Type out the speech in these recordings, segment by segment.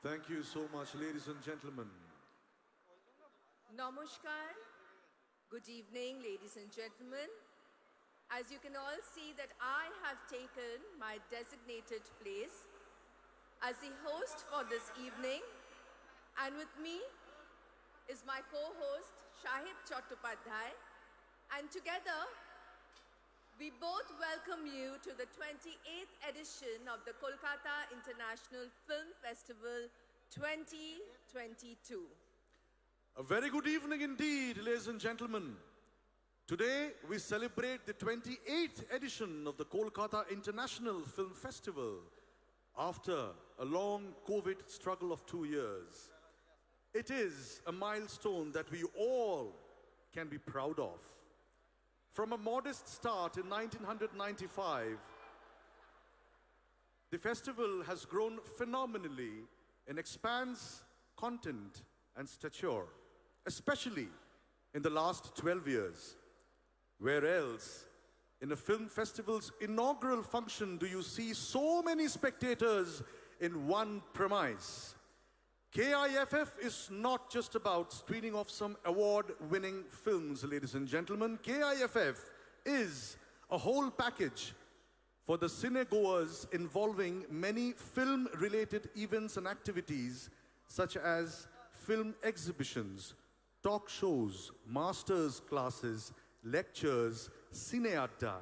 Thank you so much, ladies and gentlemen. Namaskar. Good evening, ladies and gentlemen. As you can all see that I have taken my designated place as the host for this evening, and with me is my co-host Shahid Chattopadhyay, and together we both welcome you to the 28th edition of the Kolkata International Film Festival 2022. A very good evening indeed, ladies and gentlemen. Today we celebrate the 28th edition of the Kolkata International Film Festival after a long COVID struggle of 2 years. It is a milestone that we all can be proud of. From a modest start in 1995, the festival has grown phenomenally and expands content and stature, especially in the last 12 years. Where else, in a film festival's inaugural function, do you see so many spectators in one premise? KIFF is not just about screening of some award-winning films, ladies and gentlemen. KIFF is a whole package for the cinegoers, involving many film-related events and activities such as film exhibitions, talk shows, masters classes, lectures, cineadda,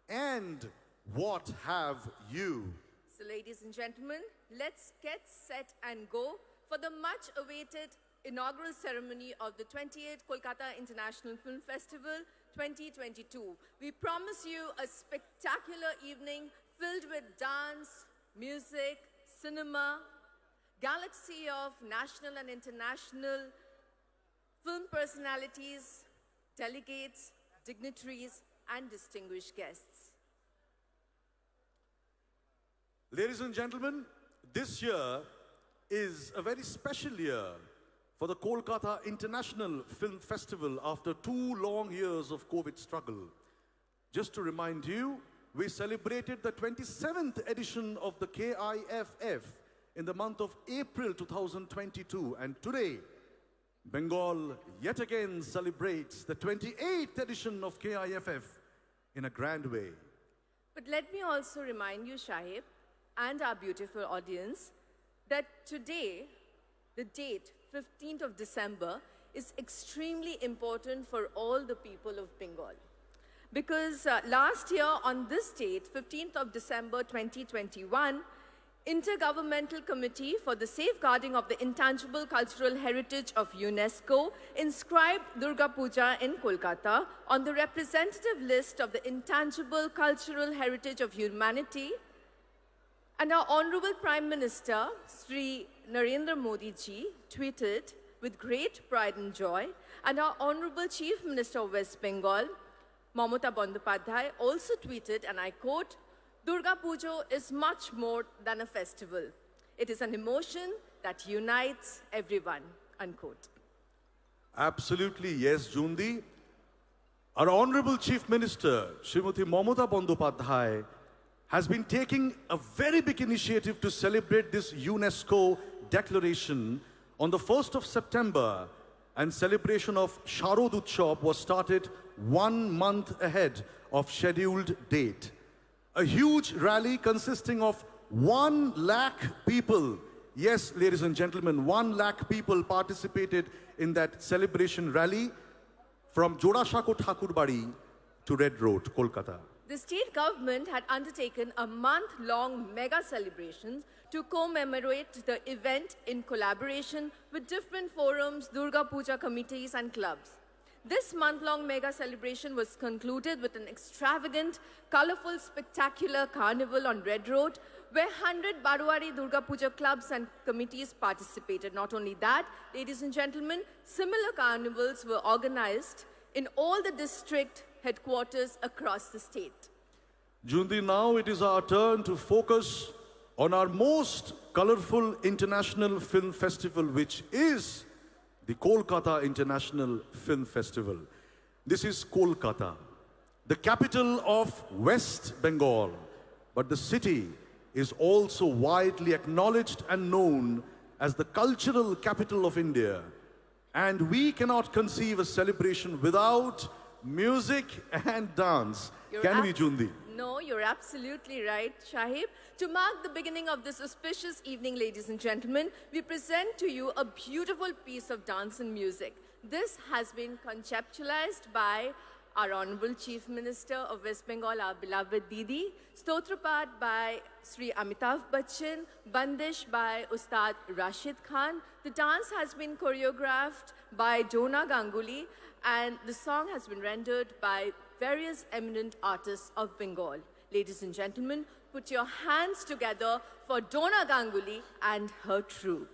and what have you. So ladies and gentlemen, let's get set and go for the much-awaited inaugural ceremony of the 28th Kolkata International Film Festival 2022. We promise you a spectacular evening filled with dance, music, cinema, galaxy of national and international film personalities, delegates, dignitaries, and distinguished guests. Ladies and gentlemen, this year is a very special year for the Kolkata International Film Festival after 2 long years of COVID struggle. Just to remind you, we celebrated the 27th edition of the KIFF in the month of April 2022, and today, Bengal yet again celebrates the 28th edition of KIFF in a grand way. But let me also remind you, Shahib, and our beautiful audience, that today, the date, 15th of December, is extremely important for all the people of Bengal. Because last year on this date, 15th of December 2021, Intergovernmental Committee for the Safeguarding of the Intangible Cultural Heritage of UNESCO inscribed Durga Puja in Kolkata on the representative list of the Intangible Cultural Heritage of Humanity. And our Honorable Prime Minister, Sri Narendra Modi ji, tweeted with great pride and joy, and our Honorable Chief Minister of West Bengal, Mamata Bandyopadhyay, also tweeted, and I quote, "Durga Puja is much more than a festival. It is an emotion that unites everyone," unquote. Absolutely, yes, Jundi. Our Honorable Chief Minister, Srimati Mamata Bandyopadhyay, has been taking a very big initiative to celebrate this UNESCO declaration on the 1st of September, and celebration of Sharad Utsav was started 1 month ahead of scheduled date. A huge rally consisting of 1 lakh people, yes, ladies and gentlemen, 1 lakh people participated in that celebration rally from Jodashako Thakurbari to Red Road, Kolkata. The state government had undertaken a month-long mega celebration to commemorate the event in collaboration with different forums, Durga Puja committees and clubs. This month-long mega celebration was concluded with an extravagant, colorful, spectacular carnival on Red Road, where 100 Barwari Durga Puja clubs and committees participated. Not only that, ladies and gentlemen, similar carnivals were organized in all the district headquarters across the state. Jundi, now it is our turn to focus on our most colorful international film festival, which is the Kolkata International Film Festival. This is Kolkata, the capital of West Bengal, but the city is also widely acknowledged and known as the cultural capital of India. And we cannot conceive a celebration without music and dance. Can we, Jundi? No, you're absolutely right, Shahib. To mark the beginning of this auspicious evening, ladies and gentlemen, we present to you a beautiful piece of dance and music. This has been conceptualized by our Honorable Chief Minister of West Bengal, our beloved Didi, Stotrapat by Sri Amitav Bachchan, Bandish by Ustad Rashid Khan. The dance has been choreographed by Dona Ganguly, and the song has been rendered by various eminent artists of Bengal. Ladies and gentlemen, put your hands together for Dona Ganguly and her troupe.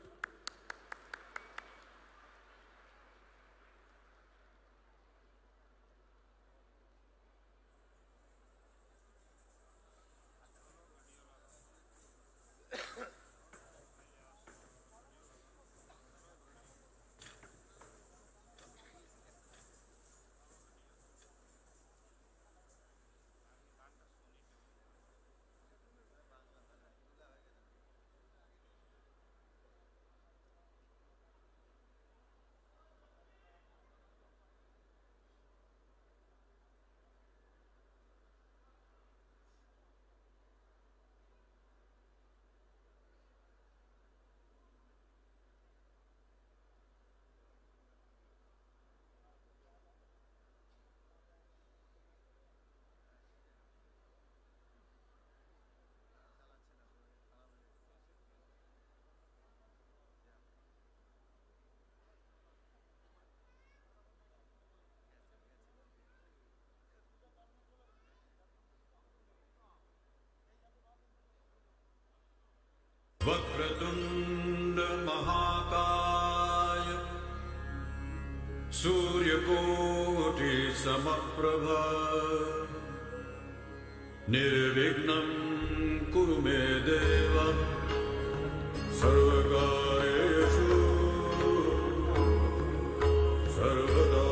Vakratunda महाकाय सूर्यकोटि समप्रभ निर्विघ्नं कुरु मे देव सर्वकार्येषु सर्वदा।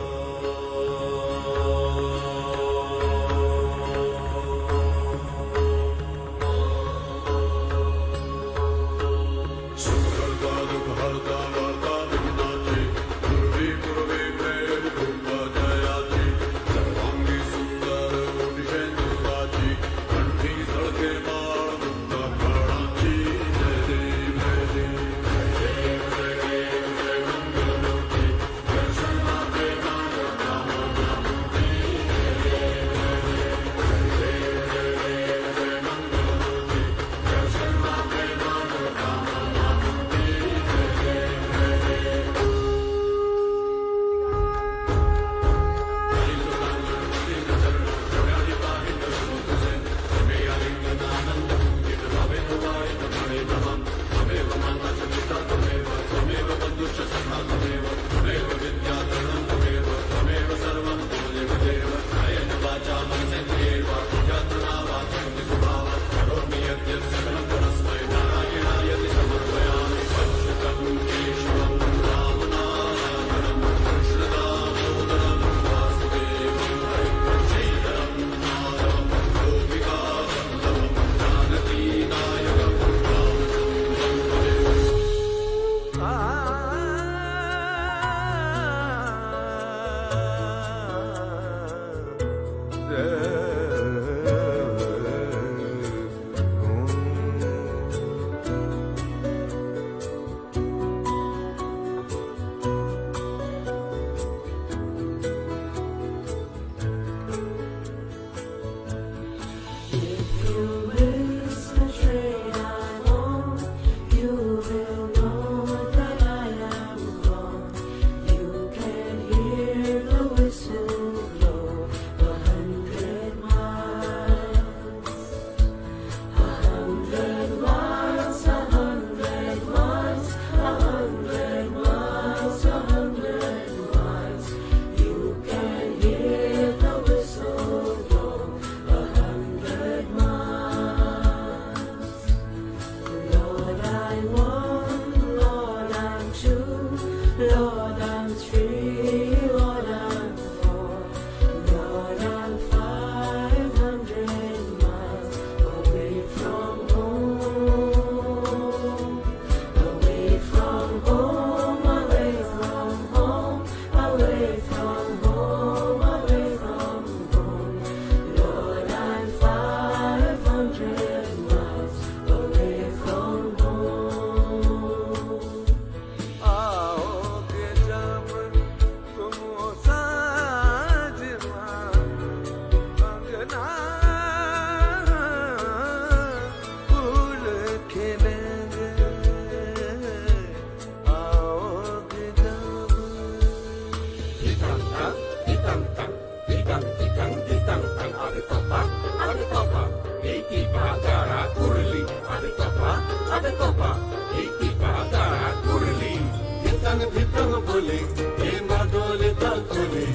ধিতং বলে হে মাদলে তাল তোলে,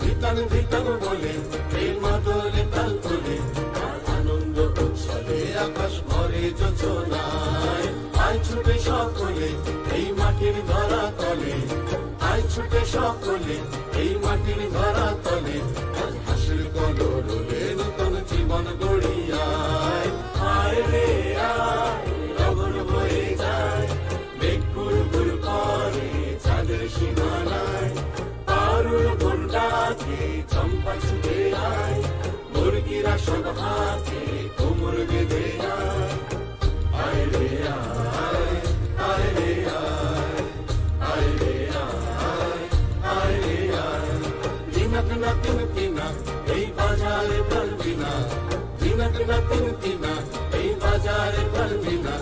ধিতং ধিতং বলে হে মাদলে তাল তোলে। আর আনন্দ উৎসবে আকাশ ভরে যোজনায়, আয় ছুটে সকলে এই মাটির ধরা তলে, আয় ছুটে সকলে এই মাটির ধরা তলে। আজ হাসির কলরবে নতুন জীবন গড়িয়ায়, আয় রে আয় লগন বয়ে যায়, মেঘ গুড় করে চাঁদের সীমানায়। পারুল বন ডাকে চম্পা ছুটে আয়, মুরগিরা সব হাতে কোমর বেঁধে আয়। আয় রে আয়, আয় রে আয়, আয় রে আয়, আয় রে আয়। দিনক না তিন তিনা এই বাজারে পারবি না, দিনক না তিন তিনা এই বাজারে পারবি না।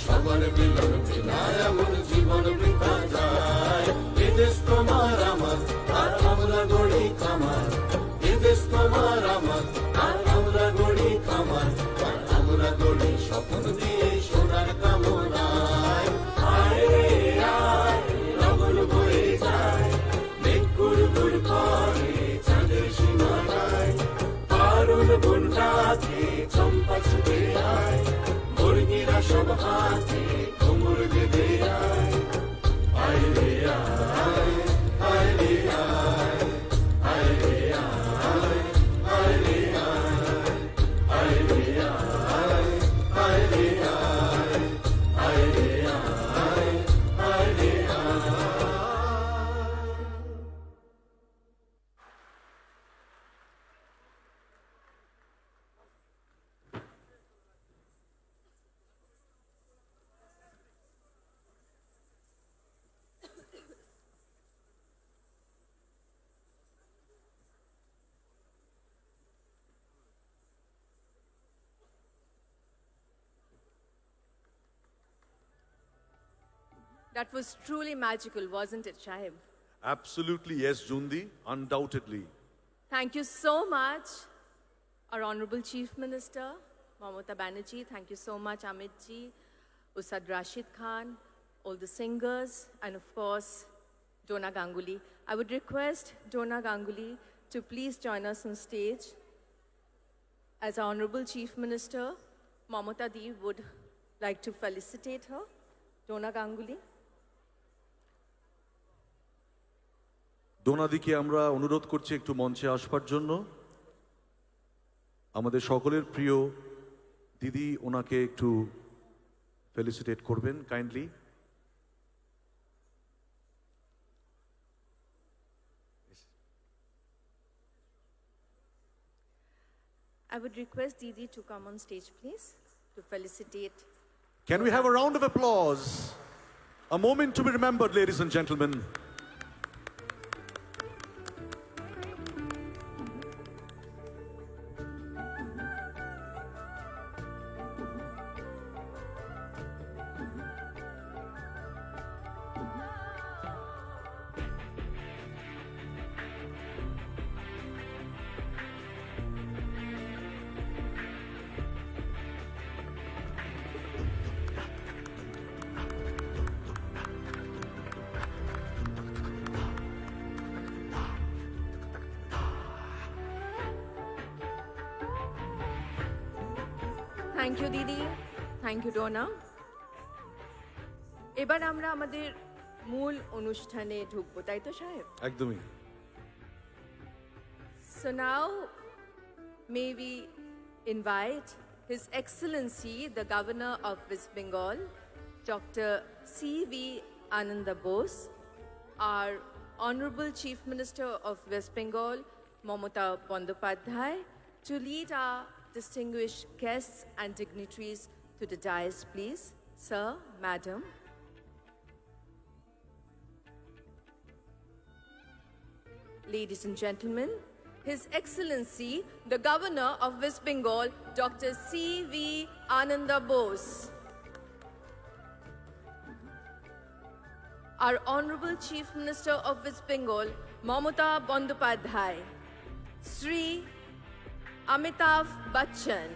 সবার মিলন বিনা এমন জীবন বৃথা যায়। এদেশ তোমার আমার আর আমরা গড়ি খামার, এদেশ তোমার আমার আর আমরা গড়ি খামার। আর আমরা গড়ি স্বপ্ন দিয়ে সোনার কামনায়। আয় রে আয় লগন বয়ে যায়, মেঘ গুড় গুড় করে চাঁদের সীমানায়। পারুল বন ডাকে চম্পা ছুটে আয়, মুরগিরা সব হাতে কোমর বেঁধে আয়। আয় রে আয়, আয় রে আয়, আয় রে আয়, আয় রে আয়, আয় রে আয়, আয় রে আয়, আয় রে আয়, আয় রে আয়। That was truly magical, wasn't it, Shahib? Absolutely, yes, Jundi, undoubtedly. Thank you so much, our Honorable Chief Minister, Mamata Banerjee. Thank you so much, Amit ji, Ustad Rashid Khan, all the singers, and of course, Dona Ganguly. I would request Dona Ganguly to please join us on stage. As our Honorable Chief Minister, Mamata Di would like to felicitate her. Dona Ganguly. ডোনাদিকে আমরা অনুরোধ করছি একটু মঞ্চে আসবার জন্য। আমাদের সকলের প্রিয় দিদি ওনাকে একটু ফেলিসিটেট করবেন kindly. I would request Didi to come on stage, please, to felicitate. Can we have a round of applause? A moment to be remembered, ladies and gentlemen. Thank you, Didi. Thank you, Dona. এবার আমরা আমাদের মূল অনুষ্ঠানে ঢুকবো, তাই তো সাহেব? একদমই। So now, may we invite His Excellency, the Governor of West Bengal, Dr. C.V. Ananda Bose, our Honorable Chief Minister of West Bengal, Mamata Bandyopadhyay, to lead our distinguished guests and dignitaries to the dais, please. Sir, Madam. Ladies and gentlemen, His Excellency, the Governor of West Bengal, Dr. C.V. Ananda Bose. Our Honorable Chief Minister of West Bengal, Mamata Bandyopadhyay. Sri Amitav Bachchan.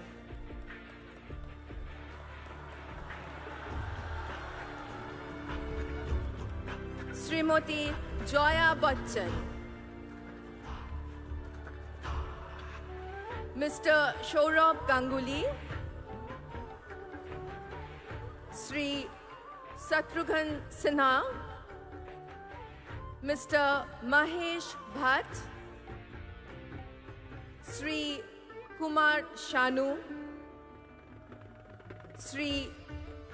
Srimati Joya Bachchan, Mr. Saurabh Ganguly, Sri Shatrughan Sinha, Mr. Mahesh Bhatt, Sri Kumar Shanu, Sri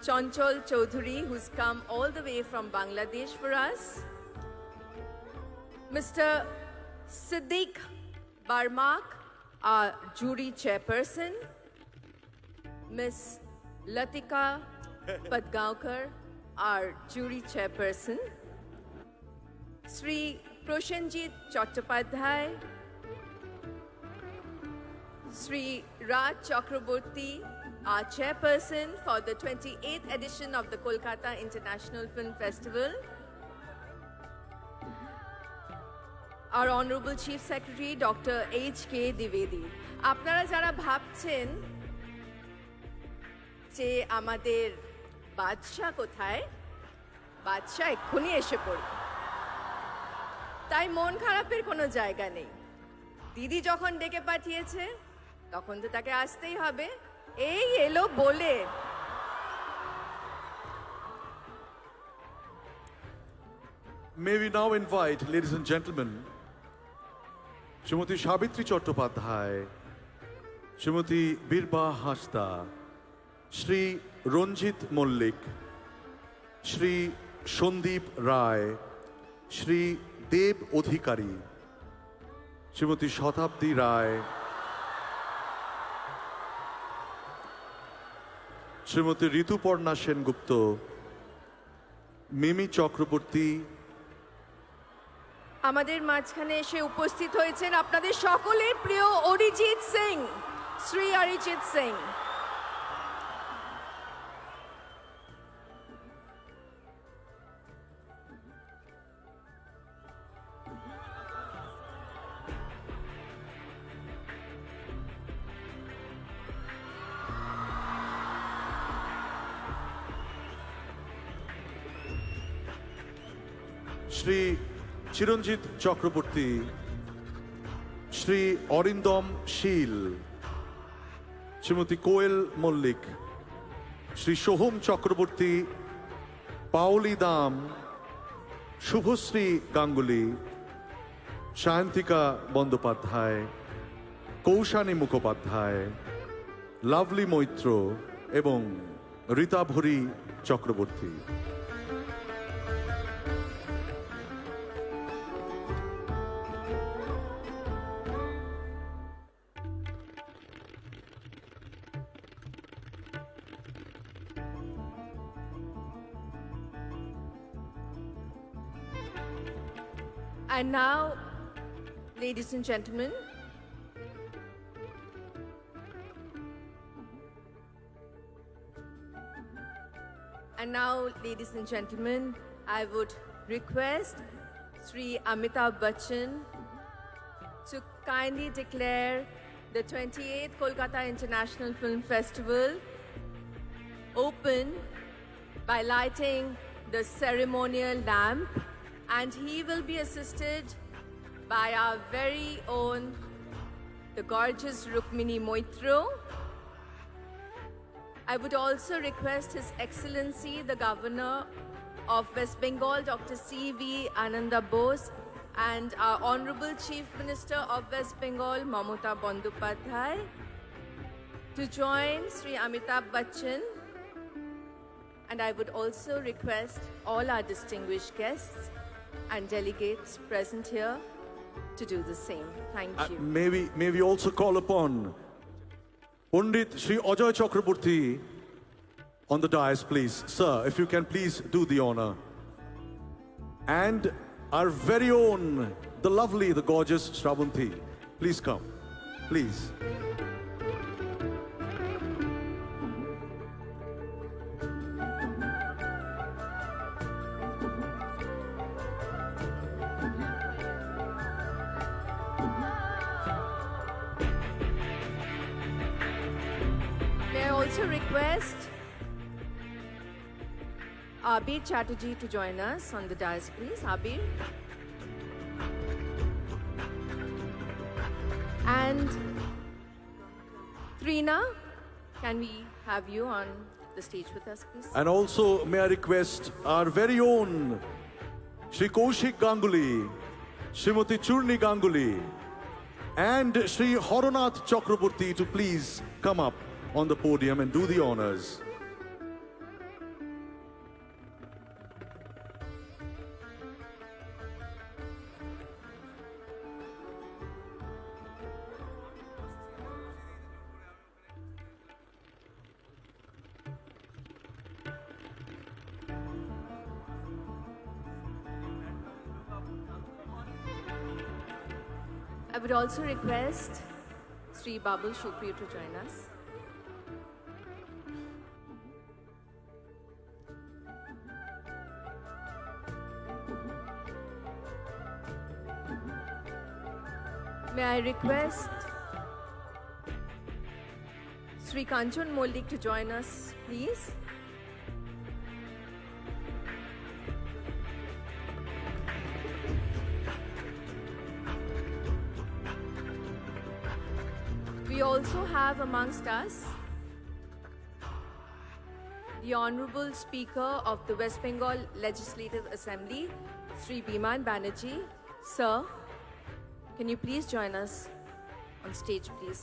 Chanchal Chaudhary, who's come all the way from Bangladesh for us, Mr. Siddiq Barmak, our jury chairperson, Miss Latika Padgaonkar, our jury chairperson, Sri Proshenjit Chattopadhyay, Sri Raj Chakraborty, our chairperson for the 28th edition of the Kolkata International Film Festival, our Honorable Chief Secretary, Dr. H.K. Dwivedi. আপনারা যারা ভাবছেন যে আমাদের বাদশা কোথায়, বাদশা এক্ষুনি এসে পড়বে, তাই মন খারাপের কোনো জায়গা নেই। দিদি যখন ডেকে পাঠিয়েছে তখন তো তাকে আসতেই হবে, এই এলো বলে। May we now invite, ladies and gentlemen, Srimati Sabitri Chattopadhyay, Srimati Birba Hasda, Shri Ranjit Mollik, Shri Shondeep Rai, Shri Deb Odhikari, Srimati Shatabdi Rai, Srimati Rituparna Sengupta, Mimi Chakraborty, আমাদের মাঝখানে এসে উপস্থিত হয়েছেন আপনাদের সকলের প্রিয় Arijit Singh, Shri Arijit Singh. Shri Chiranjit Chakraborty, Shri Arindam Sheel, Srimati Koel Mollik, Shri Shoham Chakraborty, Pauli Dam, Shubhasri Ganguly, Shantika Bandopadhyay, Kaushani Mukhopadhyay, Lovely Moitro এবং Rita Bhuri Chakraborty. And now, ladies and gentlemen, I would request Sri Amitabh Bachchan to kindly declare the 28th Kolkata International Film Festival open by lighting the ceremonial lamp, and he will be assisted by our very own, the gorgeous Rukmini Moitro. I would also request His Excellency, the Governor of West Bengal, Dr. C.V. Ananda Bose, and our Honorable Chief Minister of West Bengal, Mamata Bandyopadhyay, to join Sri Amitabh Bachchan. And I would also request all our distinguished guests and delegates present here to do the same. Thank you. May we also call upon Pandit Sri Ajay Chakraborty on the dais, please. Sir, if you can please do the honor. And our very own, the lovely, the gorgeous Shravanti. Please come. Please. May I also request Abir Chatterjee to join us on the dais, please. Abir. And Trina, can we have you on the stage with us, please? And also, may I request our very own Shri Kaushik Ganguly, Srimati Churni Ganguly, and Shri Horonath Chakraborty to please come up on the podium and do the honors. I would also request Sri Babul Shukri to join us. May I request Sri Kanchan Moldik to join us, please? We also have amongst us the Honorable Speaker of the West Bengal Legislative Assembly, Sri Biman Banerjee. Sir, can you please join us on stage, please?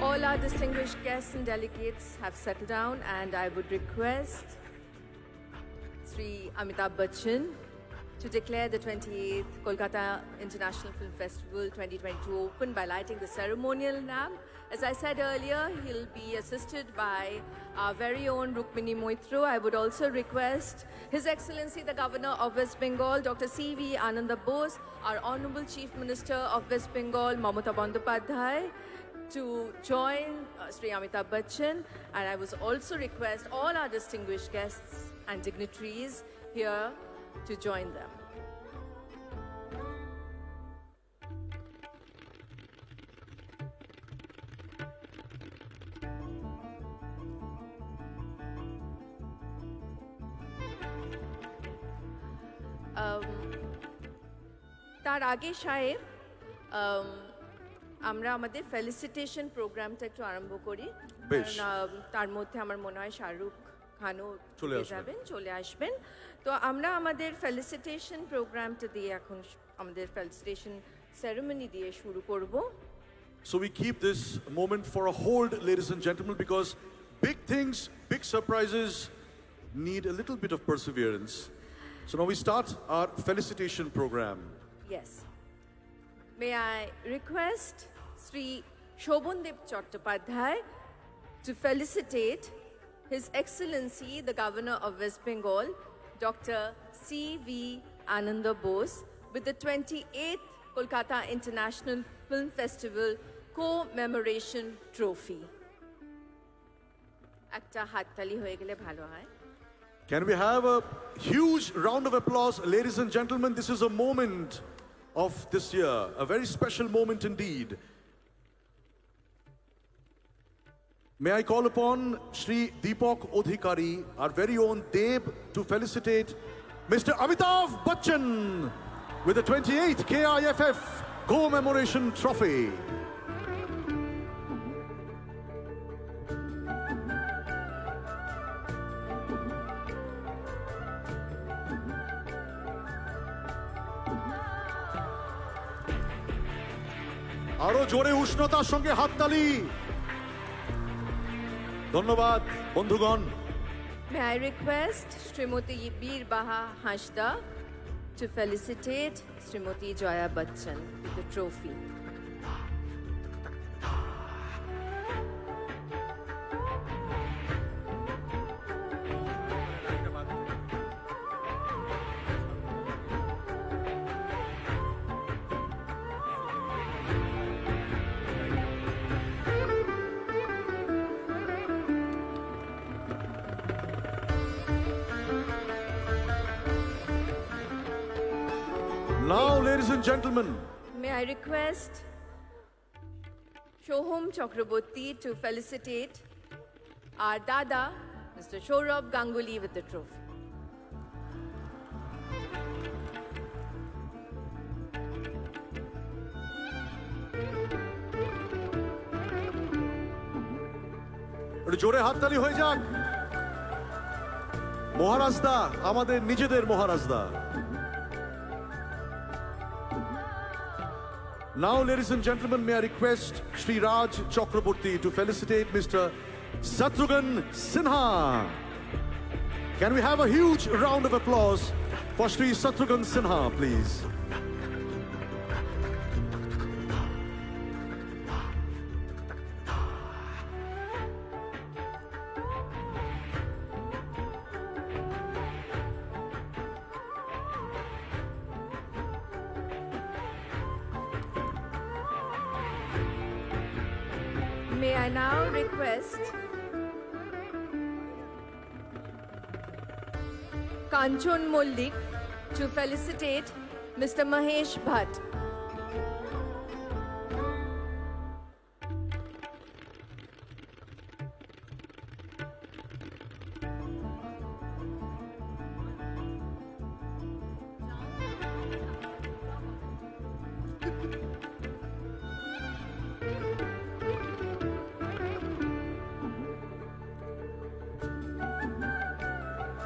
All our distinguished guests and delegates have settled down, and I would request Sri Amitabh Bachchan to declare the 28th Kolkata International Film Festival 2022 open by lighting the ceremonial lamp. As I said earlier, he'll be assisted by our very own Rukmini Moitro. I would also request His Excellency the Governor of West Bengal, Dr. C.V. Ananda Bose, our Honorable Chief Minister of West Bengal, Mamata Bandyopadhyay, to join Sri Amitabh Bachchan, and I would also request all our distinguished guests and dignitaries here to join them. তার আগে সাহেব আমরা আমাদের felicitation প্রোগ্রামটা একটু আরম্ভ করি। বেশ। কারণ, তার মধ্যে আমার মনে হয় শাহরুখ খানও চলে আসবেন। তো আমরা আমাদের ফেলিসিটেশন প্রোগ্রামটা দিয়ে এখন আমাদের ফেলিসিটেশন সেরেমনি দিয়ে শুরু করব। So we keep this moment for a hold, ladies and gentlemen, because big things, big surprises need a little bit of perseverance. So now we start our felicitation program. Yes. May I request Sri Shobhandev Chattopadhyay to felicitate His Excellency the Governor of West Bengal, Dr. C.V. Ananda Bose, with the 28th Kolkata International Film Festival Commemoration Trophy. একটা হাততালি হয়ে গেলে ভালো হয়। Can we have a huge round of applause, ladies and gentlemen? This is a moment of this year, a very special moment indeed. May I call upon Shri Deepak Odhikari, our very own Deb, to felicitate Mr. Amitabh Bachchan with the 28th KIFF Commemoration Trophy. আরো জোরে উষ্ণতার সঙ্গে হাততালি। ধন্যবাদ বন্ধুগণ। May I request Srimati Bir Baha Hashda to felicitate Srimati Joya Bachchan with the trophy. Now, ladies and gentlemen, May I request Shohom Chakraborty to felicitate our Dada, Mr. Shorab Ganguly, with the trophy. একটু জোরে হাততালি হয়ে যাক। মহারাজদা, আমাদের নিজেদের মহারাজদা। Now, ladies and gentlemen, may I request Shri Raj Chakraborty to felicitate Mr. Shatrughan Sinha. Can we have a huge round of applause for Shri Shatrughan Sinha, please? May I now request Kanchon Mollik to felicitate Mr. Mahesh Bhatt.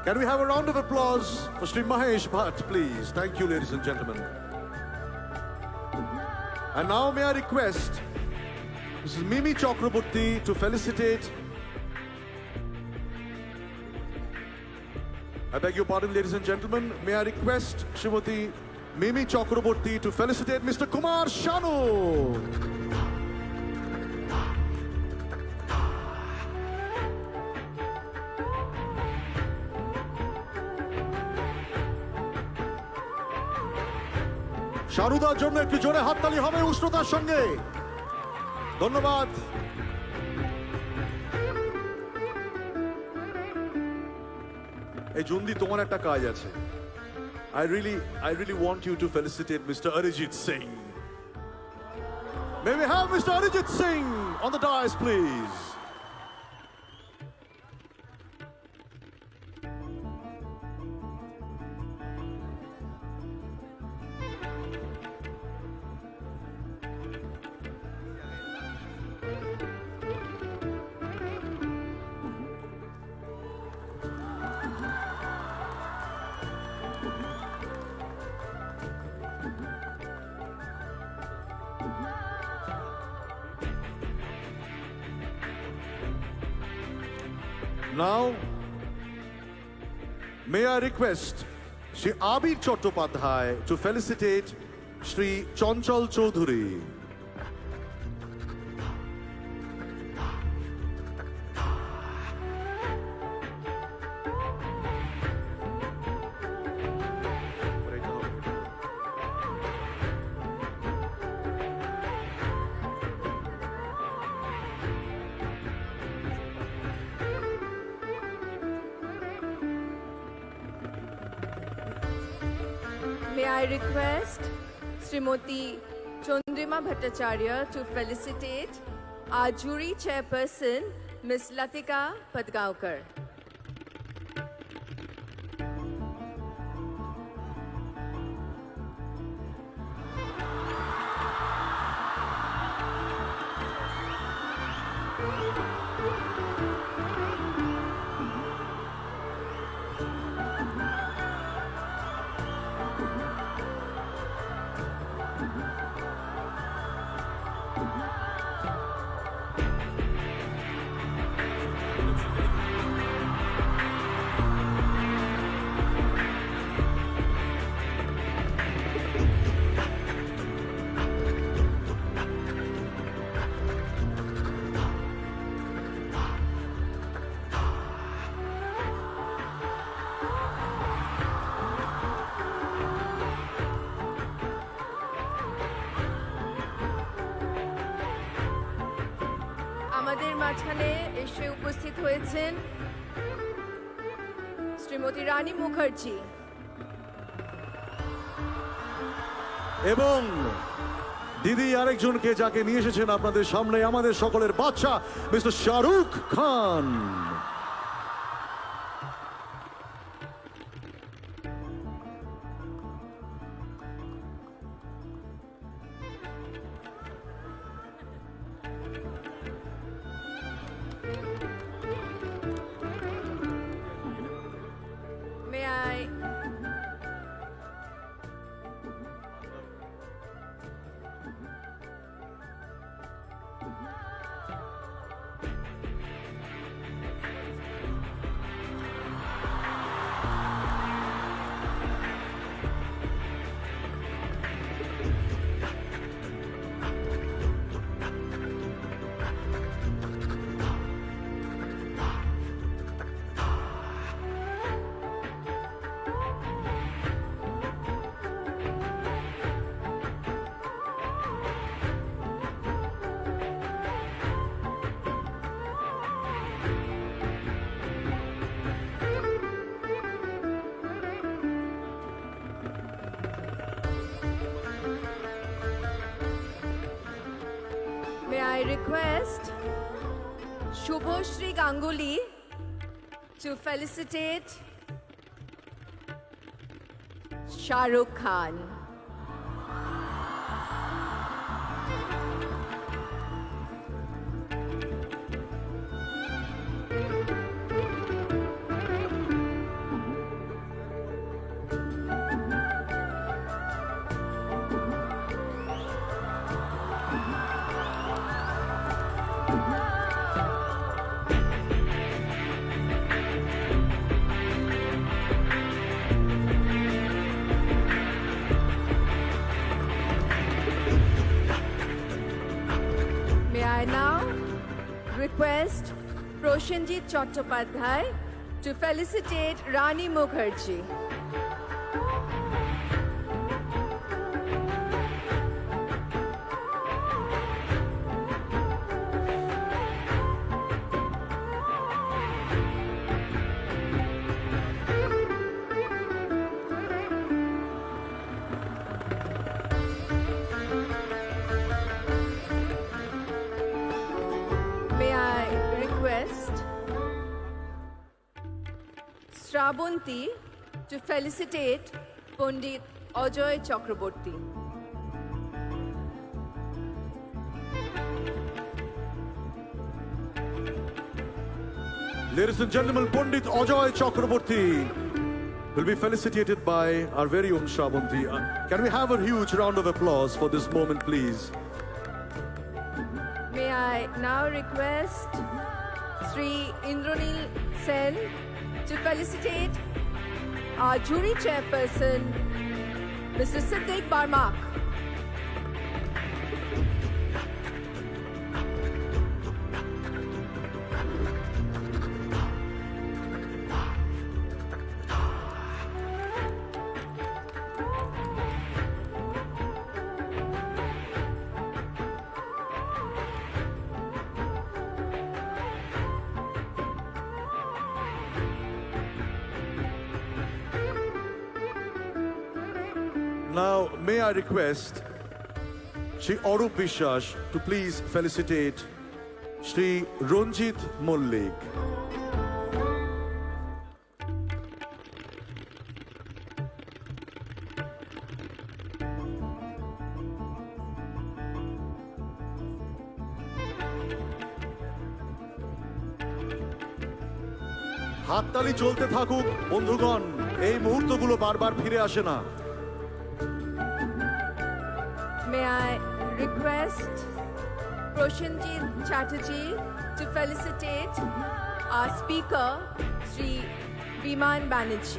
Can we have a round of applause for Shri Mahesh Bhatt, please? Thank you, ladies and gentlemen. And now may I request Mrs. Mimi Chakraborty to felicitate. I beg your pardon, ladies and gentlemen. May I request Srimati Mimi Chakraborty to felicitate Mr. Kumar Shanu. শারুদার জন্য একটু জোরে হাততালি হবে উষ্ণতার সঙ্গে। ধন্যবাদ। এই জুন্দি, তোমার একটা কাজ আছে। I really want you to felicitate Mr. Arijit Singh. May we have Mr. Arijit Singh on the dais, please? Now, may I request Shri Abir Chattopadhyay to felicitate Shri Chanchal Chaudhary. May I request Srimati Chandrima Bhattacharya to felicitate our jury chairperson, Ms. Latika Padgaonkar. আমাদের মাঝখানে এসে উপস্থিত হয়েছেন শ্রীমতী রানী মুখার্জি এবং দিদি আরেকজনকে যাকে নিয়ে এসেছেন আপনাদের সামনে, আমাদের সকলের বাচ্চা mister Shahrukh Khan. May I? May I request Shubhoshri Ganguly to felicitate Shah Rukh Khan. May I now request Proshenjit Chattopadhyay to felicitate Rani Mukherjee. May I request Shravanti to felicitate Pandit Ajoy Chakraborty. Ladies and gentlemen, Pandit Ajoy Chakraborty will be felicitated by our very own Shravanti. Can we have a huge round of applause for this moment, please? May I now request Sri Indranil Sen to felicitate our jury chairperson, Mr. Siddiq Barmak. Now, may I request Shri Arup Vishwas to please felicitate Shri Ranjit Mollik. হাততালি চলতে থাকুক বন্ধুগণ, এই মুহূর্তগুলো বারবার ফিরে আসে না। May I request Proshenjit Chatterjee to felicitate our speaker, Sri Biman Banerjee.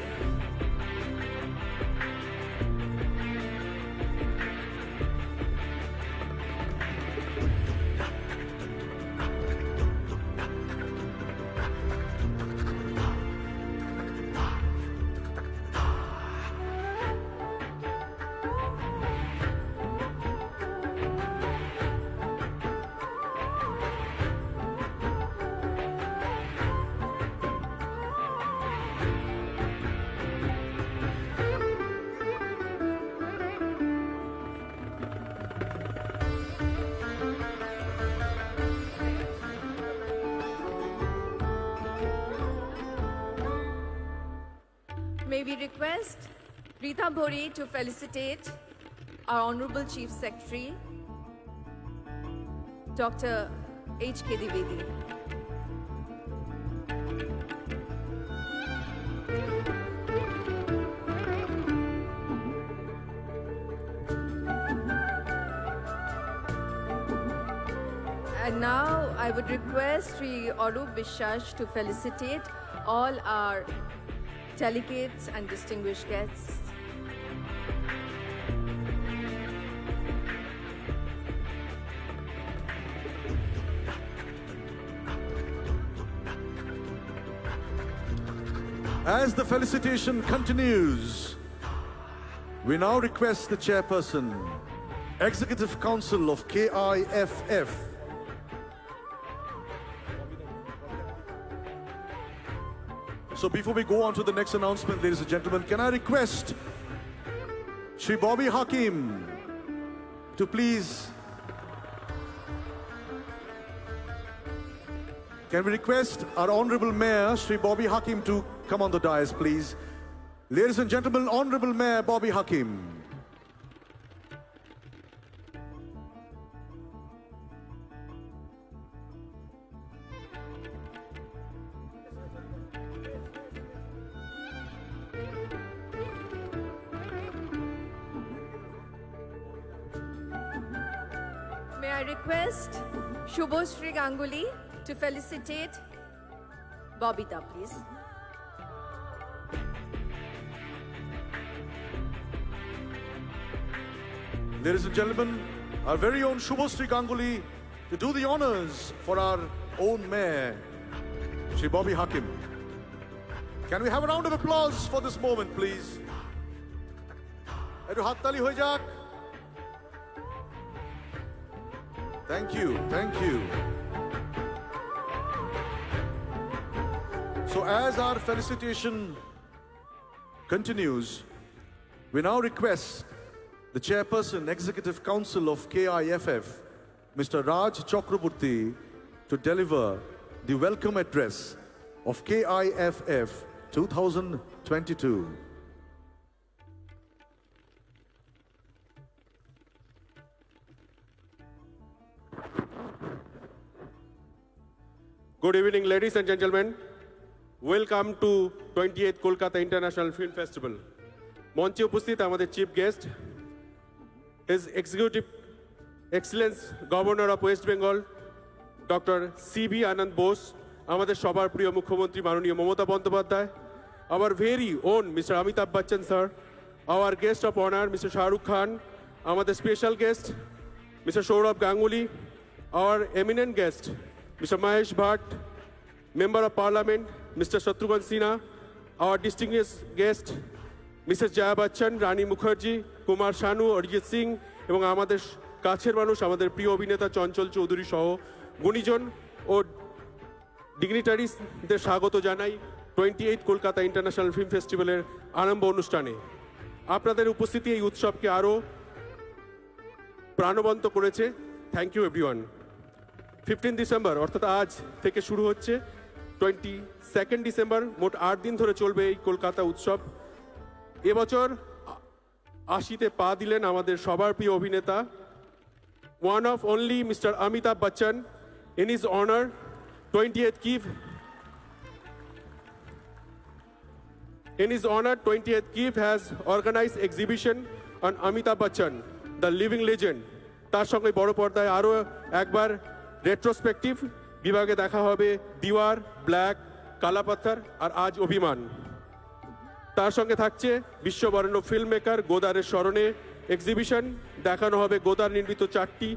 May we request Rita Bhori to felicitate our Honorable Chief Secretary, Dr. H.K. Dwivedi. And now I would request Sri Arup বিশ্বাস to felicitate all our delegates and distinguished guests. As the felicitation continues, we now request the chairperson, Executive Council of KIFF, so before we go on to the next announcement, ladies and gentlemen, can I request Shri Bobby Hakim to please... Can we request our Honorable Mayor, Shri Bobby Hakim, to come on the dais, please? Ladies and gentlemen, Honorable Mayor Bobby Hakim. May I request Shubhoshri Ganguly to felicitate Bobita, please. Ladies and gentlemen, our very own Shubhoshri Ganguly to do the honors for our own mayor, Shri Bobby Hakim. Can we have a round of applause for this moment, please? Ekটু হাততালি হয়ে যাক. Thank you, thank you. So as our felicitation continues, we now request the Chairperson, Executive Council of KIFF, Mr. Raj Chakraborty, to deliver the welcome address of KIFF 2022. Good evening, ladies and gentlemen. Welcome to 28th Kolkata International Film Festival. মঞ্চে উপস্থিত আমাদের chief guest, His Executive Excellence Governor of West Bengal, Dr. C.B. Anand Bose, আমাদের সবার প্রিয় মুখ্যমন্ত্রী মাননীয় Mamata Bandyopadhyay, our very own Mr. Amitabh Bachchan sir, our guest of honor Mr. Shah Rukh Khan, আমাদের special guest Mr. Saurabh Ganguly, our eminent guest Mr. Mahesh Bhatt, Member of Parliament Mr. Shatrughan Sinha, our distinguished guest Mrs. Jaya Bachchan, Rani Mukherjee, Kumar Sanu, Arijit Singh এবং আমাদের কাছের মানুষ আমাদের প্রিয় অভিনেতা চঞ্চল চৌধুরী সহ গুণীজন ও ডিগনিটারিজদের স্বাগত জানাই 28 কলকাতা ইন্টারন্যাশনাল ফিল্ম ফেস্টিভ্যালের আরম্ভ অনুষ্ঠানে। আপনাদের উপস্থিতি এই উৎসবকে আরও প্রাণবন্ত করেছে। Thank you everyone. 15 ডিসেম্বর অর্থাৎ আজ থেকে শুরু হচ্ছে 22 ডিসেম্বর, মোট 8 দিন ধরে চলবে এই কলকাতা উৎসব। এবছর 80-তে পা দিলেন আমাদের সবার প্রিয় অভিনেতা, one of only Mr. Amitabh Bachchan. In his honor, 28th KIFF has organized exhibition on Amitabh Bachchan, the living legend. তার সঙ্গে বড় পর্দায় আরও একবার রেট্রোস্পেকটিভ বিভাগে দেখা হবে দিওয়ার, ব্ল্যাক, কালা পাথর আর আজ অভিমান। তার সঙ্গে থাকছে বিশ্ববরেণ্য ফিল্ম মেকার গোদারের স্মরণে এক্সিবিশন, দেখানো হবে গোদার নির্মিত 4টি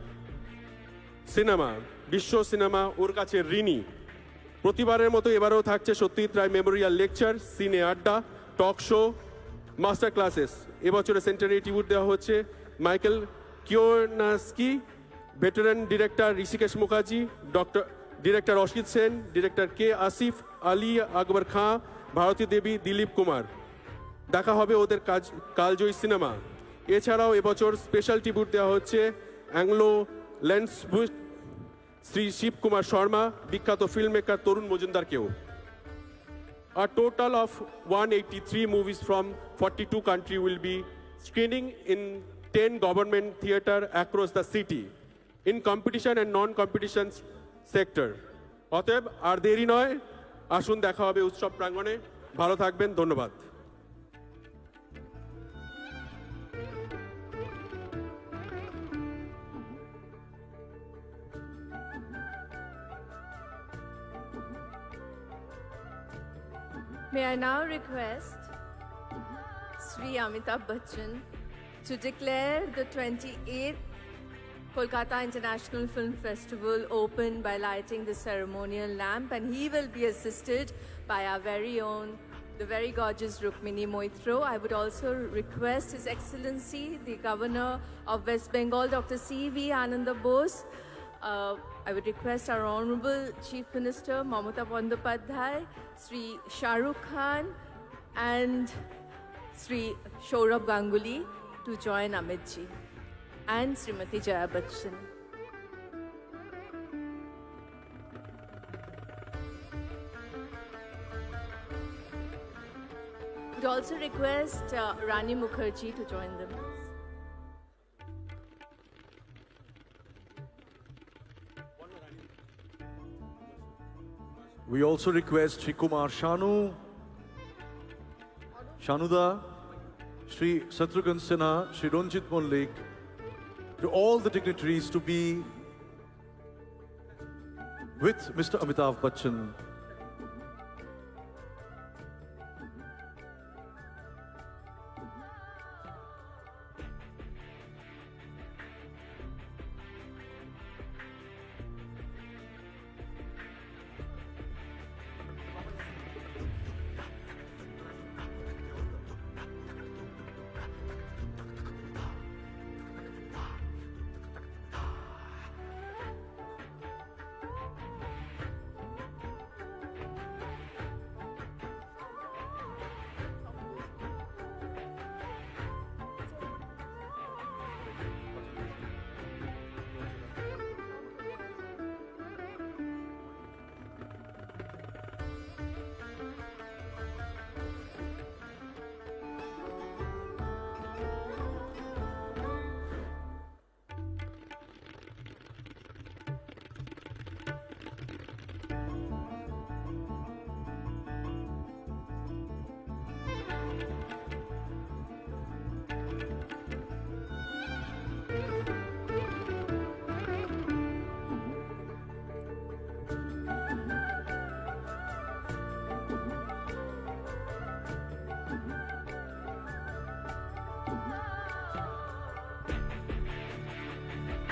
সিনেমা, বিশ্ব সিনেমা ওর কাছে ঋণী। প্রতিবারের মতো এবারেও থাকছে সত্যজিৎ রায় মেমোরিয়াল লেকচার, সিনে আড্ডা, টক শো, মাস্টার ক্লাসেস। এবছরে সেন্টারে ট্রিবিউট দেওয়া হচ্ছে মাইকেল কিওনাস্কি, veteran director Hrishikesh Mukherjee, director Asit Sen, director K Asif Ali, Akbar Khan, Bharati Devi, Dilip Kumar. দেখা হবে ওদের কালজয়ী সিনেমা। এছাড়াও এবছর স্পেশাল ট্রিবিউট দেওয়া হচ্ছে অ্যাংলো ল্যান্ডসবুক শ্রী শিব কুমার শর্মা, বিখ্যাত ফিল্ম মেকার তরুণ মজুমদারকেও। A total of 183 movies from 42 countries will be screening in 10 government theatres across the city in competition and non-competition sector. অতএব আর দেরি নয়, আসুন দেখা হবে উৎসব প্রাঙ্গণে। ভালো থাকবেন, ধন্যবাদ। May I now request Sri Amitabh Bachchan to declare the 28th Kolkata International Film Festival open by lighting the ceremonial lamp, and he will be assisted by our very own, the very gorgeous Rukmini Moitro. I would also request His Excellency, the Governor of West Bengal, Dr. C.V. Ananda Bose. I would request our Honorable Chief Minister Mamata Bandopadhyay, Sri Shah Rukh Khan and Sri Saurabh Ganguly to join Amit ji and Srimati Jaya Bachchan. Would also request Rani Mukherjee to join them. We also request Sri Kumar Shanuda, Sri Satrughan Sinha, Sri Ranjit Mollik, to all the dignitaries to be with Mr. Amitabh Bachchan.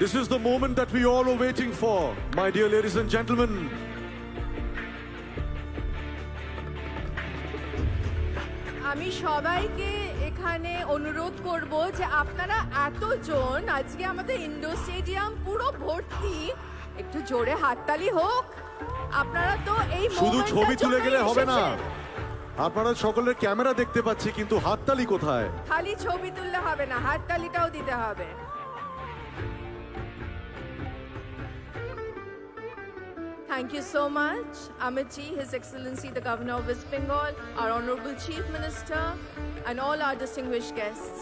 This is the moment that we all are waiting for, my dear ladies and gentlemen. আমি সবাইকে এখানে অনুরোধ করব যে আপনারা এতজন, আজকে আমাদের ইন্ডোর স্টেডিয়াম পুরো ভর্তি, একটু জোরে হাততালি হোক। আপনারা তো এই শুধু ছবি তুলে গেলে হবে না, এসেছেন। আপনারা সকলের ক্যামেরা দেখতে পাচ্ছি, কিন্তু হাততালি কোথায়? খালি ছবি তুললে হবে না, হাততালিটাও দিতে হবে। Thank you so much, Amit ji, His Excellency the Governor of West Bengal, our Honorable Chief Minister, and all our distinguished guests.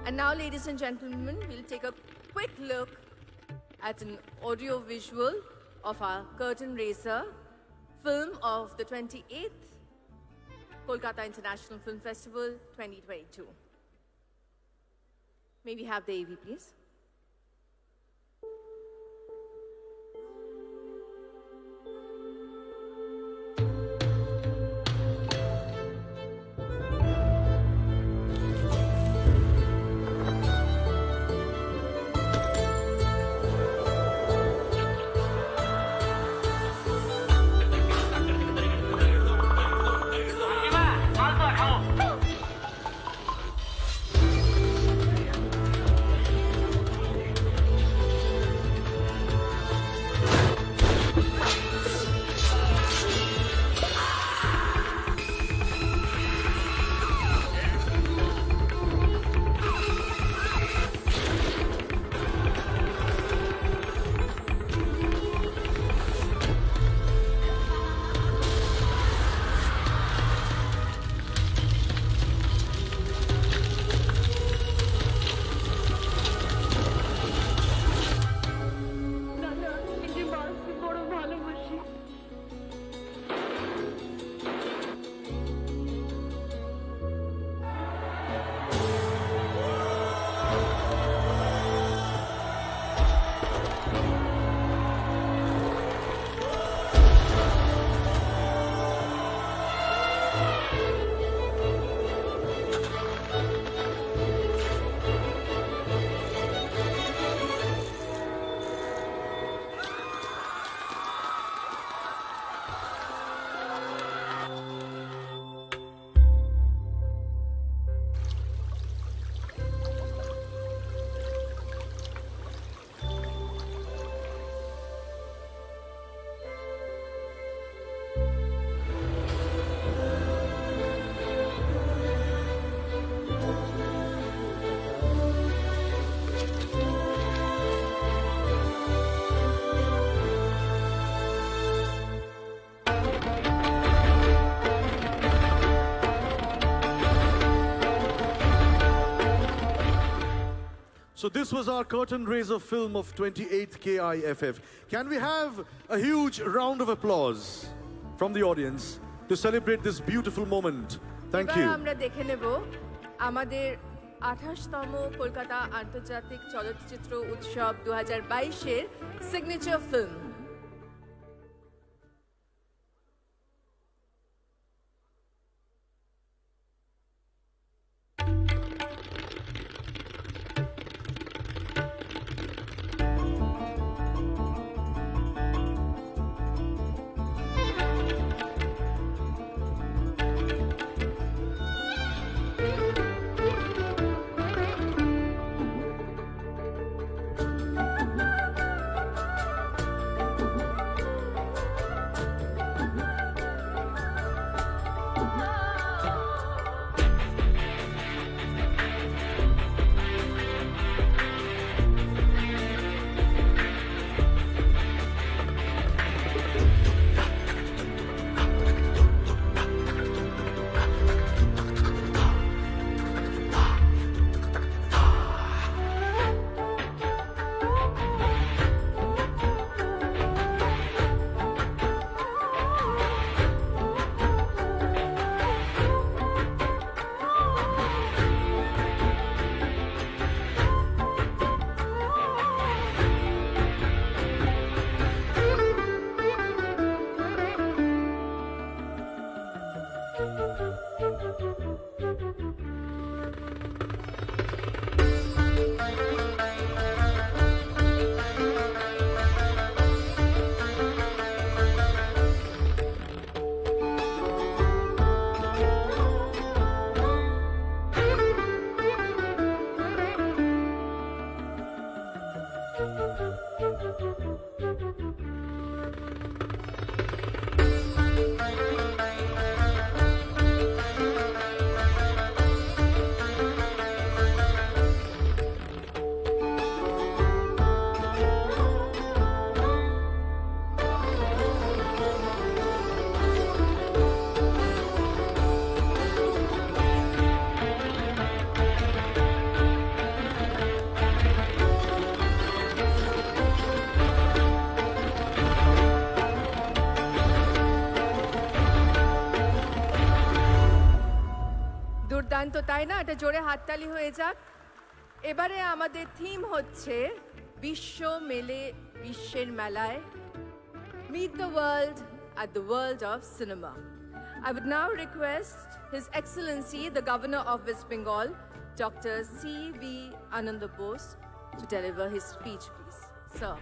And now, ladies and gentlemen, we'll take a quick look at an audio visual of our curtain raiser film of the 28th Kolkata International Film Festival 2022. May we have the AV, please? So this was our curtain raiser film of 28th KIFF. Can we have a huge round of applause from the audience to celebrate this beautiful moment? Thank এবার you. আমরা দেখে নেব আমাদের 28তম কলকাতা আন্তর্জাতিক চলচ্চিত্র উৎসব 2022-এর signature film. দুর্দান্ত, তাই না? এটা জোরে হাততালি হয়ে যাক। এবারে আমাদের থিম হচ্ছে বিশ্ব মেলে বিশ্বের মেলায় Meet the world at the world of cinema. I would now request His Excellency, the Governor of West Bengal, Dr. C.V. Ananda Bose, to deliver his speech, please. Sir.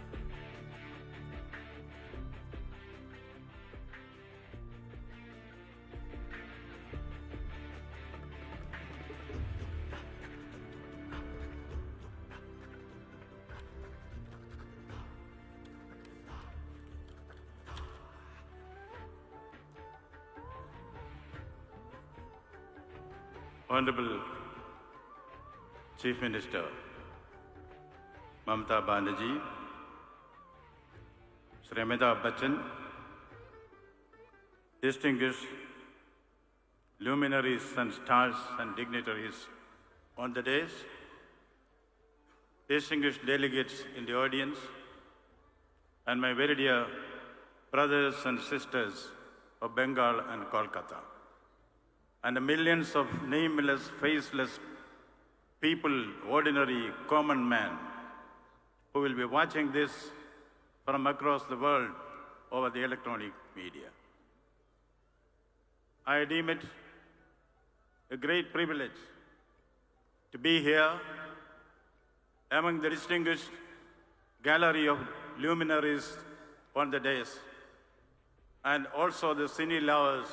Honorable Chief Minister Mamata Banerjee, Shri Amitabh Bachchan, distinguished luminaries and stars and dignitaries on the dais, distinguished delegates in the audience, and my very dear brothers and sisters of Bengal and Kolkata, and the millions of nameless, faceless people, ordinary, common man, who will be watching this from across the world over the electronic media. I deem it a great privilege to be here among the distinguished gallery of luminaries on the dais, and also the cine lovers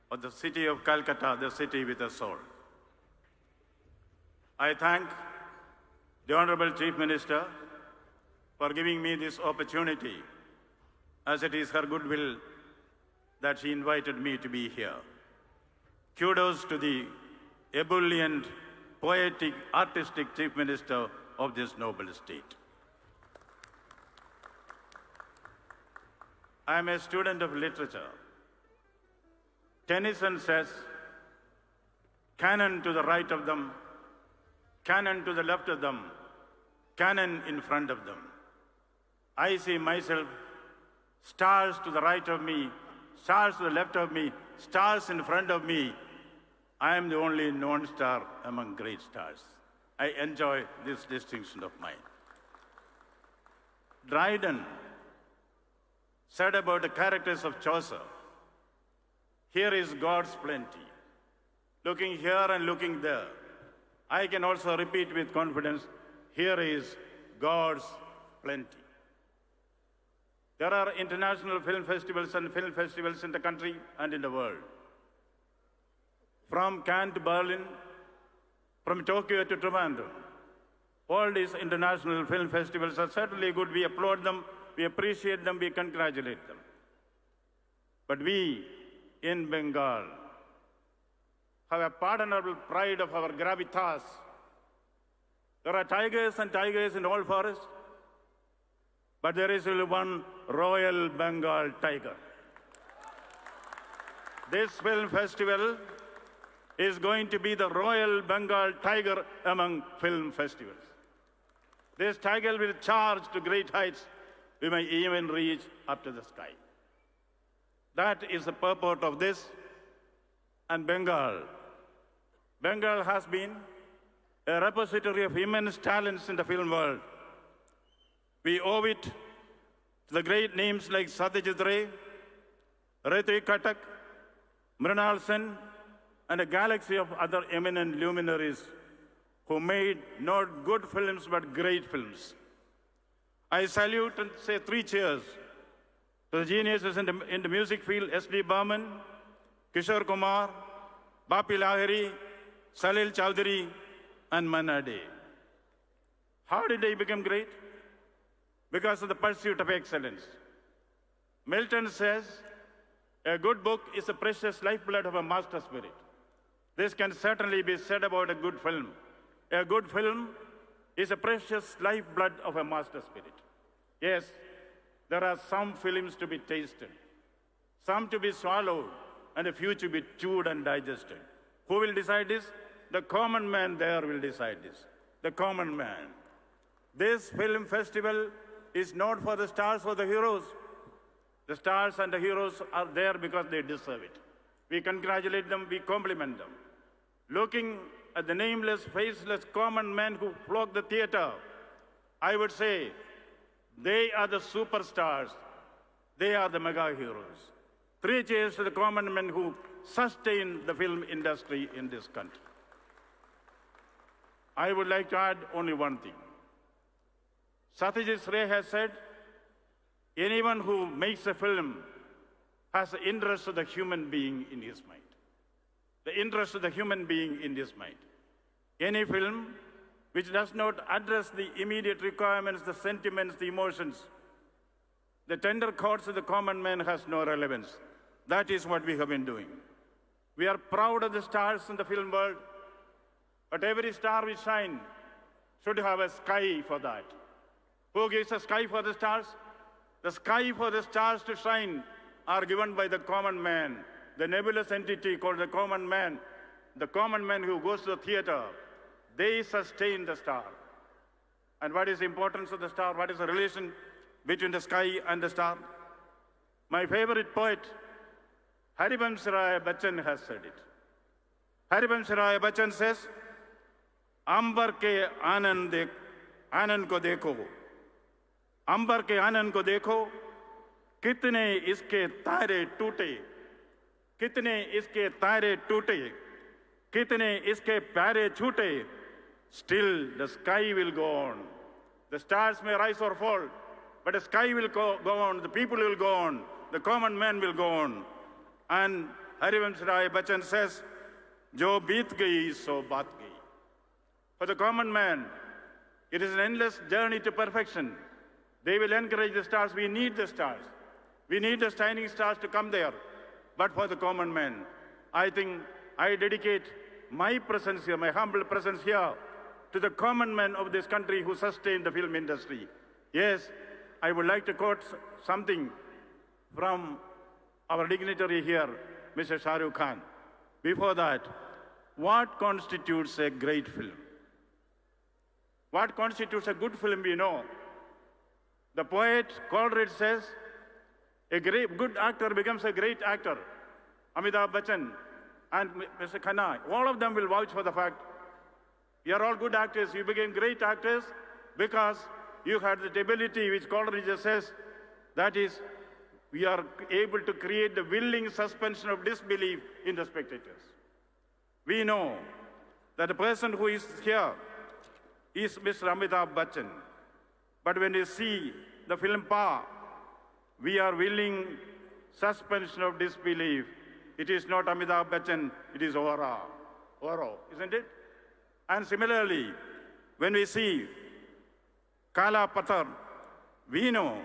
of the city of Calcutta, the city with a soul. I thank the Honorable Chief Minister for giving me this opportunity, as it is her goodwill that she invited me to be here. Kudos to the ebullient, poetic, artistic Chief Minister of this noble state. I am a student of literature. Tennyson says, cannon to the right of them, cannon to the left of them, cannon in front of them. I see myself, stars to the right of me, stars to the left of me, stars in front of me. I am the only non-star among great stars. I enjoy this distinction of mine. Dryden said about the characters of Chaucer, here is God's plenty. Looking here and looking there. I can also repeat with confidence, here is God's plenty. There are international film festivals and film festivals in the country and in the world. From Cannes to Berlin, from Tokyo to Trivandrum. All these international film festivals are certainly good. We applaud them, we appreciate them, we congratulate them. But we, in Bengal, have a pardonable pride of our gravitas. There are tigers and tigers in all forests, but there is only one Royal Bengal tiger. This film festival is going to be the Royal Bengal tiger among film festivals. This tiger will charge to great heights. We may even reach up to the sky. That is the purport of this. And Bengal has been a repository of immense talents in the film world. We owe it to the great names like Satyajit Ray, Ritik Katak, Mrinal Sen, and a galaxy of other eminent luminaries who made not good films but great films. I salute and say 3 cheers to the geniuses in the music field, S.D. Burman, Kishore Kumar, Bapi Lahiri, Salil Chowdhury, and Manna Dey. How did they become great? Because of the pursuit of excellence. Milton says, a good book is the precious lifeblood of a master spirit. This can certainly be said about a good film. A good film is a precious lifeblood of a master spirit. Yes, there are some films to be tasted, some to be swallowed, and a few to be chewed and digested. Who will decide this? The common man there will decide this. The common man. This film festival is not for the stars or the heroes. The stars and the heroes are there because they deserve it. We congratulate them, we compliment them. Looking the nameless, faceless, common men who flock the theater, I would say they are the superstars. They are the mega heroes. 3 cheers to the common men who sustain the film industry in this country. I would like to add only one thing. Satyajit Ray has said, anyone who makes a film has the interest of the human being in his mind. The interest of the human being in his mind. Any film which does not address the immediate requirements, the sentiments, the emotions, the tender chords of the common man has no relevance. That is what we have been doing. We are proud of the stars in the film world, but every star we shine should have a sky for that. Who gives a sky for the stars? The sky for the stars to shine are given by the common man, the nebulous entity called the common man who goes to the theater. They sustain the star. And what is the importance of the star? What is the relation between the sky and the star? My favorite poet, Haribams Rai Bachchan, has said it. Haribams Rai Bachchan says, अंबर के आनंद को देखो, अंबर के आनंद को देखो, कितने इसके तारे टूटे, कितने इसके तारे टूटे, कितने इसके प्यारे छूटे. Still the sky will go on. The stars may rise or fall, but the sky will go on, the people will go on, the common man will go on. And Haribams Rai Bachchan says, जो बीत गई सो बात गई. For the common man, it is an endless journey to perfection. They will encourage the stars. We need the stars. We need the shining stars to come there. But for the common man, I think I dedicate my presence here, my humble presence here, to the common men of this country who sustain the film industry. Yes, I would like to quote something from our dignitary here, Mr. Shah Rukh Khan. Before that, what constitutes a great film? What constitutes a good film, we know. The poet Coleridge says, a good actor becomes a great actor. Amitabh Bachchan and Mr. Khanna, all of them will vouch for the fact, you are all good actors, you became great actors because you had the ability which Coleridge says, that is, we are able to create the willing suspension of disbelief in the spectators. We know that the person who is here is Mr. Amitabh Bachchan. But when we see the film Pa, we are willing suspension of disbelief. It is not Amitabh Bachchan, it is Oro, isn't it? And similarly, when we see Kala Pathar, we know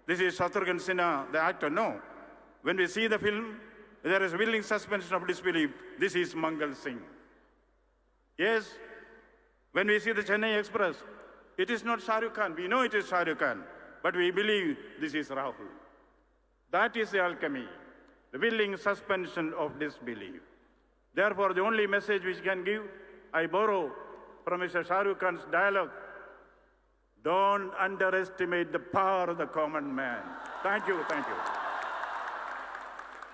this is Shatrughan Sinha, the actor. No. When we see the film, there is willing suspension of disbelief. This is Mangal Singh. Yes, when we see the Chennai Express, it is not Shah Rukh Khan. We know it is Shah Rukh Khan, but we believe this is Rahul. That is the alchemy, the willing suspension of disbelief. Therefore, the only message which can give, I borrow from Mr. Shah Rukh Khan's dialogue, don't underestimate the power of the common man. Thank you, thank you.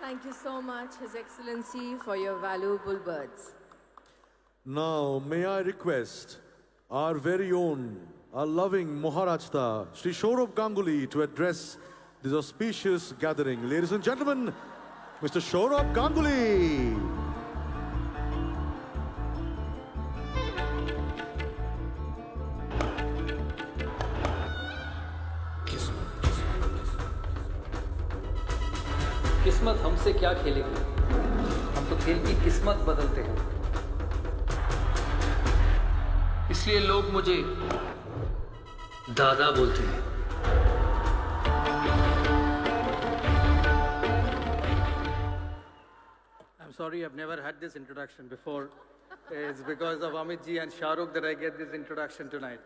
Thank you so much, His Excellency, for your valuable words. Now, may I request our very own, our loving Maharajta, Shri Saurabh Ganguly, to address this auspicious gathering. Ladies and gentlemen, Mr. Saurabh Ganguly. किस्मत हमसे क्या खेलेगी, हम तो खेल की किस्मत बदलते हैं। इसलिए लोग मुझे दादा बोलते हैं। I'm sorry, I've never had this introduction before. It's because of Amit ji and Shah Rukh that I get this introduction tonight.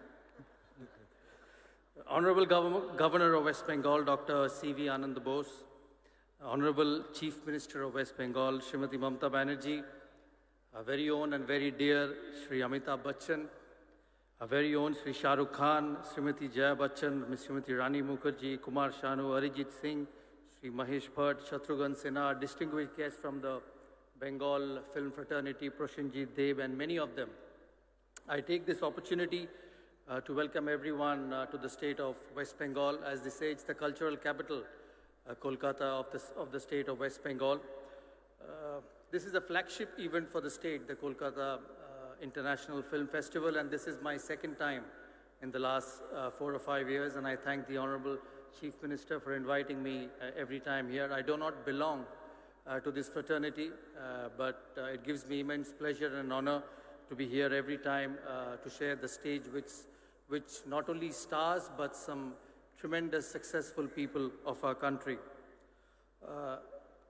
Honorable Governor of West Bengal, Dr. C.V. Anand Bose, Honorable Chief Minister of West Bengal, Srimati Mamata Banerjee, our very own and very dear Shri Amitabh Bachchan, our very own Shri Shah Rukh Khan, Srimati Jaya Bachchan, Ms. Srimati Rani Mukherjee, Kumar Sanu, Arijit Singh, Shri Mahesh Bhatt, Shatrughan Sinha, distinguished guests from the Bengal film fraternity, Proshenjit Dev, and many of them. I take this opportunity to welcome everyone to the state of West Bengal. As they say, it's the cultural capital, Kolkata of the state of West Bengal. This is a flagship event for the state, the Kolkata International Film Festival, and this is my second time in the last 4 or 5 years, and I thank the Honorable Chief Minister for inviting me every time here. I do not belong to this fraternity, but it gives me immense pleasure and honor to be here every time to share the stage which not only stars but some tremendous successful people of our country.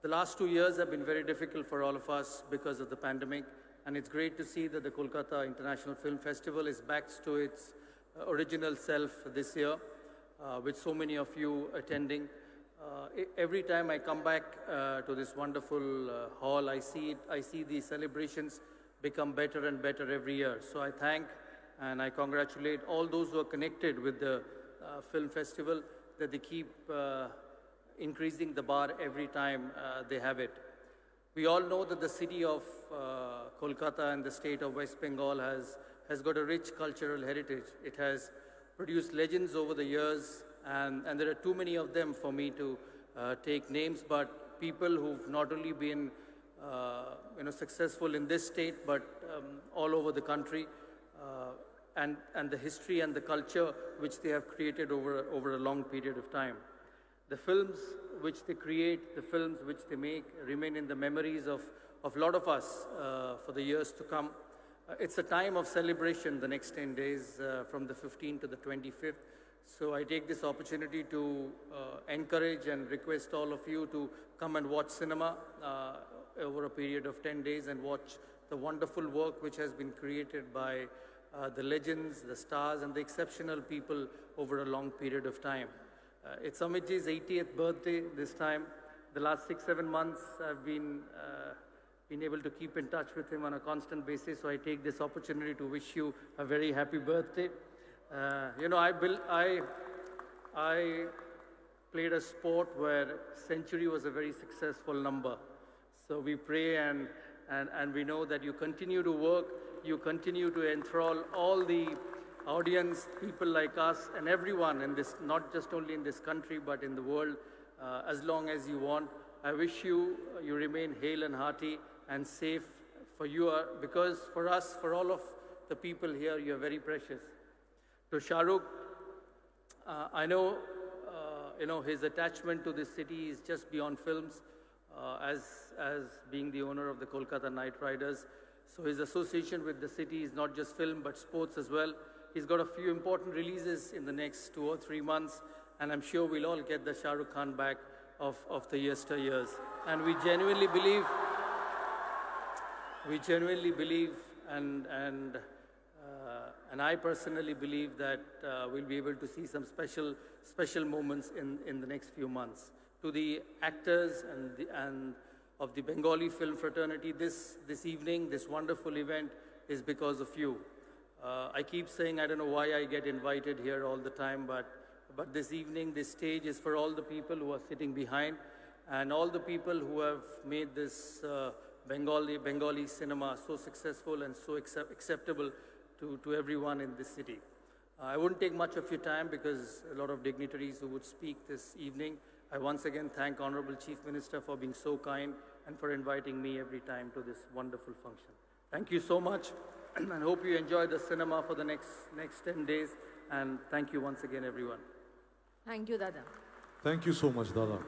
The last 2 years have been very difficult for all of us because of the pandemic, and it's great to see that the Kolkata International Film Festival is back to its original self this year, with so many of you attending. Every time I come back to this wonderful hall, I see the celebrations become better and better every year. So I thank and I congratulate all those who are connected with the film festival, that they keep increasing the bar every time they have it. We all know that the city of Kolkata and the state of West Bengal has got a rich cultural heritage. It has produced legends over the years, and there are too many of them for me to take names, but people who've not only been successful in this state, but all over the country, and the history and the culture which they have created over a long period of time. The films which they create, the films which they make, remain in the memories of a lot of us for the years to come. It's a time of celebration the next 10 days, from the 15th to the 25th. So I take this opportunity to encourage and request all of you to come and watch cinema over a period of 10 days and watch the wonderful work which has been created by the legends, the stars, and the exceptional people over a long period of time. It's Amitji's 80th birthday this time. The last 6-7 months I've been able to keep in touch with him on a constant basis, so I take this opportunity to wish you a very happy birthday. I played a sport where century was a very successful number. So we pray and we know that you continue to work, you continue to enthrall all the audience, people like us and everyone in this, not just only in this country, but in the world, as long as you want. I wish you remain hale and hearty and safe, for you are, because for us, for all of the people here, you are very precious. To Shah Rukh, I know, his attachment to this city is just beyond films, as being the owner of the Kolkata Knight Riders. So his association with the city is not just film, but sports as well. He's got a few important releases in the next 2 or 3 months, and I'm sure we'll all get the Shah Rukh Khan back of the yesteryears. And we genuinely believe, and I personally believe that we'll be able to see some special moments in the next few months. To the actors and of the Bengali film fraternity, this evening, this wonderful event is because of you. I keep saying I don't know why I get invited here all the time, but this evening, this stage is for all the people who are sitting behind and all the people who have made this Bengali cinema so successful and so acceptable to everyone in this city. I wouldn't take much of your time because a lot of dignitaries who would speak this evening. I once again thank Honorable Chief Minister for being so kind and for inviting me every time to this wonderful function. Thank you so much, and hope you enjoy the cinema for the next 10 days. And thank you once again, everyone. Thank you, Dada. Thank you so much, Dada.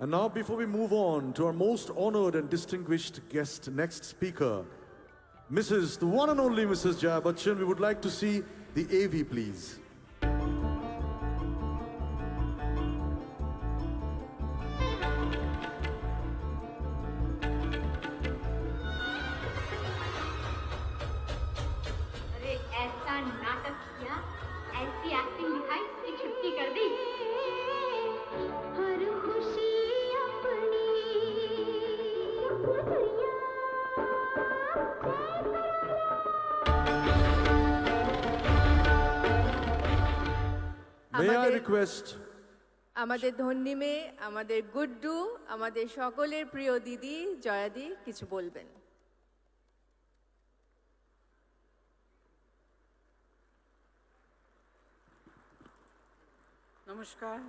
And now, before we move on to our most honored and distinguished guest, next speaker, the one and only Mrs. Jaya Bachchan, we would like to see the AV, please. May I request আমাদের ধন্যী মেয়ে, আমাদের গুড্ডু, আমাদের সকলের প্রিয় দিদি জয়াদি কিছু বলবেন। Namaskar,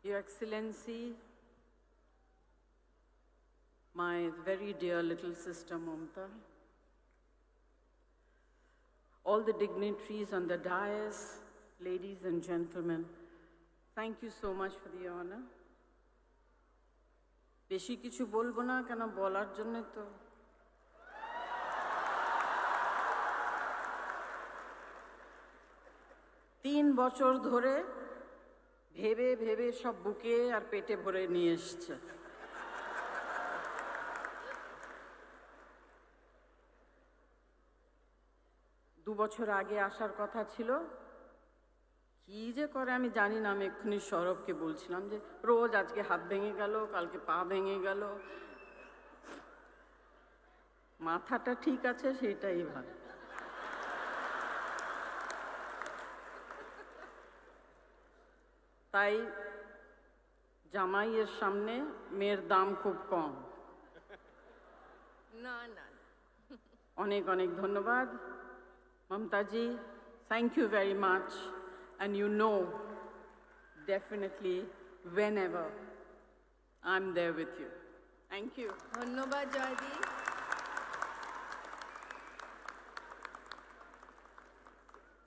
Your Excellency, my very dear little sister Mamta, all the dignitaries on the dais, ladies and gentlemen, thank you so much for the honor. বেশি কিছু বলবো না কেন বলার জন্য তো তিন বছর ধরে ভেবে ভেবে সব বুকে আর পেটে ভরে নিয়ে এসছে। দু বছর আগে আসার কথা ছিল, কি যে করে আমি জানি না। আমি এক্ষুনি সৌরভকে বলছিলাম যে রোজ আজকে হাত ভেঙে গেল, কালকে পা ভেঙে গেল, মাথাটা ঠিক আছে সেটাই ভালো। তাই জামাইয়ের সামনে মেয়ের দাম খুব কম। না না, অনেক অনেক ধন্যবাদ মমতাজি, thank you very much, and you know definitely whenever I'm there with you. Thank you. ধন্যবাদ জয়দি।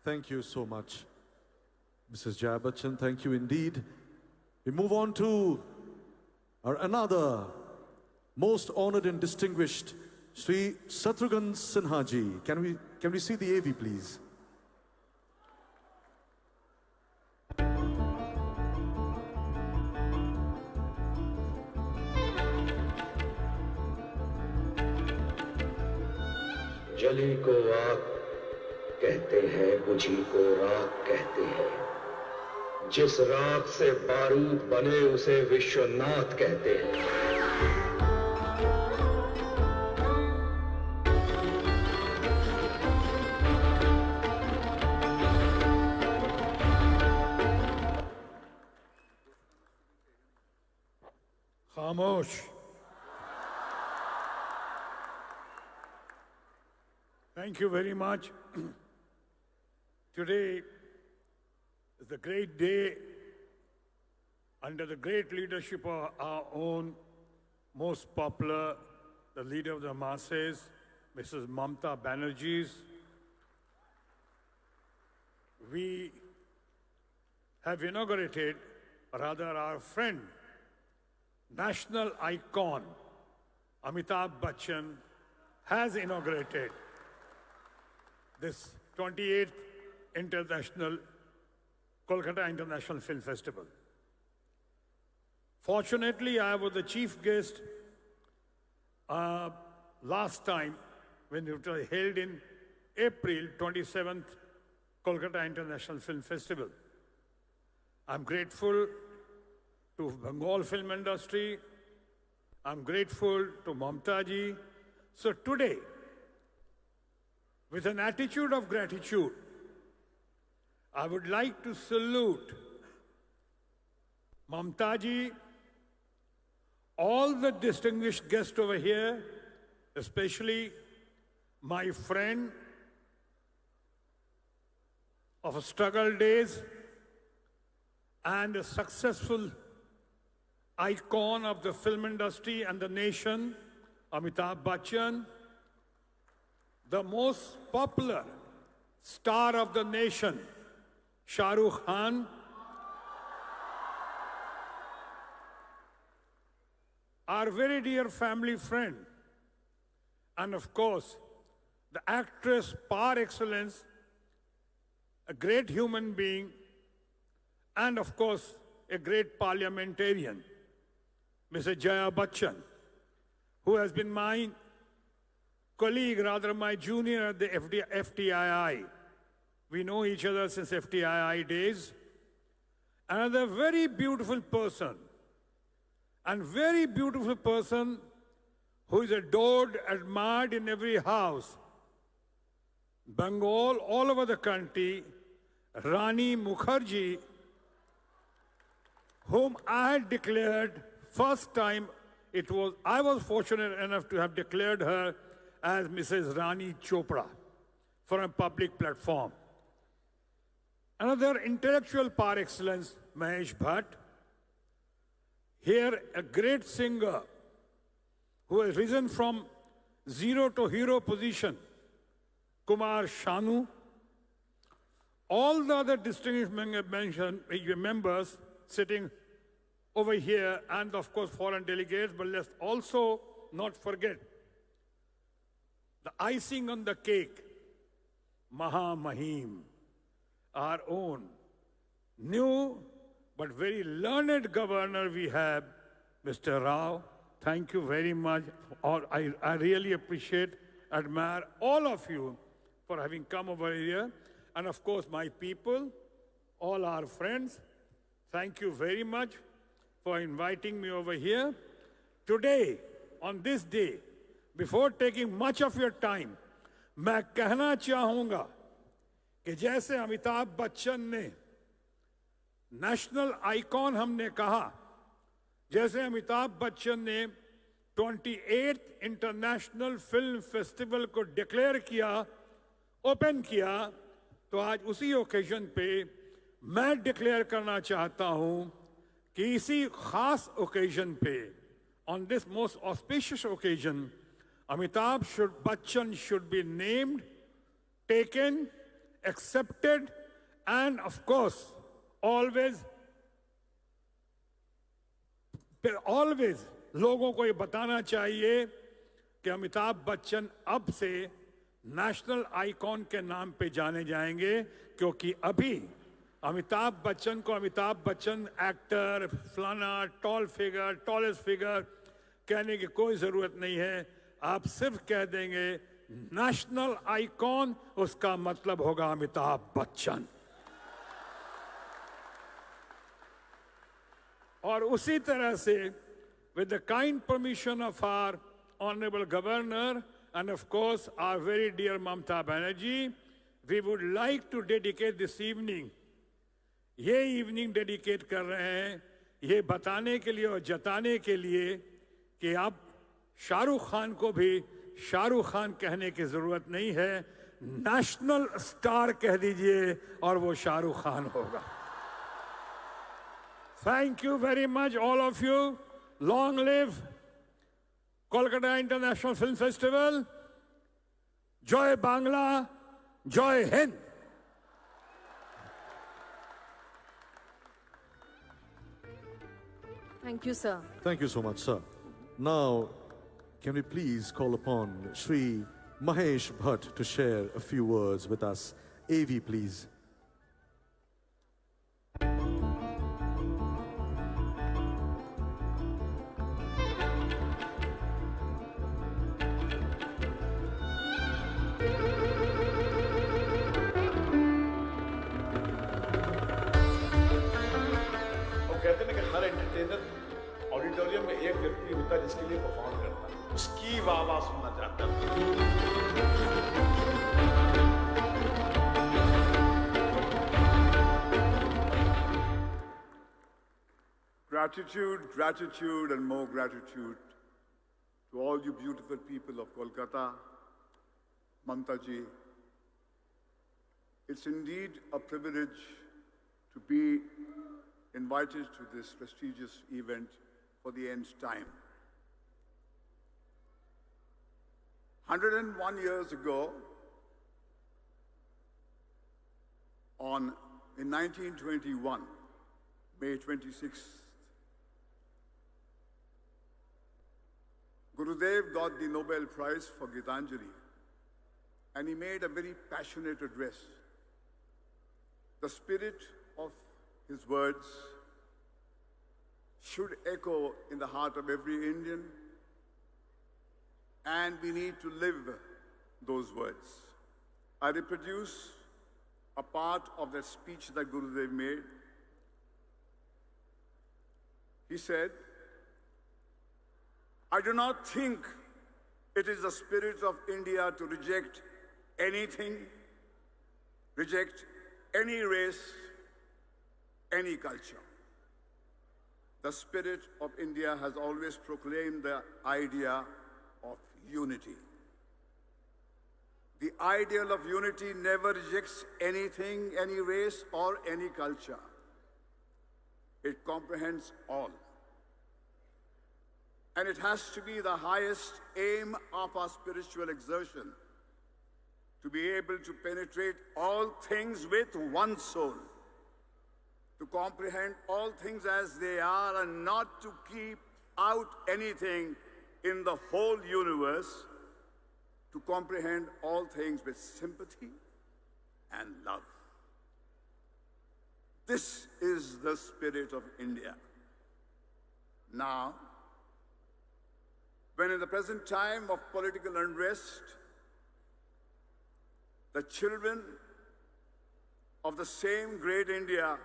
Thank you so much, Mrs. Jaya Bachchan. Thank you indeed. We move on to our another most honored and distinguished, Sri Shatrughan Sinha ji. Can we see the AV, please? जली को आग कहते हैं, बुझी को राख कहते हैं, जिस राख से बारूद बने उसे विश्वनाथ कहते हैं। खामोश। Thank you very much. Today is a great day under the great leadership of our own most popular, the leader of the masses, Mrs. Mamta Banerjee. We have inaugurated, or rather our friend, national icon, Amitabh Bachchan, has inaugurated this 28th Kolkata International Film Festival. Fortunately, I was the chief guest last time when it was held in April 27th Kolkata International Film Festival. I'm grateful to Bengal film industry. I'm grateful to Mamta ji. So today, with an attitude of gratitude, I would like to salute Mamta ji, all the distinguished guests over here, especially my friend of struggle days and a successful icon of the film industry and the nation, Amitabh Bachchan, the most popular star of the nation, Shah Rukh Khan, our very dear family friend, and of course, the actress par excellence, a great human being, and of course, a great parliamentarian, Mrs. Jaya Bachchan, who has been my colleague, rather my junior at the FTII. We know each other since FTII days. Another very beautiful person, and very beautiful person who is adored, admired in every house. Bengal, all over the country, Rani Mukherjee, whom I had declared first time I was fortunate enough to have declared her as Mrs. Rani Chopra for a public platform. Another intellectual par excellence, Mahesh Bhatt. Here, a great singer who has risen from zero to hero position, Kumar Shanu. All the other distinguished members sitting over here, and of course foreign delegates, but let's also not forget the icing on the cake, Maha Mahim, our own new but very learned governor we have, Mr. Rao. Thank you very much. I really appreciate, admire all of you for having come over here. And of course, my people, all our friends, thank you very much for inviting me over here. Today, on this day, before taking much of your time, मैं कहना चाहूँगा कि जैसे अमिताभ बच्चन ने national icon हमने कहा, जैसे अमिताभ बच्चन ने 28th इंटरनेशनल फिल्म फेस्टिवल को डिक्लेयर किया, ओपन किया, तो आज उसी ओकेजन पे मैं डिक्लेयर करना चाहता हूं कि इसी खास ओकेजन पे, on this most auspicious occasion, Amitabh Bachchan should be named, taken, accepted, and of course, always लोगों को ये बताना चाहिए कि अमिताभ बच्चन अब से नेशनल आइकॉन के नाम पे जाने जाएंगे, क्योंकि अभी अमिताभ बच्चन को अमिताभ बच्चन एक्टर, फलाना, टॉल फिगर, टॉलेस्ट फिगर कहने की कोई जरूरत नहीं है. आप सिर्फ कह देंगे नेशनल आइकॉन, उसका मतलब होगा अमिताभ बच्चन. और उसी तरह से, with the kind permission of our honorable governor and of course our very dear Mamta Banerjee, we would like to dedicate this evening, ये evening dedicate कर रहे हैं ये बताने के लिए और जताने के लिए कि अब शाहरुख खान को भी शाहरुख खान कहने की जरूरत नहीं है, नेशनल स्टार कह दीजिए और वो शाहरुख खान होगा. Thank you very much, all of you. Long live Kolkata International Film Festival. Joy Bangla, Joy Hind. Thank you, sir. Thank you so much, sir. Now, can we please call upon Shri Mahesh Bhatt to share a few words with us? AV, please. Auditorium में एक व्यक्ति होता है जिसके लिए perform करता है, उसकी वाह-वाह सुनना चाहता है. Gratitude, gratitude, and more gratitude to all you beautiful people of Kolkata, Mamta ji. It's indeed a privilege to be invited to this prestigious event for the nth time. 101 years ago, in 1921, May 26th, Gurudev got the Nobel Prize for Gitanjali, and he made a very passionate address. The spirit of his words should echo in the heart of every Indian, and we need to live those words. I reproduce a part of that speech that Gurudev made. He said, I do not think it is the spirit of India to reject anything, reject any race, any culture. the spirit of India has always proclaimed the idea of unity. The ideal of unity never rejects anything, any race, or any culture. It comprehends all. And it has to be the highest aim of our spiritual exertion, to be able to penetrate all things with one soul, to comprehend all things as they are and not to keep out anything in the whole universe, to comprehend all things with sympathy and love. This is the spirit of India. Now, when in the present time of political unrest, the children of the same great India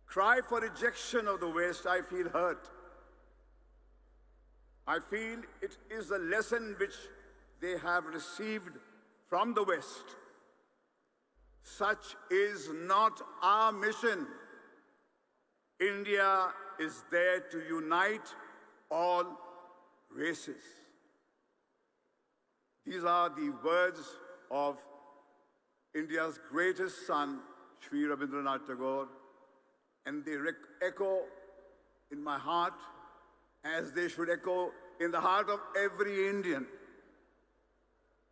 cry for rejection of the West, I feel hurt. I feel it is a lesson which they have received from the West. Such is not our mission. India is there to unite all races. These are the words of India's greatest son, Shri Rabindranath Tagore, and they echo in my heart as they should echo in the heart of every Indian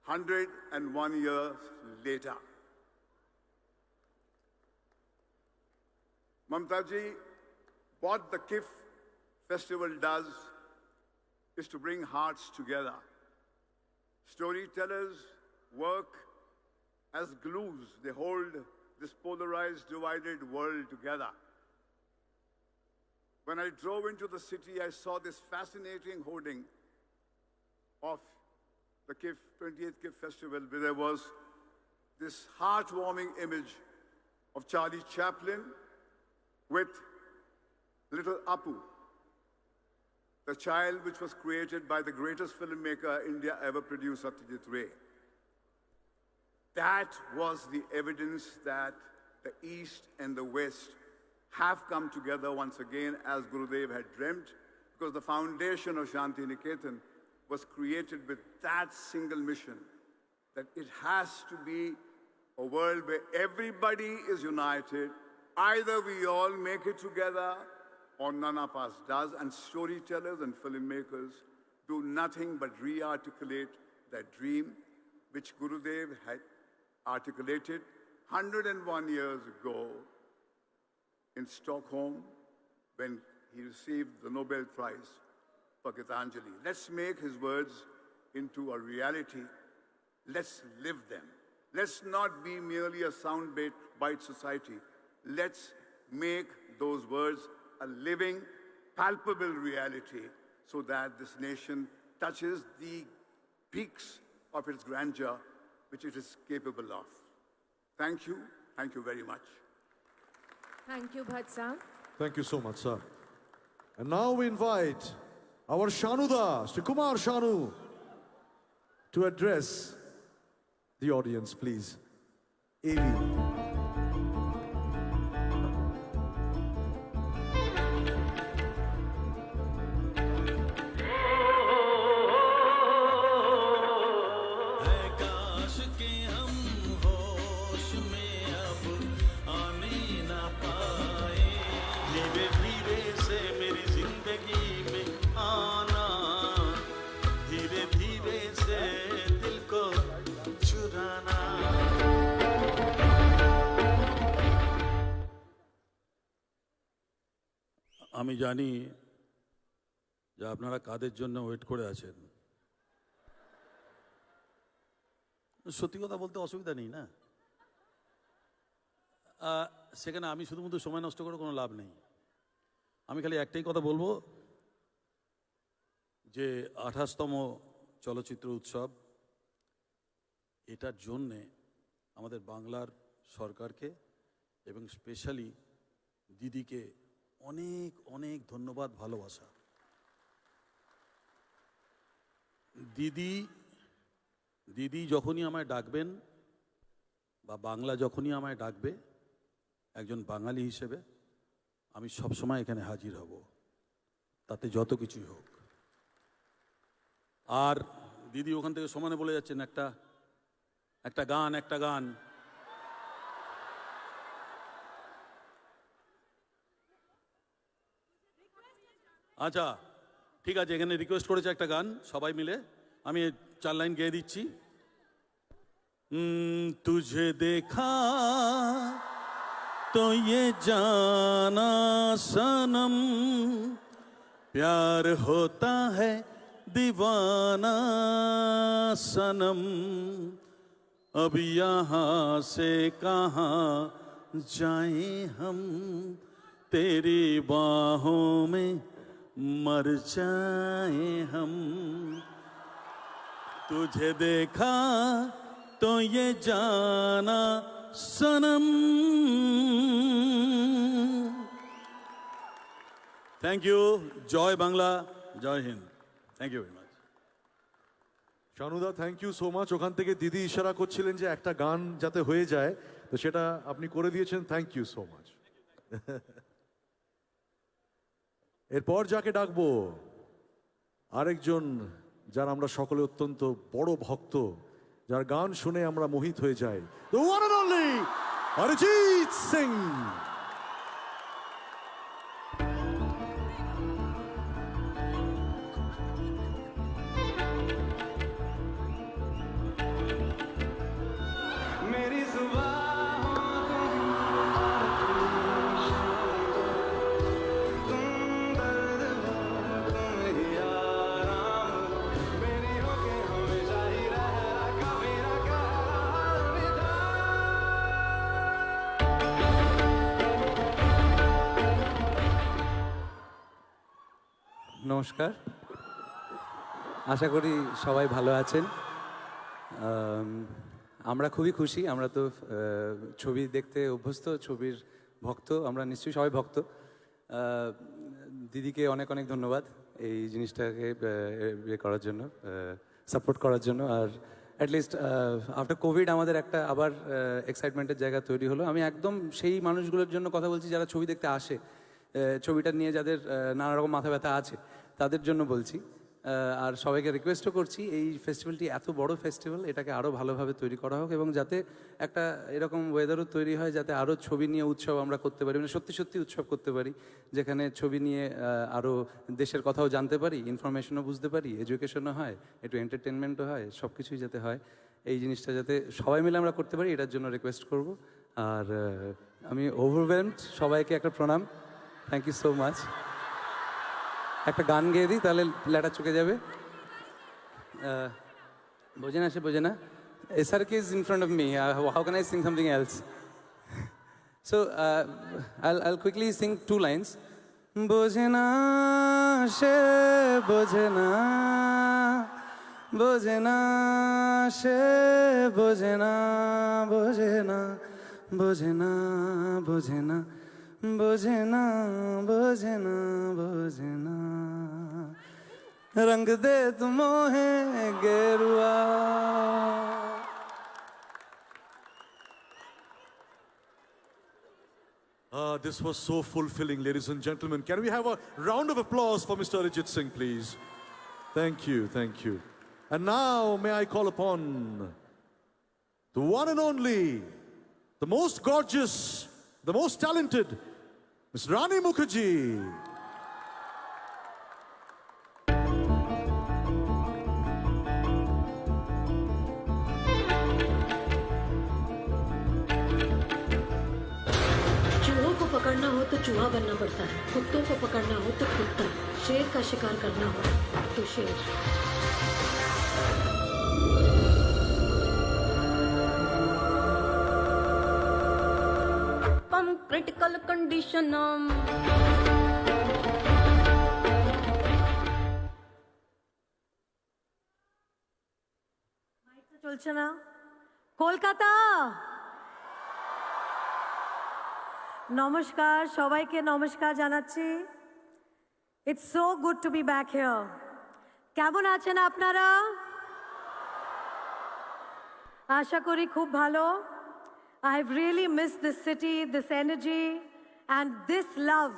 101 years later. Mamta ji, what the KIF festival does is to bring hearts together. Storytellers work as glues. They hold this polarized, divided world together. When I drove into the city, I saw this fascinating hoarding of the 28th KIF Festival, where there was this heartwarming image of Charlie Chaplin with little Apu, the child which was created by the greatest filmmaker India ever produced, Satyajit Ray. That was the evidence that the East and the West have come together once again as Gurudev had dreamt, because the foundation of Shanti Niketan was created with that single mission, that it has to be a world where everybody is united. Either we all make it together or none of us does, and storytellers and filmmakers do nothing but re-articulate that dream which Gurudev had articulated 101 years ago in Stockholm when he received the Nobel Prize for Gitanjali. Let's make his words into a reality. Let's live them. Let's not be merely a soundbite society. Let's make those words a living, palpable reality so that this nation touches the peaks of its grandeur which it is capable of. Thank you. Thank you very much. Thank you, Bhatsa. Thank you so much, sir. And now we invite our Shanuda, Shri Kumar Shanu, to address the audience, please. AV. আমি জানি যে আপনারা কাদের জন্য wait করে আছেন। সত্যি কথা বলতে অসুবিধা নেই না, সেখানে আমি শুধুমাত্র সময় নষ্ট করে কোনো লাভ নেই। আমি খালি একটাই কথা বলবো যে 28তম চলচ্চিত্র উৎসব, এটার জন্যে আমাদের বাংলার সরকারকে এবং স্পেশালি দিদিকে অনেক অনেক ধন্যবাদ, ভালোবাসা। দিদি যখনই আমায় ডাকবেন বা বাংলা যখনই আমায় ডাকবে একজন বাঙালি হিসেবে, আমি সবসময় এখানে হাজির হব, তাতে যত কিছুই হোক। আর দিদি ওখান থেকে সমানে বলে যাচ্ছেন একটা গান। আচ্ছা ঠিক আছে, এখানে রিকোয়েস্ট করেছে একটা গান, সবাই মিলে আমি 4 লাইন গেয়ে দিচ্ছি। तुझे देखा तो ये जाना सनम, प्यार होता है दीवाना सनम, अब यहाँ से कहाँ जाएं हम, तेरी बाहों में मर जाएं हम। तुझे देखा तो ये जाना सनम। Thank you. जय बांग्ला, जय हिंद। थैंक यू वेरी माच। শানুদা থ্যাংক ইউ সো মাচ। ওখান থেকে দিদি ইশারা করছিলেন যে একটা গান যাতে হয়ে যায়, তো সেটা আপনি করে দিয়েছেন, থ্যাংক ইউ সো মাচ। এরপর যাকে ডাকবো আরেকজন যার আমরা সকলে অত্যন্ত বড় ভক্ত, যার গান শুনে আমরা মোহিত হয়ে যাই, the one and only Arijit Singh. নমস্কার, আশা করি সবাই ভালো আছেন। আমরা খুবই খুশি, আমরা তো ছবি দেখতে অভ্যস্ত, ছবির ভক্ত, আমরা নিশ্চয়ই সবাই ভক্ত। দিদিকে অনেক অনেক ধন্যবাদ এই জিনিসটাকে করার জন্য, সাপোর্ট করার জন্য। আর অ্যাটলিস্ট আফটার কোভিড আমাদের একটা আবার এক্সাইটমেন্টের জায়গা তৈরি হলো। আমি একদম সেই মানুষগুলোর জন্য কথা বলছি যারা ছবি দেখতে আসে, ছবিটা নিয়ে যাদের নানা রকম মাথা ব্যথা আছে, তাদের জন্য বলছি। আর সবাইকে রিকোয়েস্টও করছি, এই ফেস্টিভ্যালটি এত বড় ফেস্টিভ্যাল, এটাকে আরও ভালোভাবে তৈরি করা হোক এবং যাতে একটা এরকম ওয়েদারও তৈরি হয় যাতে আরও ছবি নিয়ে উৎসব আমরা করতে পারি, মানে সত্যি সত্যি উৎসব করতে পারি, যেখানে ছবি নিয়ে আরও দেশের কথাও জানতে পারি, ইনফরমেশনও বুঝতে পারি, এডুকেশনও হয়, একটু এন্টারটেনমেন্টও হয়, সব কিছুই যাতে হয়। এই জিনিসটা যাতে সবাই মিলে আমরা করতে পারি, এটার জন্য রিকোয়েস্ট করব। আর আমি ওভারওয়েলমড, সবাইকে একটা প্রণাম, থ্যাংক ইউ সো মাচ। একটা গান গেয়ে দিই, তাহলে লেটা চুকে যাবে। বোঝে না, সে বোঝে না। SRK is in front of me. How can I sing something else? So I'll quickly sing 2 lines. বোঝে না সে বোঝে না, বোঝে না সে বোঝে না, বোঝে না, বোঝে না, বোঝে না, বোঝে না, বোঝে না, বোঝে না, রঙ দে তুমোহে গেরুয়া। This was so fulfilling, ladies and gentlemen. Can we have a round of applause for Mr. Arijit Singh, please? Thank you, thank you. And now may I call upon the one and only, the most gorgeous, the most talented, Ms. Rani Mukherjee. चूहों को पकड़ना हो तो चूहा बनना पड़ता है, कुत्तों को पकड़ना हो तो कुत्ता, शेर का शिकार करना हो तो शेर। Critical condition. চলছে না? কলকাতা, নমস্কার, সবাইকে নমস্কার জানাচ্ছি। It's so good to be back here. কেমন আছেন আপনারা? আশা করি খুব ভালো। I've really missed this city, this energy, and this love,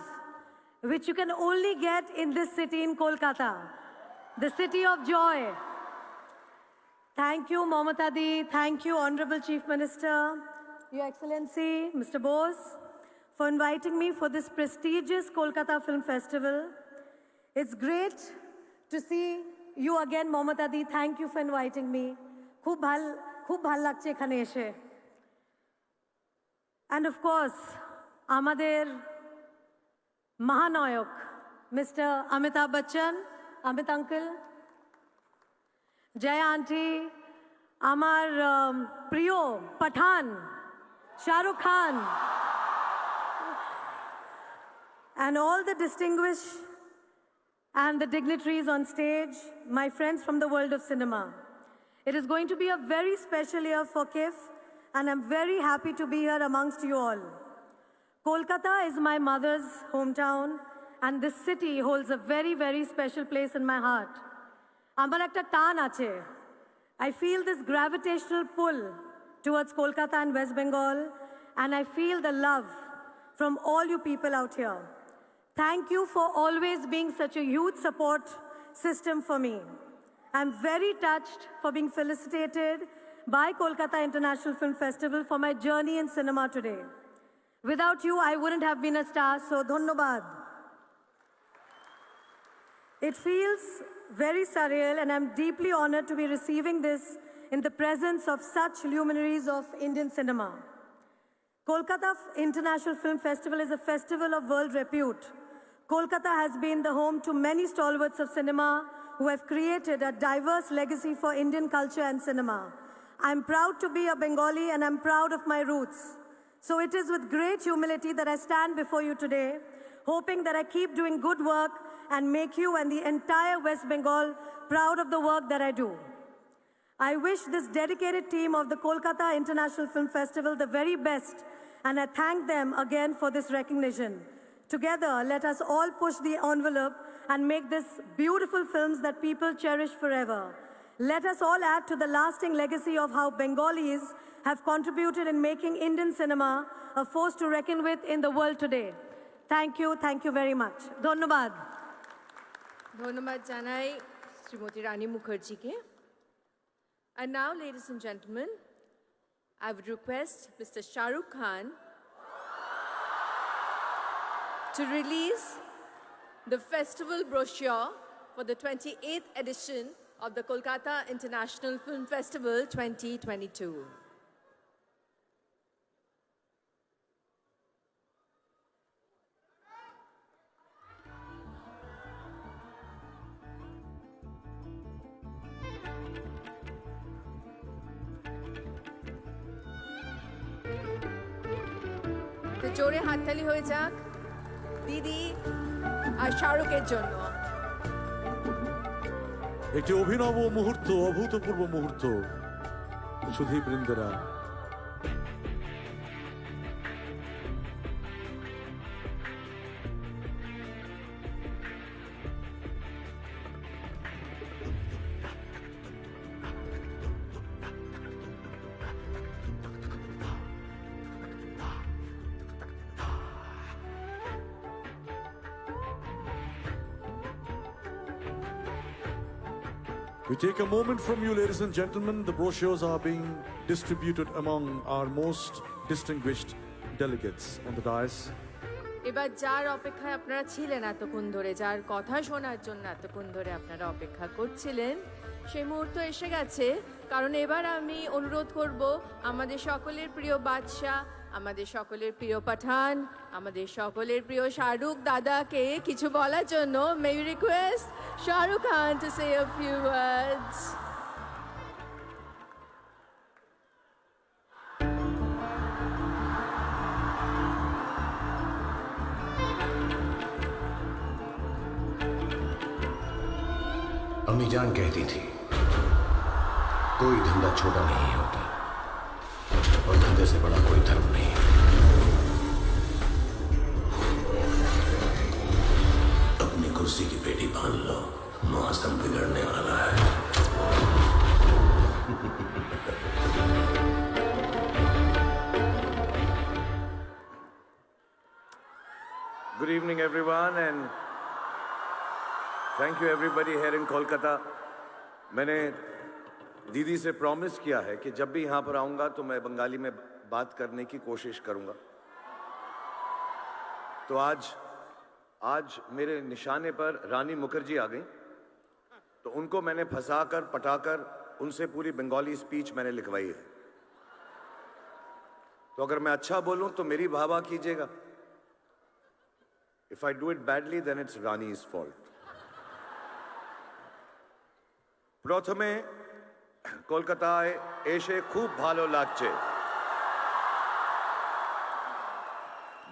which you can only get in this city in Kolkata, the city of joy. Thank you, Mamata Di. Thank you, Honorable Chief Minister, Your Excellency, Mr. Bose, for inviting me for this prestigious Kolkata Film Festival. It's great to see you again, Mamata Di. Thank you for inviting me. খুব ভাল লাগছে এখানে এসে। And of course, আমাদের মহানায়ক, Mr. Amitabh Bachchan, Amit Uncle, Jaya Auntie, আমার প্রিয় পাঠান, Shahrukh Khan, and all the distinguished and the dignitaries on stage, my friends from the world of cinema. It is going to be a very special year for KIF, and I'm very happy to be here amongst you all. Kolkata is my mother's hometown, and this city holds a very, very special place in my heart. Amar ekta tan ache. I feel this gravitational pull towards Kolkata and West Bengal, and I feel the love from all you people out here. Thank you for always being such a huge support system for me. I'm very touched for being felicitated by Kolkata International Film Festival for my journey in cinema today. Without you, I wouldn't have been a star, so dhonnobad. It feels very surreal, and I'm deeply honored to be receiving this in the presence of such luminaries of Indian cinema. Kolkata International Film Festival is a festival of world repute. Kolkata has been the home to many stalwarts of cinema who have created a diverse legacy for Indian culture and cinema. I'm proud to be a Bengali, and I'm proud of my roots. So it is with great humility that I stand before you today, hoping that I keep doing good work and make you and the entire West Bengal proud of the work that I do. I wish this dedicated team of the Kolkata International Film Festival the very best, and I thank them again for this recognition. Together, let us all push the envelope and make this beautiful films that people cherish forever. Let us all add to the lasting legacy of how Bengalis have contributed in making Indian cinema a force to reckon with in the world today. Thank you very much. Dhonnobad. ধন্যবাদ জানাই শ্রীমতী রানী মুখার্জিকে। And now, ladies and gentlemen, I would request Mr. Shah Rukh Khan to release the festival brochure for the 28th edition of the Kolkata International Film Festival 2022. তো জোরে হাততালি হয়ে যাক দিদি আর শাহরুখের জন্য। একটি অভিনব মুহূর্ত, অভূতপূর্ব মুহূর্ত। সুধীবৃন্দেরা, we take a moment from you, ladies and gentlemen. The brochures are being distributed among our most distinguished delegates on the dais. এবার যার অপেক্ষায় আপনারা ছিলেন এতক্ষণ ধরে, যার কথা শোনার জন্য এতক্ষণ ধরে আপনারা অপেক্ষা করছিলেন, সেই মুহূর্ত এসে গেছে। কারণ এবার আমি অনুরোধ করব আমাদের সকলের প্রিয় বাদশা, আমাদের সকলের প্রিয় পাঠান, আমাদের সকলের প্রিয় শাহরুখ দাদাকে কিছু বলার জন্য। May we request Shah Rukh Khan to say a few words. अम्मी जान कहती थी कोई धंधा छोटा नहीं होता और धंधे से बड़ा कोई धर्म नहीं। अपनी कुर्सी की पेटी बांध लो, मौसम बिगड़ने वाला है। Good evening, everyone, and thank you everybody here in Kolkata. मैंने दीदी से प्रॉमिस किया है कि जब भी यहाँ पर आऊँगा तो मैं बंगाली में बात करने की कोशिश करूँगा। तो आज मेरे निशाने पर रानी मुखर्जी आ गई, तो उनको मैंने फंसाकर पटाकर उनसे पूरी बंगाली स्पीच मैंने लिखवाई है। तो अगर मैं अच्छा बोलूं तो मेरी वाह कीजिएगा। If I do it badly, then it's Rani's fault. প্রথমে কলকাতায় এসে খুব ভালো লাগছে।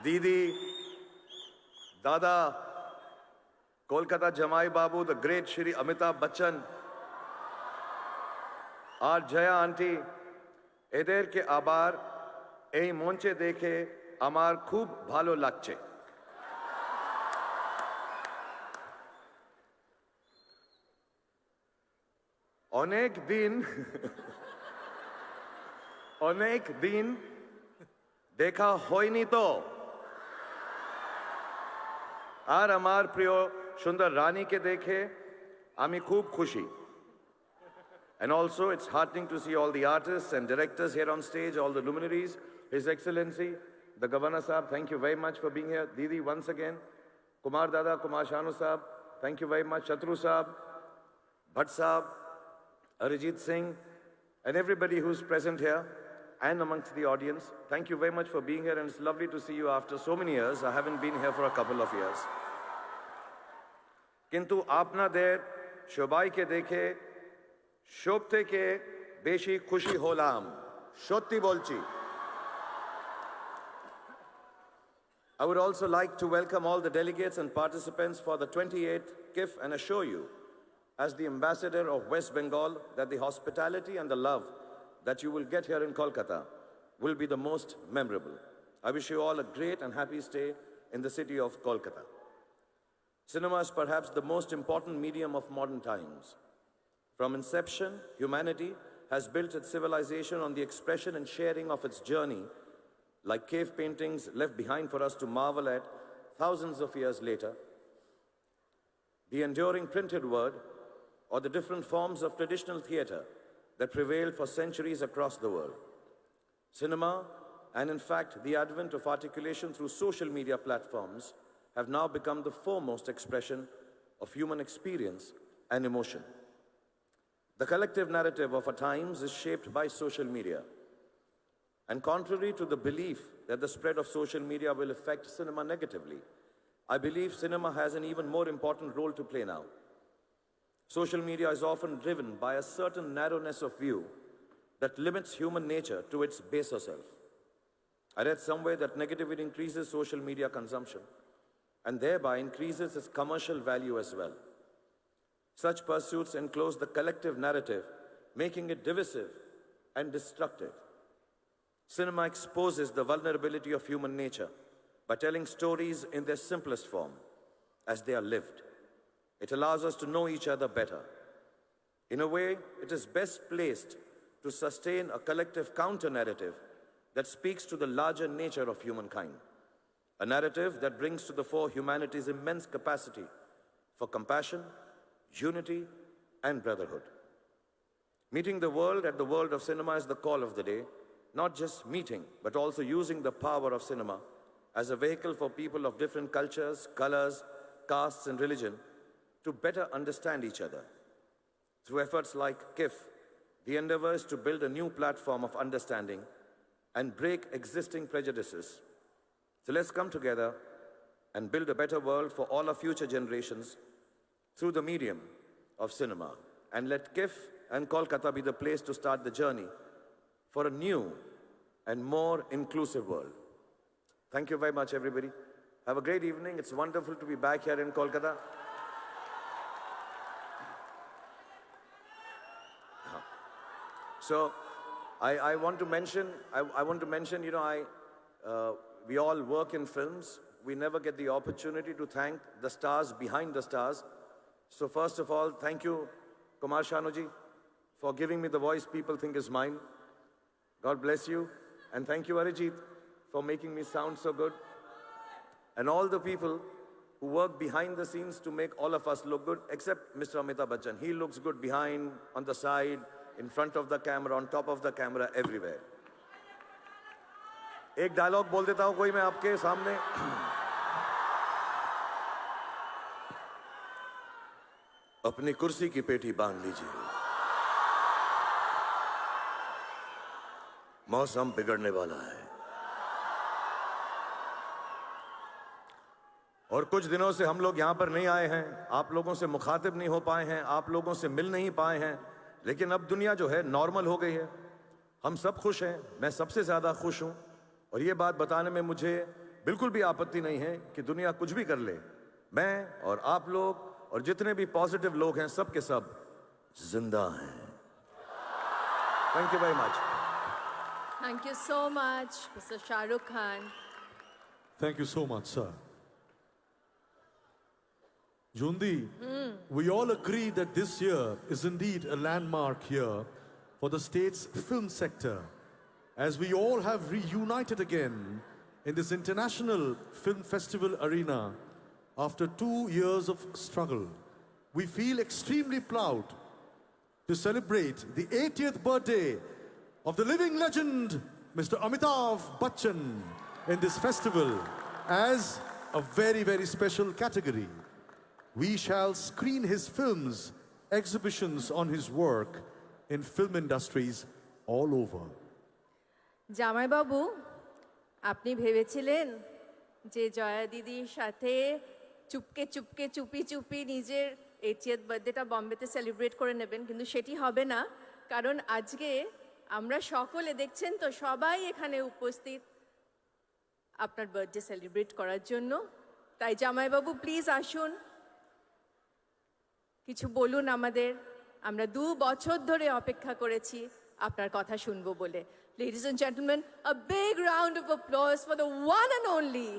দিদি, দাদা, কলকাতা জামাই বাবু, the great Shri Amitabh Bachchan, R Jaya aunty, এদেরকে আবার এই মঞ্চে দেখে আমার খুব ভালো লাগছে। অনেক দিন দেখা হয়নি তো, আর আমার প্রিয় সুন্দর রানীকে দেখে আমি খুব খুশি। And also, it's heartening to see all the artists and directors here on stage, all the luminaries. His Excellency, the Governor Sahab, thank you very much for being here. Didi, once again. Kumar Dada, Kumar Shanu Sahab, thank you very much. Chatru Sahab, Bhatt Sahab, Arijit Singh, and everybody who's present here and amongst the audience. Thank you very much for being here, and it's lovely to see you after so many years. I haven't been here for a couple of years. Kintu আপনাদের সবাইকে দেখে সব থেকে বেশি খুশি হলাম, সত্যি বলছি। I would also like to welcome all the delegates and participants for the 28th KIF and assure you, as the ambassador of West Bengal, that the hospitality and the love that you will get here in Kolkata will be the most memorable. I wish you all a great and happy stay in the city of Kolkata. Cinema is perhaps the most important medium of modern times. From inception, humanity has built its civilization on the expression and sharing of its journey, like cave paintings left behind for us to marvel at thousands of years later. The enduring printed word, or the different forms of traditional theatre that prevailed for centuries across the world. Cinema, and in fact the advent of articulation through social media platforms, have now become the foremost expression of human experience and emotion. The collective narrative of our times is shaped by social media. And contrary to the belief that the spread of social media will affect cinema negatively, I believe cinema has an even more important role to play now. Social media is often driven by a certain narrowness of view that limits human nature to its baser self. I read somewhere that negativity increases social media consumption and thereby increases its commercial value as well. Such pursuits enclose the collective narrative, making it divisive and destructive. Cinema exposes the vulnerability of human nature by telling stories in their simplest form, as they are lived. It allows us to know each other better. In a way, it is best placed to sustain a collective counter-narrative that speaks to the larger nature of humankind. A narrative that brings to the fore humanity's immense capacity for compassion, unity, and brotherhood. Meeting the world at the world of cinema is the call of the day, not just meeting, but also using the power of cinema as a vehicle for people of different cultures, colors, castes, and religion to better understand each other. Through efforts like KIF, the endeavor is to build a new platform of understanding and break existing prejudices. So let's come together and build a better world for all our future generations through the medium of cinema. And let KIF and Kolkata be the place to start the journey for a new and more inclusive world. Thank you very much, everybody. Have a great evening. It's wonderful to be back here in Kolkata. So I want to mention, you know, we all work in films. We never get the opportunity to thank the stars behind the stars. So first of all, thank you, Kumar Shanuji, for giving me the voice people think is mine. God bless you. And thank you, Arijit, for making me sound so good. and all the people who work behind the scenes to make all of us look good, except Mr. Amitabh Bachchan. He looks good behind, on the side, in front of the camera, on top of the camera, everywhere. एक dialogue बोल देता हूं कोई मैं आपके सामने. अपनी कुर्सी की पेटी बांध लीजिए, मौसम बिगड़ने वाला है. और कुछ दिनों से हम लोग यहां पर नहीं आए हैं, आप लोगों से मुखातिब नहीं हो पाए हैं, आप लोगों से मिल नहीं पाए हैं, लेकिन अब दुनिया जो है नॉर्मल हो गई है. हम सब खुश हैं, मैं सबसे ज्यादा खुश हूं. और ये बात बताने में मुझे बिल्कुल भी आपत्ति नहीं है कि दुनिया कुछ भी कर ले, मैं और आप लोग और जितने भी पॉजिटिव लोग हैं सब के सब जिंदा हैं. Thank you very much. Thank you so much, Mr. Shah Rukh Khan. Thank you so much, sir. Jundi, we all agree that this year is indeed a landmark year for the state's film sector, as we all have reunited again in this international film festival arena after 2 years of struggle. We feel extremely proud to celebrate the 80th birthday of the living legend, Mr. Amitabh Bachchan, in this festival as a very, very special category. We shall screen his films, exhibitions on his work in film industries all over. জামাই বাবু, আপনি ভেবেছিলেন যে জয়া দিদির সাথে চুপকে চুপকে চুপি চুপি নিজের 80th বার্থডেটা বম্বেতে celebrate করে নেবেন, কিন্তু সেটি হবে না, কারণ আজকে আমরা সকলে দেখছেন তো সবাই এখানে উপস্থিত আপনার বার্থডে সেলিব্রেট করার জন্য. তাই জামাইবাবু প্লিজ আসুন, কিছু বলুন আমাদের. আমরা 2 বছর ধরে অপেক্ষা করেছি আপনার কথা শুনবো বলে. Ladies and gentlemen, a big round of applause for the one and only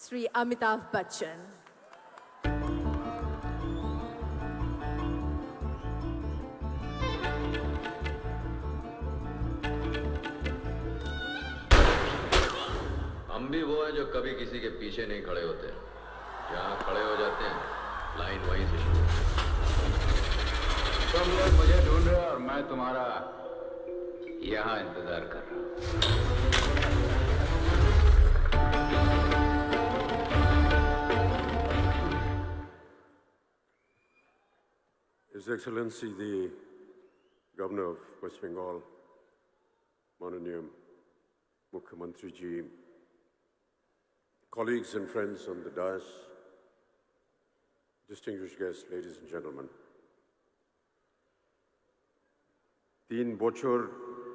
Sri Amitabh Bachchan. हम भी वो हैं जो कभी किसी के पीछे नहीं खड़े होते, जहाँ खड़े हो जाते हैं लाइन वहीं से शुरू. तुम लोग मुझे ढूंढ रहे हो और मैं तुम्हारा यहाँ इंतजार कर रहा हूँ. His Excellency the Governor of West Bengal, Mananiya Mukhyamantri Ji, colleagues and friends on the dais, distinguished guests, ladies and gentlemen. 3 বছর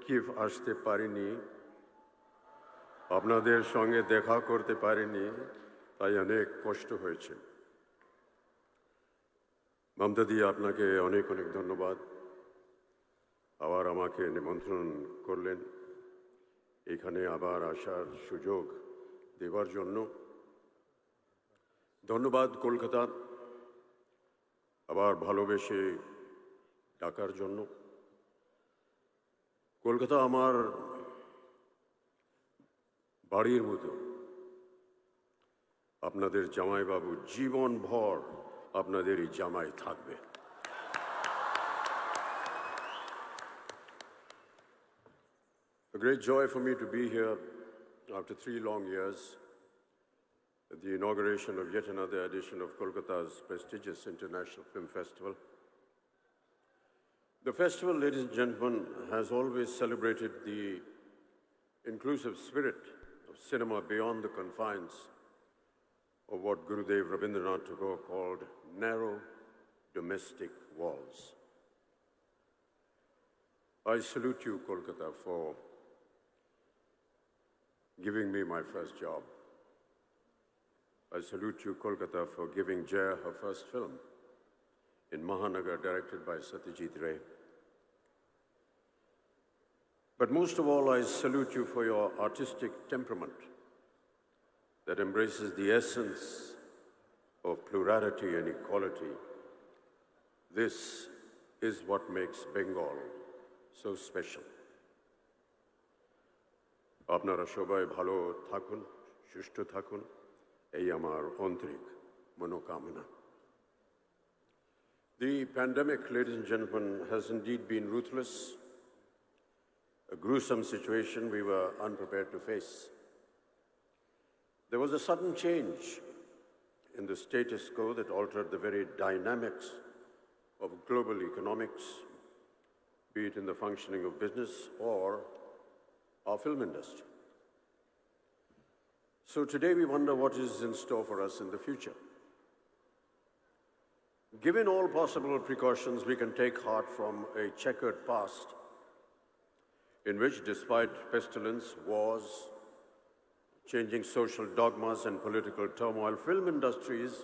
কিভ আসতে পারিনি, আপনাদের সঙ্গে দেখা করতে পারিনি, তাই অনেক কষ্ট হয়েছে. মমতা দি, আপনাকে অনেক অনেক ধন্যবাদ. আবার আমাকে নিমন্ত্রণ করলেন এখানে আবার আসার সুযোগ দেওয়ার জন্য. ধন্যবাদ কলকাতা আবার ভালোবেসে ডাকার জন্য. কলকাতা আমার বাড়ির মতো. আপনাদের জামাইবাবু জীবনভর আপনাদেরই জামাই থাকবে. A great joy for me to be here after 3 long years at the inauguration of yet another edition of Kolkata's prestigious International Film Festival. The festival, ladies and gentlemen, has always celebrated the inclusive spirit of cinema beyond the confines of what Gurudev Rabindranath Tagore called narrow domestic walls. I salute you, Kolkata, for giving me my first job. I salute you, Kolkata, for giving Jaya her first film in Mahanagar, directed by Satyajit Ray. But most of all, I salute you for your artistic temperament that embraces the essence of plurality and equality. This is what makes Bengal so special. আপনারা সবাই ভালো থাকুন, সুষ্ঠু থাকুন এই আমার আন্তরিক মনোকামনা। The pandemic, ladies and gentlemen, has indeed been ruthless, a gruesome situation we were unprepared to face. There was a sudden change in the status quo that altered the very dynamics of global economics, be it in the functioning of business or our film industry. So today we wonder what is in store for us in the future. Given all possible precautions, we can take heart from a checkered past in which, despite pestilence, wars, changing social dogmas and political turmoil, film industries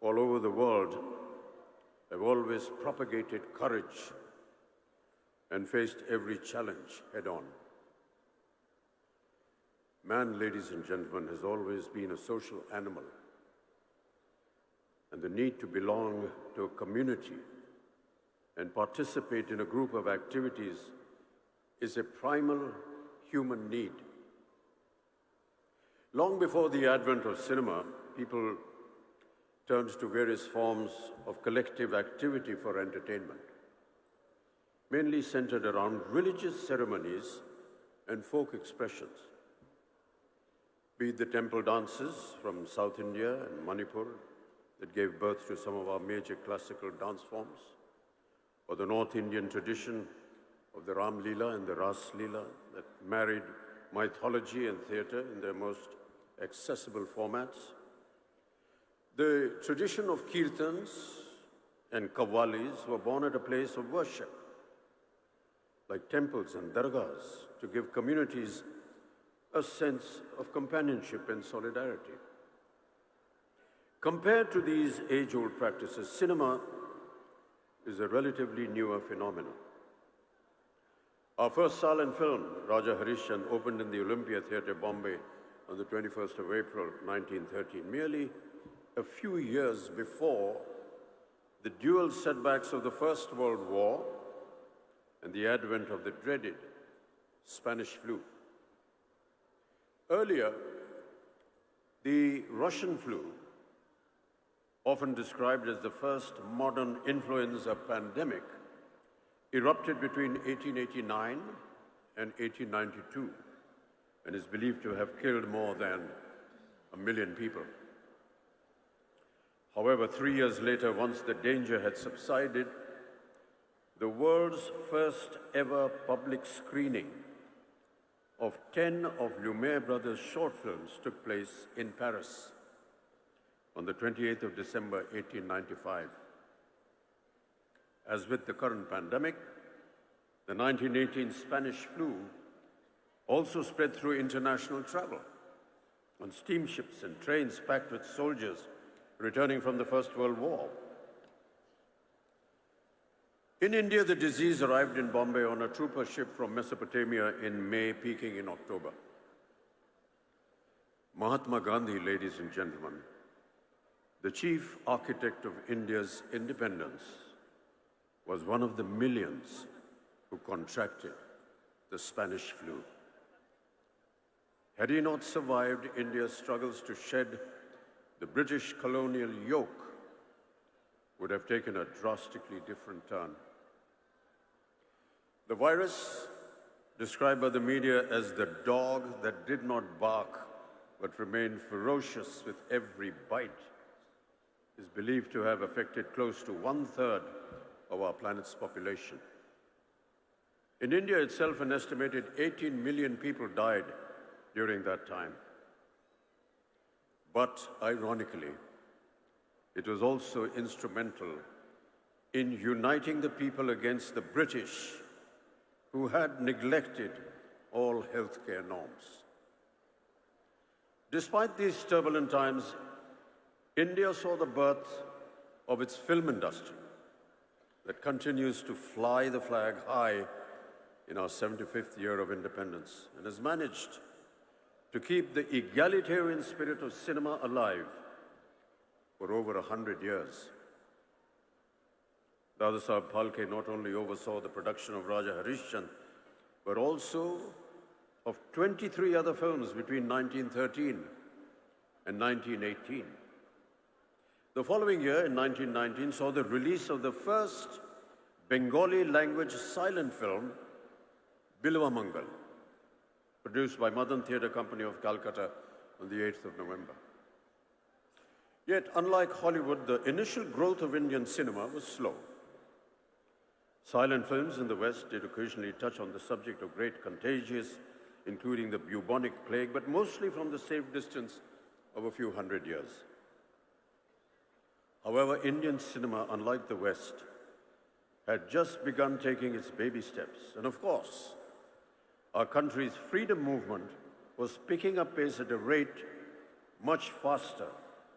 all over the world have always propagated courage and faced every challenge head-on. Man, ladies and gentlemen, has always been a social animal, and the need to belong to a community and participate in a group of activities is a primal human need. Long before the advent of cinema, people turned to various forms of collective activity for entertainment, mainly centered around religious ceremonies and folk expressions. Be it the temple dances from South India and Manipur that gave birth to some of our major classical dance forms, or the North Indian tradition of the Ram Leela and the Ras Leela that married mythology and theatre in their most accessible formats. The tradition of kirtans and qawwalis were born at a place of worship, like temples and dargahs, to give communities a sense of companionship and solidarity. Compared to these age-old practices, cinema is a relatively newer phenomenon. Our first silent film, Raja Harishchandra, opened in the Olympia Theatre, Bombay, on the 21st of April, 1913, merely a few years before the dual setbacks of the First World War and the advent of the dreaded Spanish flu. Earlier, the Russian flu, often described as the first modern influenza pandemic, erupted between 1889 and 1892 and is believed to have killed more than 1 million people. However, 3 years later, once the danger had subsided, the world's first ever public screening of 10 of Lumiere Brothers' short films took place in Paris on the 28th of December, 1895. As with the current pandemic, the 1918 Spanish flu also spread through international travel on steamships and trains packed with soldiers returning from the First World War. In India, the disease arrived in Bombay on a trooper ship from Mesopotamia in May, peaking in October. Mahatma Gandhi, ladies and gentlemen, the chief architect of India's independence, was one of the millions who contracted the Spanish flu. Had he not survived India's struggles to shed the British colonial yoke, would have taken a drastically different turn. The virus, described by the media as the dog that did not bark but remained ferocious with every bite, is believed to have affected close to 1/3 of our planet's population. In India itself, an estimated 18 million people died during that time. But ironically, it was also instrumental in uniting the people against the British, who had neglected all healthcare norms. Despite these turbulent times, India saw the birth of its film industry that continues to fly the flag high in our 75th year of independence and has managed to keep the egalitarian spirit of cinema alive for over 100 years. Dada Saheb Phalke not only oversaw the production of Raja Harishchandra, but also of 23 other films between 1913 and 1918. The following year, in 1919, saw the release of the first Bengali language silent film, Bilwa Mangal, produced by Madan Theatre Company of Calcutta on the 8th of November. Yet, unlike Hollywood, the initial growth of Indian cinema was slow. Silent films in the West did occasionally touch on the subject of great contagions, including the bubonic plague, but mostly from the safe distance of a few hundred years. However, Indian cinema, unlike the West, had just begun taking its baby steps. And of course, our country's freedom movement was picking up pace at a rate much faster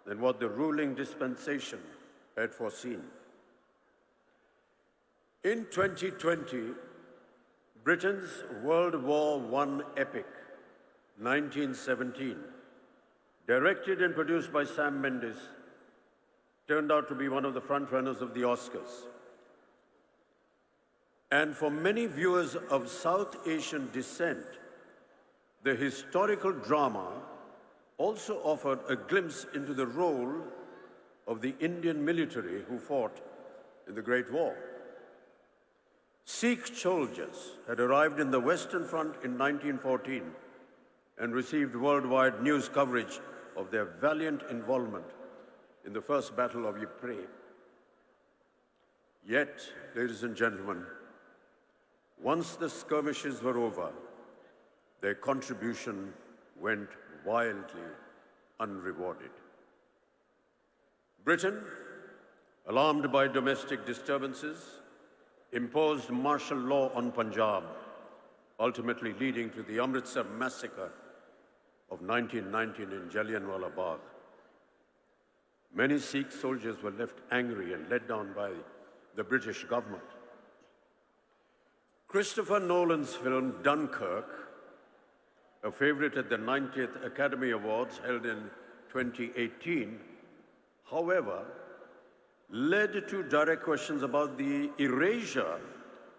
than what the ruling dispensation had foreseen. In 2020, Britain's World War I epic, 1917, directed and produced by Sam Mendes, turned out to be one of the frontrunners of the Oscars. And for many viewers of South Asian descent, the historical drama also offered a glimpse into the role of the Indian military who fought in the Great War. Sikh soldiers had arrived in the Western Front in 1914 and received worldwide news coverage of their valiant involvement in the First Battle of Ypres. Yet, ladies and gentlemen, once the skirmishes were over, their contribution went wildly unrewarded. Britain, alarmed by domestic disturbances, imposed martial law on Punjab, ultimately leading to the Amritsar massacre of 1919 in Jallianwala Bagh. Many Sikh soldiers were left angry and let down by the British government. Christopher Nolan's film Dunkirk, a favorite at the 90th Academy Awards held in 2018, however, led to direct questions about the erasure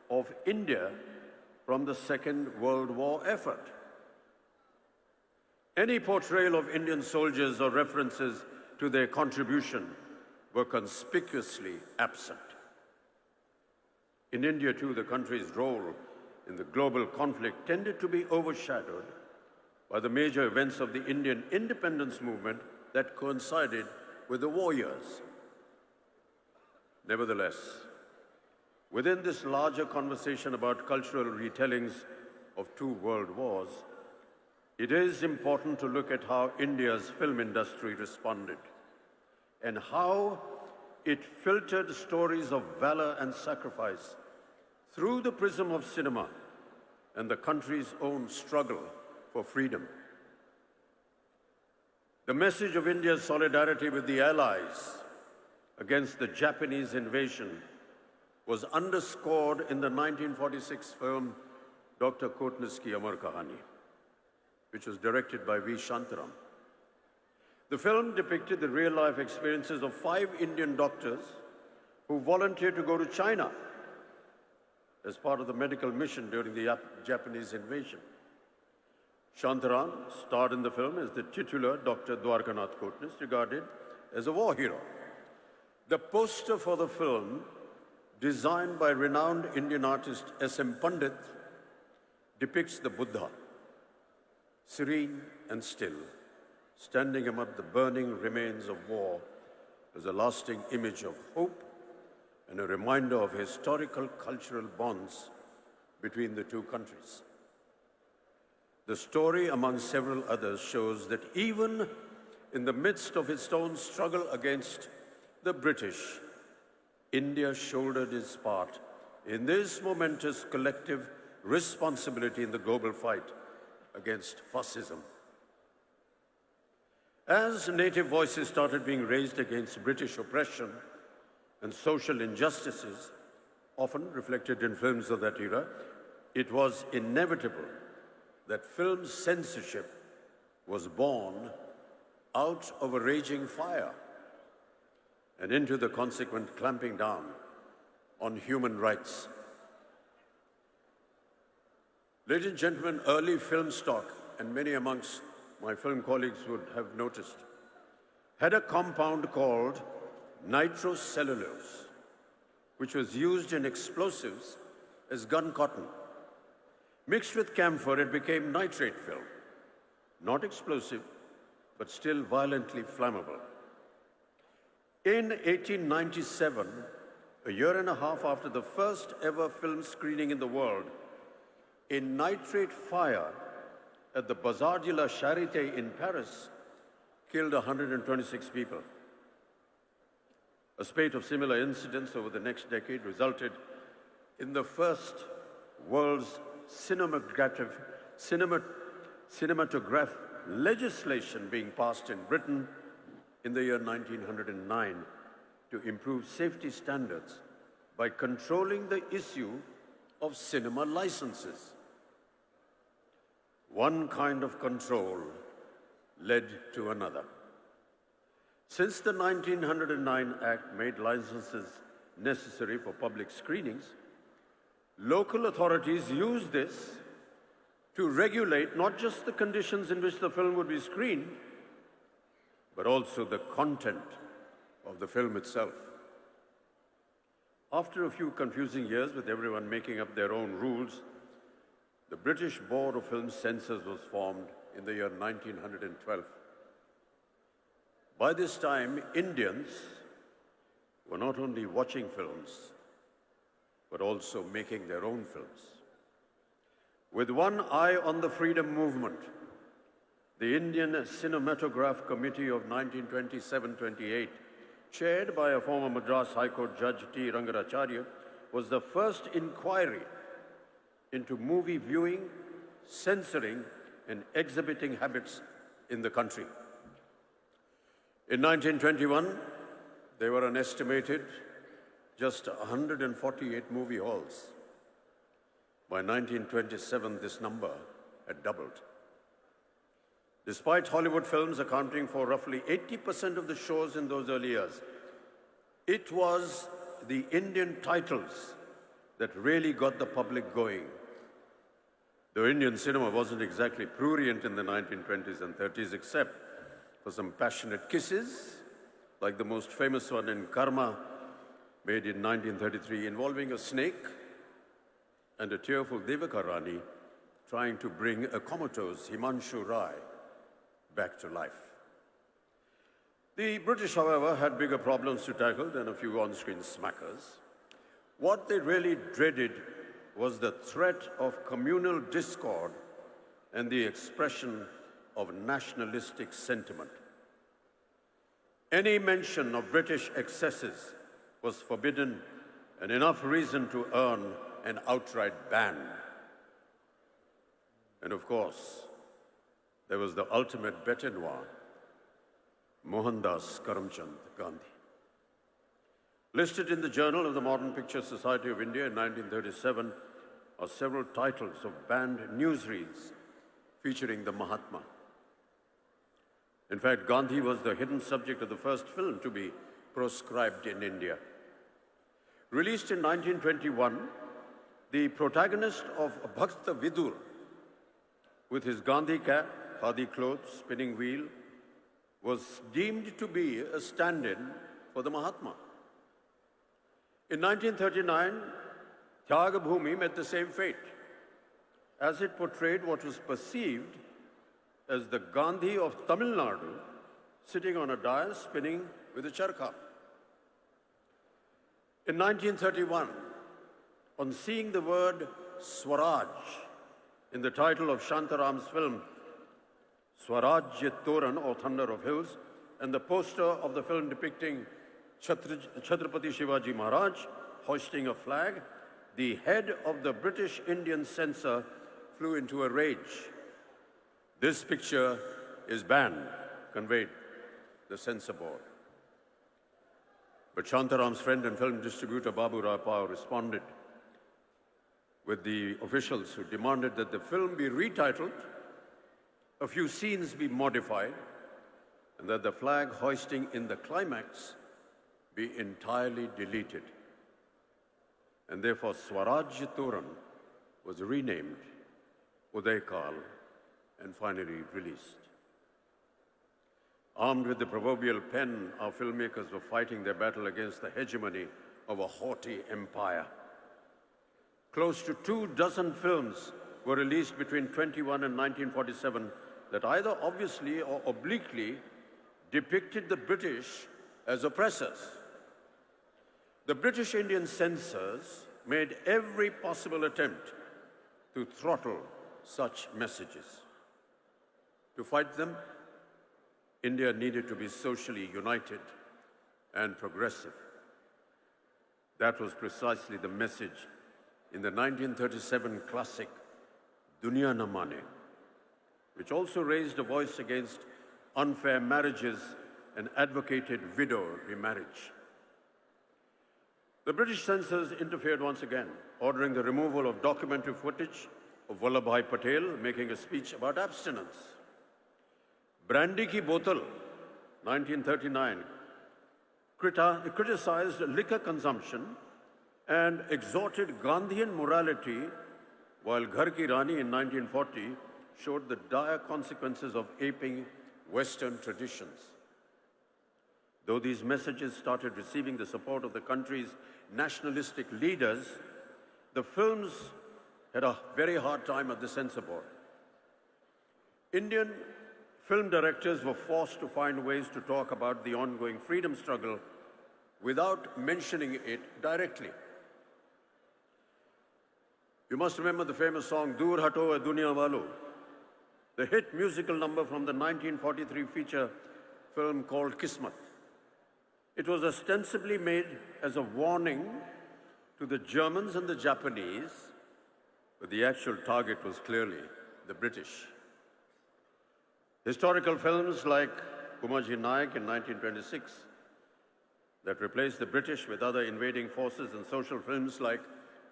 of India from the Second World War effort. Any portrayal of Indian soldiers or references to their contribution were conspicuously absent. In India, too, the country's role in the global conflict tended to be overshadowed by the major events of the Indian independence movement that coincided with the war years. Nevertheless, within this larger conversation about cultural retellings of two world wars, it is important to look at how India's film industry responded and how it filtered stories of valor and sacrifice through the prism of cinema and the country's own struggle for freedom. The message of India's solidarity with the Allies against the Japanese invasion was underscored in the 1946 film Dr. Kotnis Ki Amar Kahani, which was directed by V. Shantaram. The film depicted the real-life experiences of 5 Indian doctors who volunteered to go to China as part of the medical mission during the Japanese invasion. Shantaram starred in the film as the titular Dr. Dwarkanath Kotnis, regarded as a war hero. The poster for the film, designed by renowned Indian artist S.M. Pandit, depicts the Buddha, serene and still, standing amid the burning remains of war as a lasting image of hope and a reminder of historical cultural bonds between the two countries. The story, among several others, shows that even in the midst of its own struggle against the British, India shouldered its part in this momentous collective responsibility in the global fight against fascism. As native voices started being raised against British oppression and social injustices, often reflected in films of that era, it was inevitable that film censorship was born out of a raging fire and into the consequent clamping down on human rights. Ladies and gentlemen, early film stock, and many amongst my film colleagues would have noticed, had a compound called nitrocellulose, which was used in explosives as gun cotton. Mixed with camphor, it became nitrate film, not explosive, but still violently flammable. In 1897, a year and a half after the first ever film screening in the world, a nitrate fire at the Bazar de la Charité in Paris killed 126 people. A spate of similar incidents over the next decade resulted in the first world's cinematograph legislation being passed in Britain in the year 1909 to improve safety standards by controlling the issue of cinema licenses. One kind of control led to another. Since the 1909 Act made licenses necessary for public screenings, local authorities used this to regulate not just the conditions in which the film would be screened, but also the content of the film itself. After a few confusing years with everyone making up their own rules, the British Board of Film Censors was formed in the year 1912. By this time, Indians were not only watching films, but also making their own films. With one eye on the freedom movement, the Indian Cinematograph Committee of 1927-28, chaired by a former Madras High Court Judge T. Rangaracharya, was the first inquiry into movie viewing, censoring, and exhibiting habits in the country. In 1921, there were an estimated just 148 movie halls. By 1927, this number had doubled. Despite Hollywood films accounting for roughly 80% of the shows in those early years, it was the Indian titles that really got the public going. Though Indian cinema wasn't exactly prurient in the 1920s and 30s, except for some passionate kisses, like the most famous one in Karma, made in 1933, involving a snake and a tearful Devaka Rani trying to bring a comatose Himanshu Rai back to life. The British, however, had bigger problems to tackle than a few on-screen smackers. What they really dreaded was the threat of communal discord and the expression of nationalistic sentiment. Any mention of British excesses was forbidden, and enough reason to earn an outright ban. And of course, there was the ultimate bête noire, Mohandas Karamchand Gandhi. Listed in the Journal of the Modern Picture Society of India in 1937 are several titles of banned newsreels featuring the Mahatma. In fact, Gandhi was the hidden subject of the first film to be proscribed in India. Released in 1921, the protagonist of Bhakta Vidur, with his Gandhi cap, khadi clothes, spinning wheel, was deemed to be a stand-in for the Mahatma. In 1939, Tyaga Bhumi met the same fate, as it portrayed what was perceived as the Gandhi of Tamil Nadu sitting on a dais spinning with a charkha. In 1931, on seeing the word Swaraj in the title of Shantaram's film Swarajya Toran, or Thunder of Hills, and the poster of the film depicting Chhatrapati Shivaji Maharaj hoisting a flag, the head of the British Indian censor flew into a rage. This picture is banned, conveyed the censor board. But Shantaram's friend and film distributor Babu Rai Pao responded with the officials who demanded that the film be retitled, a few scenes be modified, and that the flag hoisting in the climax be entirely deleted. And therefore Swaraj Toran was renamed Udaykal, and finally released. Armed with the proverbial pen, our filmmakers were fighting their battle against the hegemony of a haughty empire. Close to 24 films were released between 21 and 1947 that either obviously or obliquely depicted the British as oppressors. The British Indian censors made every possible attempt to throttle such messages. To fight them, India needed to be socially united and progressive. That was precisely the message in the 1937 classic Duniya Na Mane, which also raised a voice against unfair marriages and advocated widow remarriage. The British censors interfered once again, ordering the removal of documentary footage of Vallabhbhai Patel making a speech about abstinence. Brandy Ki Botal, 1939, criticized liquor consumption and exhorted Gandhian morality, while Ghar Ki Rani in 1940 showed the dire consequences of aping Western traditions. Though these messages started receiving the support of the country's nationalistic leaders, the films had a very hard time at the censor board. Indian film directors were forced to find ways to talk about the ongoing freedom struggle without mentioning it directly. You must remember the famous song, Dur Hato Hai Duniya Walo, the hit musical number from the 1943 feature film called Kismat. It was ostensibly made as a warning to the Germans and the Japanese, but the actual target was clearly the British. Historical films like Kumaji Naik in 1926 that replaced the British with other invading forces, and social films like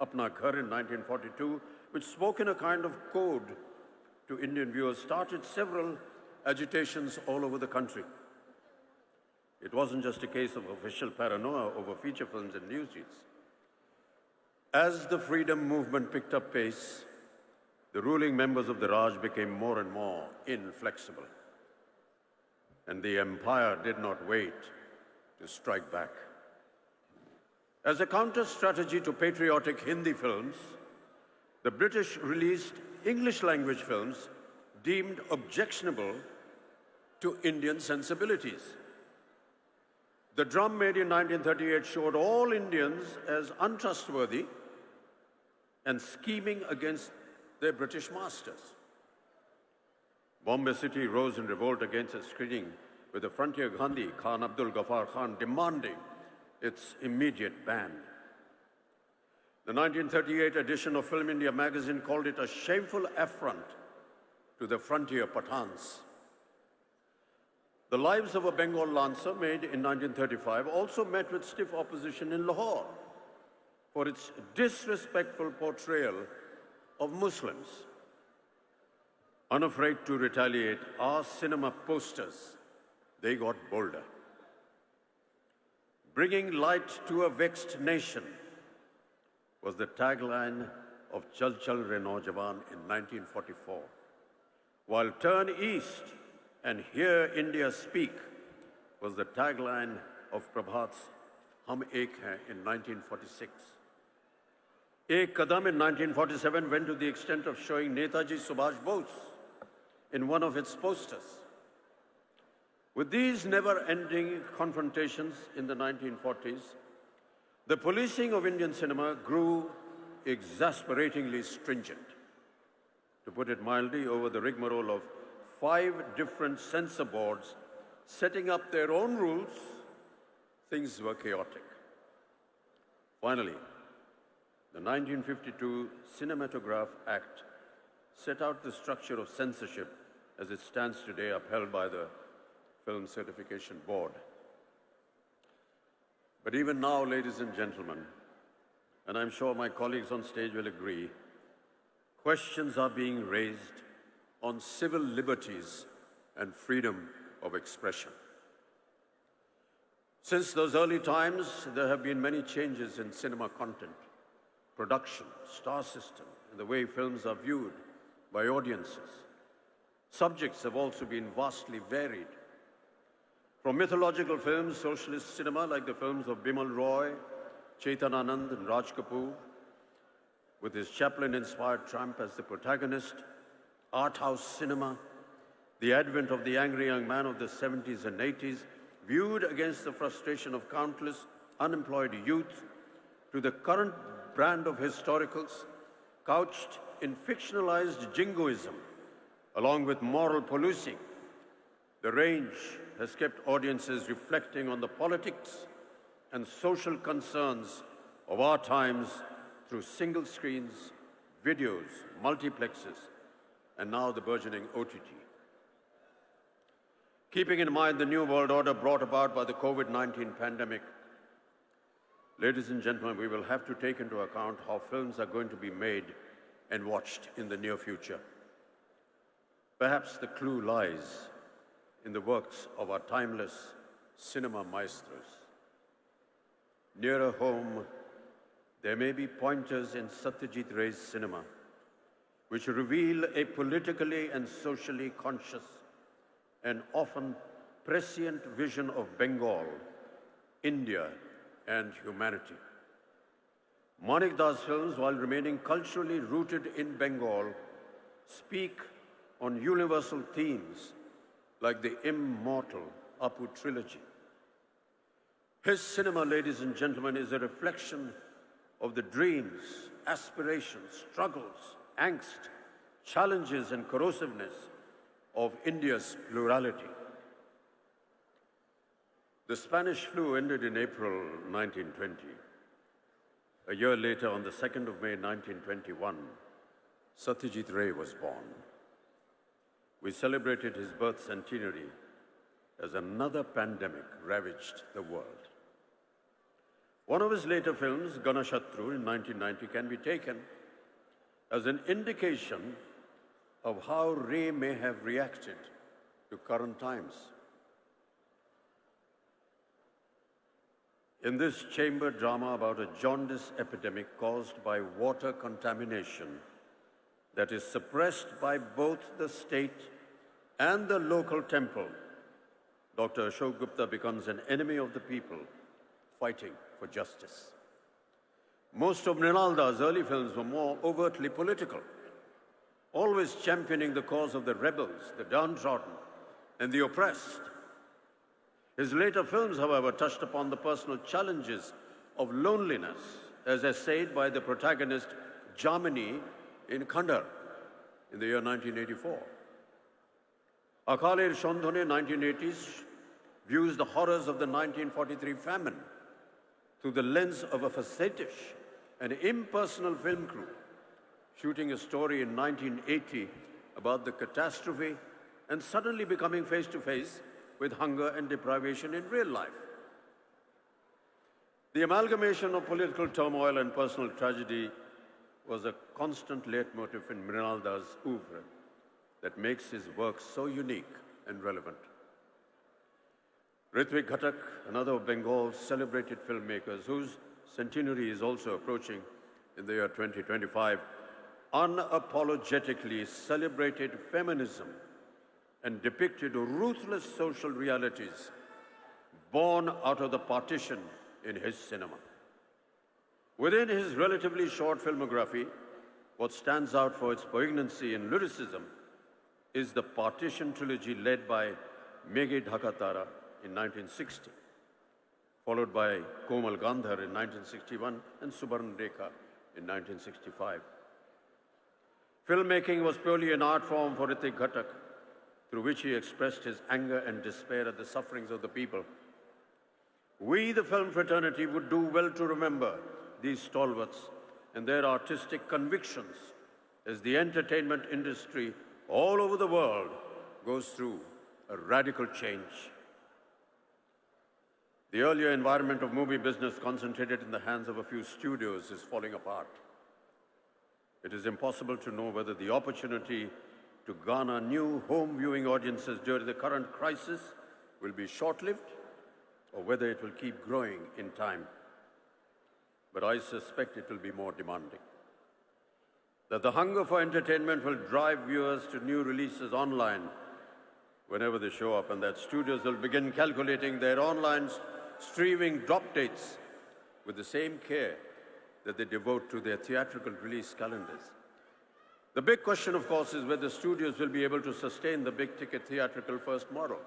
Apna Ghar in 1942, which spoke in a kind of code to Indian viewers, started several agitations all over the country. It wasn't just a case of official paranoia over feature films and newsreels. As the freedom movement picked up pace, the ruling members of the Raj became more and more inflexible. And the empire did not wait to strike back. As a counter-strategy to patriotic Hindi films, the British released English-language films deemed objectionable to Indian sensibilities. The Drum made in 1938 showed all Indians as untrustworthy and scheming against their British masters. Bombay City rose in revolt against its screening, with the frontier Gandhi, Khan Abdul Ghaffar Khan, demanding its immediate ban. The 1938 edition of Film India magazine called it a shameful affront to the frontier Pathans. The Lives of a Bengal Lancer, made in 1935, also met with stiff opposition in Lahore for its disrespectful portrayal of Muslims. Unafraid to retaliate, our cinema posters, they got bolder. Bringing light to a vexed nation was the tagline of Chal Chal Re Naujawan in 1944, while Turn East and Hear India Speak was the tagline of Prabhat's Hum Ek Hain in 1946. Ek Kadam in 1947 went to the extent of showing Netaji Subhash Bose in one of its posters. With these never-ending confrontations in the 1940s, the policing of Indian cinema grew exasperatingly stringent. To put it mildly, over the rigmarole of 5 different censor boards setting up their own rules, things were chaotic. Finally, the 1952 Cinematograph Act set out the structure of censorship as it stands today, upheld by the Film Certification Board. But even now, ladies and gentlemen, and I'm sure my colleagues on stage will agree, questions are being raised on civil liberties and freedom of expression. Since those early times, there have been many changes in cinema content, production, star system, and the way films are viewed by audiences. Subjects have also been vastly varied. From mythological films, socialist cinema like the films of Bimal Roy, Chetan Anand and Raj Kapoor, with his Chaplin-inspired Trump as the protagonist, art house cinema, the advent of the angry young man of the 70s and 80s, viewed against the frustration of countless unemployed youth, to the current brand of historicals, couched in fictionalized jingoism, along with moral policing. The range has kept audiences reflecting on the politics and social concerns of our times through single screens, videos, multiplexes, and now the burgeoning OTT. Keeping in mind the new world order brought about by the COVID-19 pandemic, ladies and gentlemen, we will have to take into account how films are going to be made and watched in the near future. Perhaps the clue lies in the works of our timeless cinema maestros. Nearer home, there may be pointers in Satyajit Ray's cinema which reveal a politically and socially conscious and often prescient vision of Bengal, India, and humanity. Manik Das films, while remaining culturally rooted in Bengal, speak on universal themes like the immortal Apu trilogy. His cinema, ladies and gentlemen, is a reflection of the dreams, aspirations, struggles, angst, challenges, and corrosiveness of India's plurality. The Spanish flu ended in April 1920. A year later, on the 2nd of May 1921, Satyajit Ray was born. We celebrated his birth centenary as another pandemic ravaged the world. One of his later films, Ganashatru in 1990, can be taken as an indication of how Ray may have reacted to current times. In this chamber drama about a jaundice epidemic caused by water contamination that is suppressed by both the state and the local temple, Dr. Ashok Gupta becomes an enemy of the people fighting for justice. Most of Mrinalda's early films were more overtly political, always championing the cause of the rebels, the downtrodden, and the oppressed. His later films, however, touched upon the personal challenges of loneliness, as essayed by the protagonist Jamini in Khandar in the year 1984. Akaler Shondhone, 1980s, views the horrors of the 1943 famine through the lens of a facetious and impersonal film crew, shooting a story in 1980 about the catastrophe and suddenly becoming face to face with hunger and deprivation in real life. The amalgamation of political turmoil and personal tragedy was a constant leitmotif in Mrinalda's oeuvre that makes his work so unique and relevant. Ritwik Ghatak, another of Bengal's celebrated filmmakers, whose centenary is also approaching in the year 2025, unapologetically celebrated feminism and depicted ruthless social realities born out of the partition in his cinema. Within his relatively short filmography, what stands out for its poignancy and lyricism is the Partition trilogy led by Meghe Dhakatara in 1960, followed by Komal Gandhar in 1961 and Subarn Rekha in 1965. Filmmaking was purely an art form for Ritwik Ghatak, through which he expressed his anger and despair at the sufferings of the people. We, the film fraternity, would do well to remember these stalwarts and their artistic convictions as the entertainment industry all over the world goes through a radical change. The earlier environment of movie business concentrated in the hands of a few studios is falling apart. It is impossible to know whether the opportunity to garner new home viewing audiences during the current crisis will be short-lived or whether it will keep growing in time. But I suspect it will be more demanding. that the hunger for entertainment will drive viewers to new releases online whenever they show up, and that studios will begin calculating their online streaming drop dates with the same care that they devote to their theatrical release calendars. The big question, of course, is whether studios will be able to sustain the big-ticket theatrical first model.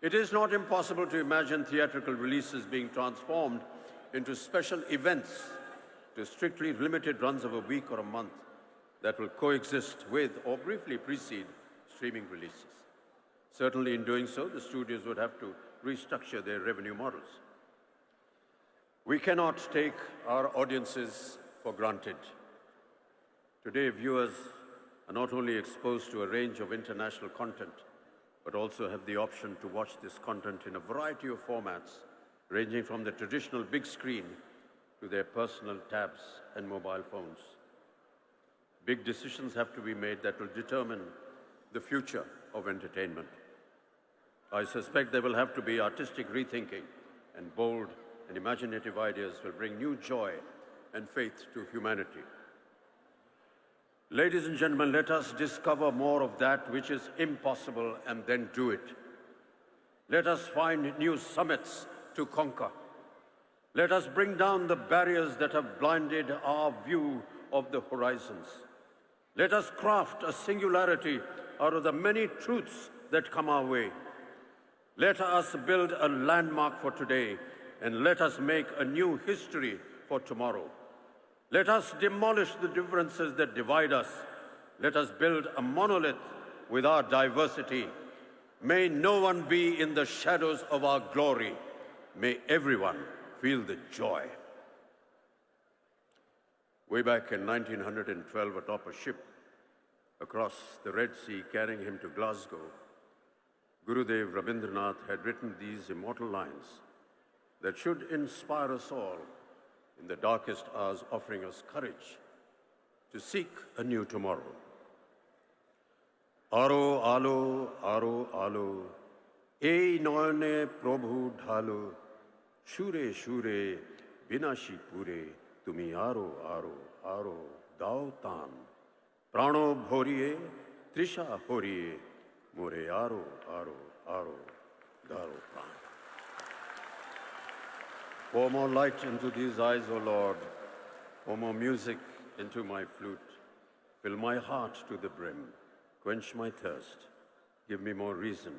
It is not impossible to imagine theatrical releases being transformed into special events to strictly limited runs of a week or a month that will coexist with or briefly precede streaming releases. Certainly in doing so, the studios would have to restructure their revenue models. We cannot take our audiences for granted. Today, viewers are not only exposed to a range of international content, but also have the option to watch this content in a variety of formats, ranging from the traditional big screen to their personal tabs and mobile phones. Big decisions have to be made that will determine the future of entertainment. I suspect there will have to be artistic rethinking, and bold and imaginative ideas will bring new joy and faith to humanity. Ladies and gentlemen, let us discover more of that which is impossible and then do it. Let us find new summits to conquer. Let us bring down the barriers that have blinded our view of the horizons. Let us craft a singularity out of the many truths that come our way. Let us build a landmark for today, and let us make a new history for tomorrow. Let us demolish the differences that divide us. Let us build a monolith with our diversity. May no one be in the shadows of our glory. May everyone feel the joy. Way back in 1912, atop a ship across the Red Sea carrying him to Glasgow, Gurudev Rabindranath had written these immortal lines that should inspire us all in the darkest hours, offering us courage to seek a new tomorrow. Aro alo, aro alo, ei noyane prabhu dhalo, shure shure, binashi pure, tumi aro aro aro, dao tan, prano bhoriye, trisha horiye, more aro aro aro, daro pran. Pour more light into these eyes, O Lord. Pour more music into my flute. Fill my heart to the brim. Quench my thirst. Give me more reason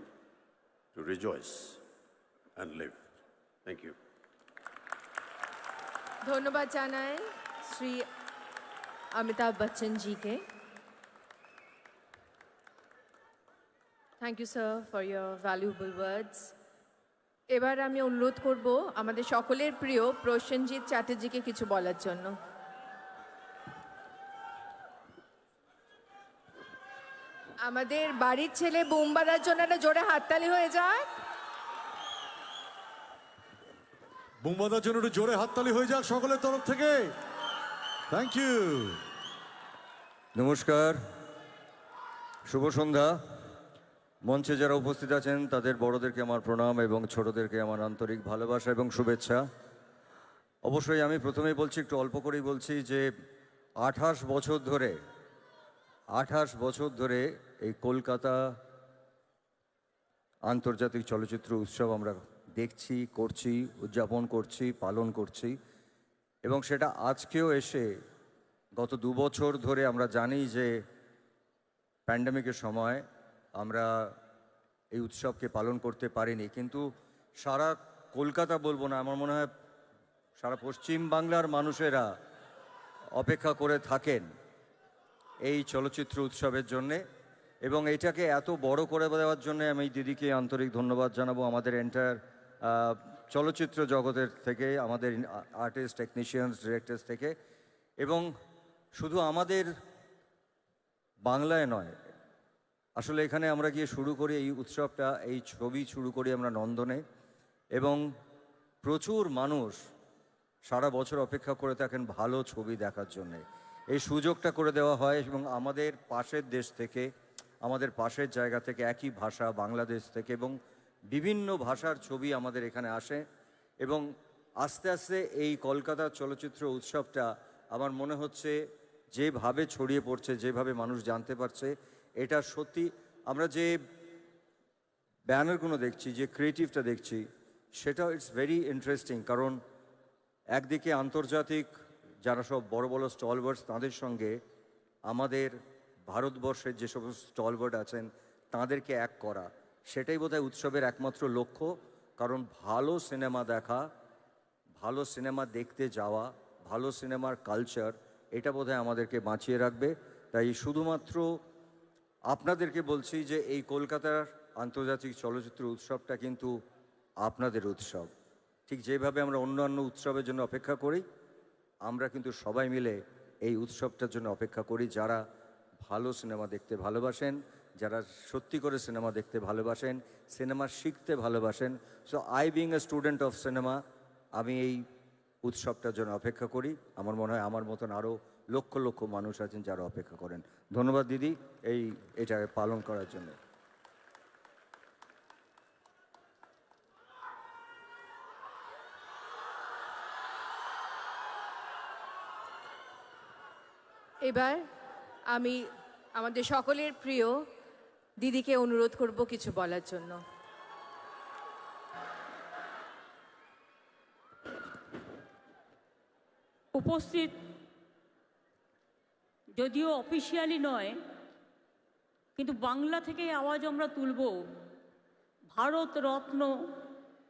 to rejoice and live. Thank you. ধন্যবাদ জানাই Shri Amitabh Bachchan GK. Thank you, sir, for your valuable words. এবার আমি অনুরোধ করব আমাদের সকলের প্রিয় প্রসেনজিৎ চ্যাটার্জিকে কিছু বলার জন্য। আমাদের বাড়ির ছেলে বুম বাজার জন্য একটা জোরে হাততালি হয়ে যাক। বুম বাজার জন্য একটু জোরে হাততালি হয়ে যাক সকলের তরফ থেকে। Thank you. নমস্কার, শুভ সন্ধ্যা। মঞ্চে যারা উপস্থিত আছেন তাদের বড়দেরকে আমার প্রণাম এবং ছোটদেরকে আমার আন্তরিক ভালোবাসা এবং শুভেচ্ছা। অবশ্যই আমি প্রথমেই বলছি, একটু অল্প করেই বলছি, যে 28 বছর ধরে এই কলকাতা আন্তর্জাতিক চলচ্চিত্র উৎসব আমরা দেখছি, করছি, উদযাপন করছি, পালন করছি, এবং সেটা আজকেও এসে গত 2 বছর ধরে আমরা জানি যে প্যান্ডেমিকের সময় আমরা এই উৎসবকে পালন করতে পারিনি, কিন্তু সারা কলকাতা বলবো না, আমার মনে হয় সারা পশ্চিম বাংলার মানুষেরা অপেক্ষা করে থাকেন এই চলচ্চিত্র উৎসবের জন্যে, এবং এটাকে এত বড় করে দেওয়ার জন্যে আমি দিদিকে আন্তরিক ধন্যবাদ জানাবো। আমাদের এন্টায়ার চলচ্চিত্র জগতের থেকে, আমাদের আর্টিস্ট, টেকনিশিয়ানস, ডিরেক্টরস থেকে, এবং শুধু আমাদের বাংলায় নয়, আসলে এখানে আমরা গিয়ে শুরু করি এই উৎসবটা, এই ছবি শুরু করি আমরা নন্দনে, এবং প্রচুর মানুষ সারা বছর অপেক্ষা করে থাকেন ভালো ছবি দেখার জন্যে। এই সুযোগটা করে দেওয়া হয়, এবং আমাদের পাশের দেশ থেকে, আমাদের পাশের জায়গা থেকে, একই ভাষা বাংলাদেশ থেকে, এবং বিভিন্ন ভাষার ছবি আমাদের এখানে আসে, এবং আস্তে আস্তে এই কলকাতা চলচ্চিত্র উৎসবটা আমার মনে হচ্ছে যেভাবে ছড়িয়ে পড়ছে, যেভাবে মানুষ জানতে পারছে, এটা সত্যি আমরা যে ব্যানারগুলো দেখছি, যে ক্রিয়েটিভটা দেখছি, সেটাও ইটস ভেরি ইন্টারেস্টিং। কারণ একদিকে আন্তর্জাতিক যারা সব বড় বড় স্টলওয়ার্ডস, তাদের সঙ্গে আমাদের ভারতবর্ষের যে সমস্ত স্টলওয়ার্ড আছেন তাদেরকে এক করা, সেটাই বোধহয় উৎসবের একমাত্র লক্ষ্য। কারণ ভালো সিনেমা দেখা, ভালো সিনেমা দেখতে যাওয়া, ভালো সিনেমার কালচার, এটা বোধহয় আমাদেরকে বাঁচিয়ে রাখবে। তাই শুধুমাত্র আপনাদেরকে বলছি যে এই কলকাতার আন্তর্জাতিক চলচ্চিত্র উৎসবটা কিন্তু আপনাদের উৎসব। ঠিক যেভাবে আমরা অন্যান্য উৎসবের জন্য অপেক্ষা করি, আমরা কিন্তু সবাই মিলে এই উৎসবটার জন্য অপেক্ষা করি, যারা ভালো সিনেমা দেখতে ভালোবাসেন, যারা সত্যি করে সিনেমা দেখতে ভালোবাসেন, সিনেমা শিখতে ভালোবাসেন। So I being a student of cinema, আমি এই উৎসবটার জন্য অপেক্ষা করি। আমার মনে হয় আমার মতন আরও লক্ষ লক্ষ মানুষ আছেন যারা অপেক্ষা করেন। ধন্যবাদ দিদি এটাকে পালন করার জন্য। এবার আমি আমাদের সকলের প্রিয় দিদিকে অনুরোধ করব কিছু বলার জন্য। উপস্থিত যদিও অফিসিয়ালি নয়, কিন্তু বাংলা থেকে আওয়াজ আমরা তুলব ভারত রত্ন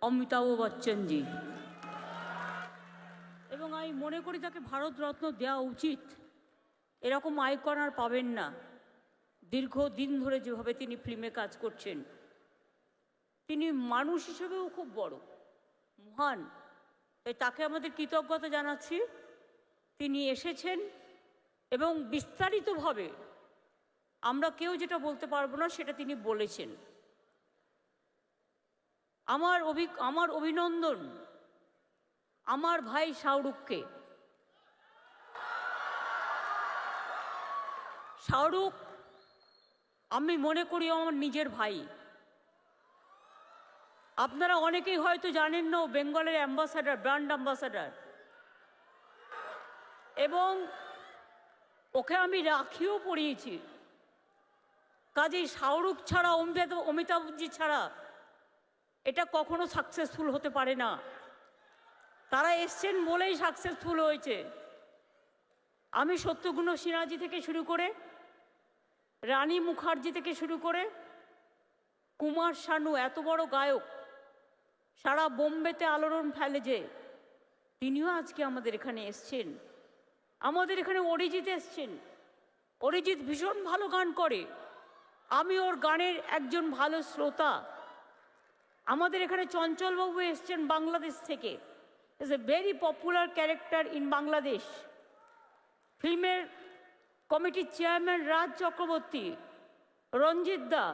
অমিতাভ বচ্চনজি, এবং আমি মনে করি তাকে ভারত রত্ন দেওয়া উচিত। এরকম আইকন আর পাবেন না। দীর্ঘদিন ধরে যেভাবে তিনি ফিল্মে কাজ করছেন, তিনি মানুষ হিসেবেও খুব বড়, মহান। তাই তাকে আমাদের কৃতজ্ঞতা জানাচ্ছি। তিনি এসেছেন এবং বিস্তারিতভাবে আমরা কেউ যেটা বলতে পারবো না সেটা তিনি বলেছেন। আমার অভিনন্দন আমার ভাই শাহরুখকে। শাহরুখ আমি মনে করি আমার নিজের ভাই। আপনারা অনেকেই হয়তো জানেন না, বেঙ্গলের অ্যাম্বাসাডার, ব্র্যান্ড অ্যাম্বাসাডার, এবং ওকে আমি রাখিও পরিয়েছি। কাজেই শাহরুখ ছাড়া, অমিতাভজি ছাড়া এটা কখনো সাকসেসফুল হতে পারে না। তারা এসছেন বলেই সাকসেসফুল হয়েছে। আমি সত্যগুণ সিনহাজি থেকে শুরু করে, রানী মুখার্জি থেকে শুরু করে, কুমার শানু, এত বড় গায়ক, সারা বোম্বেতে আলোড়ন ফেলে যে, তিনিও আজকে আমাদের এখানে এসছেন। আমাদের এখানে অরিজিৎ এসছেন। অরিজিৎ ভীষণ ভালো গান করে, আমি ওর গানের একজন ভালো শ্রোতা। আমাদের এখানে চঞ্চলবাবু এসছেন বাংলাদেশ থেকে, is a very popular character in Bangladesh. ফিল্মের কমিটির চেয়ারম্যান রাজ চক্রবর্তী, রঞ্জিত দা,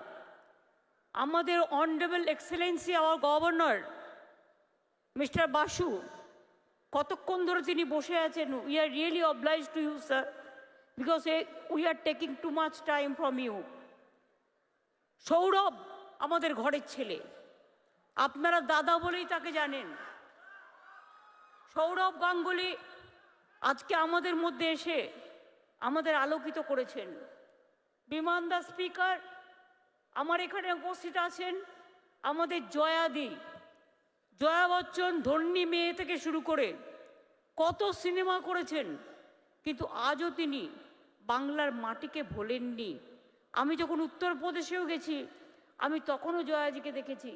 আমাদের honourable excellency our governor mister Basu, কতক্ষণ ধরে তিনি বসে আছেন। We are really oblige to you sir, because we are taking too much time from you. Sourav আমাদের ঘরের ছেলে, আপনারা দাদা বলেই তাকে জানেন। সৌরভ গাঙ্গুলি আজকে আমাদের মধ্যে এসে আমাদের আলোকিত করেছেন। বিমান দা স্পিকার আমার এখানে উপস্থিত আছেন। আমাদের জয়াদি, জয়া বচ্চন, ধন্যী মেয়ে থেকে শুরু করে কত সিনেমা করেছেন, কিন্তু আজও তিনি বাংলার মাটিকে ভোলেননি। আমি যখন উত্তরপ্রদেশেও গেছি, আমি তখনও জয়াজিকে দেখেছি।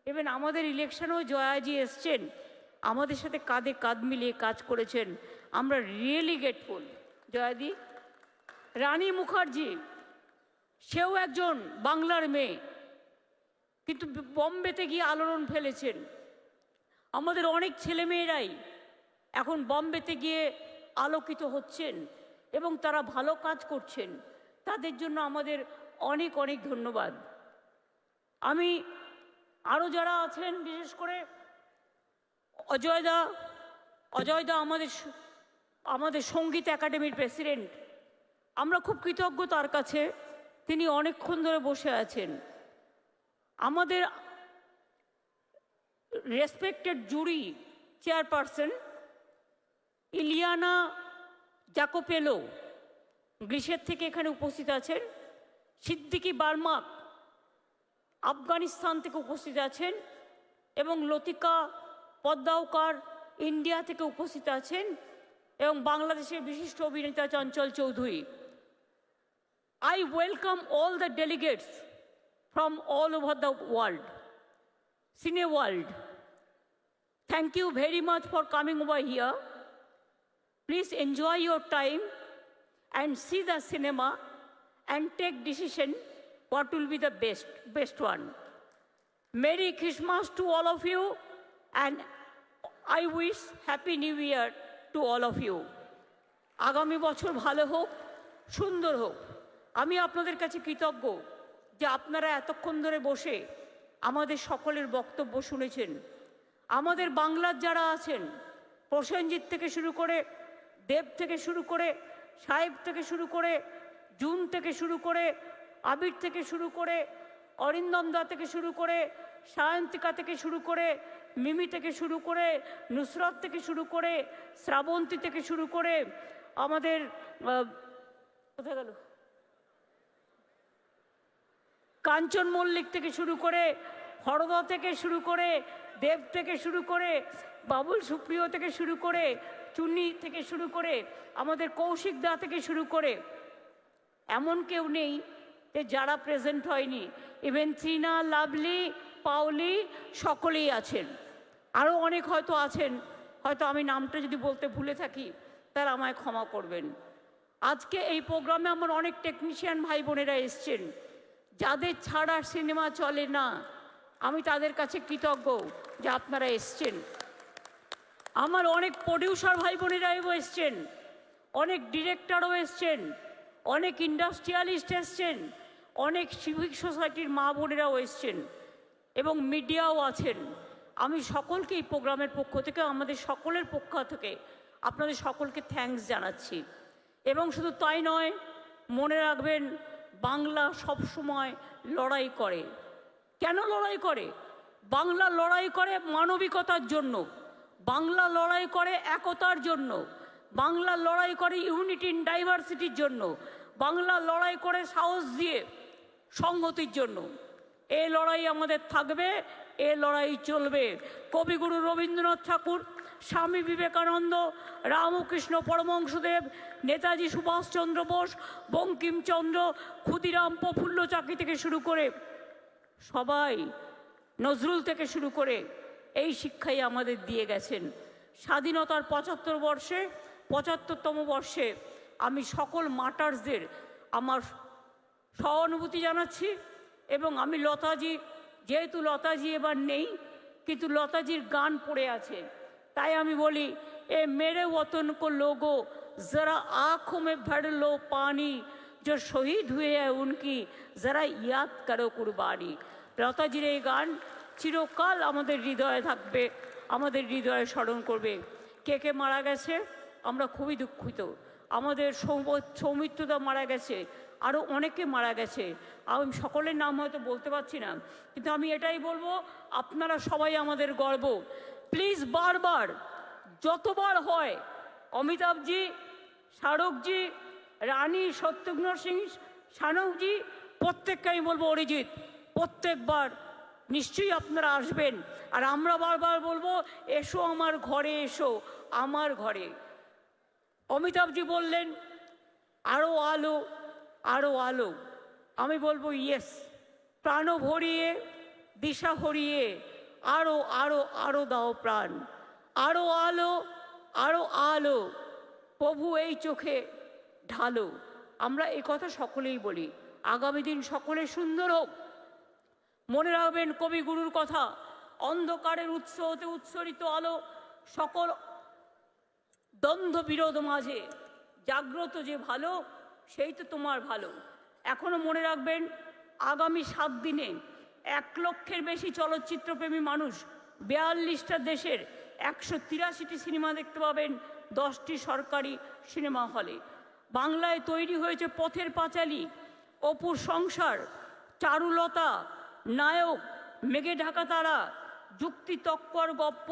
ইভেন আমাদের ইলেকশনেও জয়াজি এসছেন, আমাদের সাথে কাঁধে কাঁধ মিলিয়ে কাজ করেছেন। আমরা রিয়েলি গ্রেটফুল জয়াদি। রানী মুখার্জি, সেও একজন বাংলার মেয়ে, কিন্তু বম্বেতে গিয়ে আলোড়ন ফেলেছেন। আমাদের অনেক ছেলেমেয়েরাই এখন বম্বেতে গিয়ে আলোকিত হচ্ছেন এবং তারা ভালো কাজ করছেন। তাদের জন্য আমাদের অনেক অনেক ধন্যবাদ। আমি আরও যারা আছেন, বিশেষ করে অজয়দা আমাদের সঙ্গীত একাডেমির প্রেসিডেন্ট, আমরা খুব কৃতজ্ঞ তার কাছে। তিনি অনেকক্ষণ ধরে বসে আছেন। আমাদের রেসপেক্টেড জুরি চেয়ারপারসন ইলিয়ানা জাকোপেলো, গ্রিসের থেকে এখানে উপস্থিত আছেন, সিদ্দিকি বার্মাক আফগানিস্তান থেকে উপস্থিত আছেন, এবং লতিকা পদ্মাওকার ইন্ডিয়া থেকে উপস্থিত আছেন, এবং বাংলাদেশের বিশিষ্ট অভিনেতা Chanchal Chowdhury. I welcome all the delegates from all over the world, cine world. Thank you very much for coming over here. Please enjoy your time and see the cinema and take decision what will be the best one. Merry Christmas to all of you, and I wish Happy New Year to all of you. আগামী বছর ভালো হোক, সুন্দর হোক। আমি আপনাদের কাছে কৃতজ্ঞ যে আপনারা এতক্ষণ ধরে বসে আমাদের সকলের বক্তব্য শুনেছেন। আমাদের বাংলার যারা আছেন, প্রসেনজিৎ থেকে শুরু করে, দেব থেকে শুরু করে, সাহেব থেকে শুরু করে, জুন থেকে শুরু করে, আবির থেকে শুরু করে, অরিন্দম দা থেকে শুরু করে, সায়ন্তিকা থেকে শুরু করে, মিমি থেকে শুরু করে, নুসরত থেকে শুরু করে, শ্রাবন্তী থেকে শুরু করে, আমাদের কোথায় গেল, কাঞ্চন মল্লিক থেকে শুরু করে, হরদা থেকে শুরু করে, দেব থেকে শুরু করে, বাবুল সুপ্রিয় থেকে শুরু করে, চুন্নি থেকে শুরু করে, আমাদের কৌশিক দা থেকে শুরু করে, এমন কেউ নেই যে যারা প্রেজেন্ট হয়নি। ইভেন ত্রিনা, লাভলি, পাওলি সকলেই আছেন। আরও অনেক হয়তো আছেন, হয়তো আমি নামটা যদি বলতে ভুলে থাকি তারা আমায় ক্ষমা করবেন। আজকে এই প্রোগ্রামে আমার অনেক টেকনিশিয়ান ভাই বোনেরা এসছেন, যাদের ছাড়া সিনেমা চলে না। আমি তাদের কাছে কৃতজ্ঞ যে আপনারা এসছেন। আমার অনেক প্রডিউসার ভাই বোনেরাও এসছেন, অনেক ডিরেক্টরও এসছেন, অনেক ইন্ডাস্ট্রিয়ালিস্ট এসছেন, অনেক সিভিক সোসাইটির মা বোনেরাও এসছেন, এবং মিডিয়াও আছেন। আমি সকলকে এই প্রোগ্রামের পক্ষ থেকে, আমাদের সকলের পক্ষ থেকে আপনাদের সকলকে থ্যাঙ্কস জানাচ্ছি। এবং শুধু তাই নয়, মনে রাখবেন বাংলা সবসময় লড়াই করে। কেন লড়াই করে? বাংলা লড়াই করে মানবিকতার জন্য, বাংলা লড়াই করে একতার জন্য, বাংলা লড়াই করে ইউনিটি ইন ডাইভার্সিটির জন্য, বাংলা লড়াই করে সাহস দিয়ে সংহতির জন্য। এই লড়াই আমাদের থাকবে, এই লড়াই চলবে। কবিগুরু রবীন্দ্রনাথ ঠাকুর, স্বামী বিবেকানন্দ, রামকৃষ্ণ পরমহংসদেব, নেতাজি সুভাষচন্দ্র বোস, বঙ্কিমচন্দ্র, ক্ষুদিরাম, প্রফুল্ল চাকি থেকে শুরু করে সবাই, নজরুল থেকে শুরু করে এই শিক্ষাই আমাদের দিয়ে গেছেন। স্বাধীনতার ৭৫তম বর্ষে আমি সকল মার্টার্সদের আমার সহানুভূতি জানাচ্ছি। এবং আমি লতাজি, যেহেতু লতাজি এবার নেই, কিন্তু লতাজির গান পড়ে আছে, তাই আমি বলি, এ মেরে ওতন কো লোগো जरा आँखों में भर लो पानी, जो शहीद हुए हैं उनकी जरा याद करो कुर्बानी। লতাজির এই গান চিরকাল আমাদের হৃদয়ে থাকবে, আমাদের হৃদয়ে স্মরণ করবে। কে কে মারা গেছে আমরা খুবই দুঃখিত। আমাদের সৌমিত্রদা মারা গেছে, আরও অনেকে মারা গেছে। আমি সকলের নাম হয়তো বলতে পারছি না, কিন্তু আমি এটাই বলবো, আপনারা সবাই আমাদের গর্ব। প্লিজ বারবার যতবার হয়, অমিতাভজি, শাহরুখজি, রানী, শত্রুঘ্ন সিং, শাহরুখজি, প্রত্যেককে আমি বলবো অরিজিৎ, প্রত্যেকবার নিশ্চয়ই আপনারা আসবেন। আর আমরা বারবার বলবো, এসো আমার ঘরে, এসো আমার ঘরে। অমিতাভজি বললেন আরও আলো, আরও আলো। আমি বলবো ইয়েস, প্রাণ ভরিয়ে, দিশা হরিয়ে, আরও আরও আরও দাও প্রাণ, আরও আলো, আরও আলো, প্রভু এই চোখে ঢালো। আমরা এই কথা সকলেই বলি। আগামী দিন সকলে সুন্দর হোক। মনে রাখবেন কবিগুরুর কথা, অন্ধকারের উৎস হতে উৎসরিত আলো, সকল দ্বন্দ্ব বিরোধ মাঝে জাগ্রত যে ভালো, সেই তো তোমার ভালো। এখনো মনে রাখবেন, আগামী 7 দিনে 1 লক্ষের বেশি চলচ্চিত্রপ্রেমী মানুষ 42টা দেশের 183টি সিনেমা দেখতে পাবেন 10টি সরকারি সিনেমা হলে। বাংলায় তৈরি হয়েছে পথের পাঁচালী, অপুর সংসার, চারুলতা, নায়ক, মেঘে ঢাকা তারা, যুক্তি তৎপর গপ্প,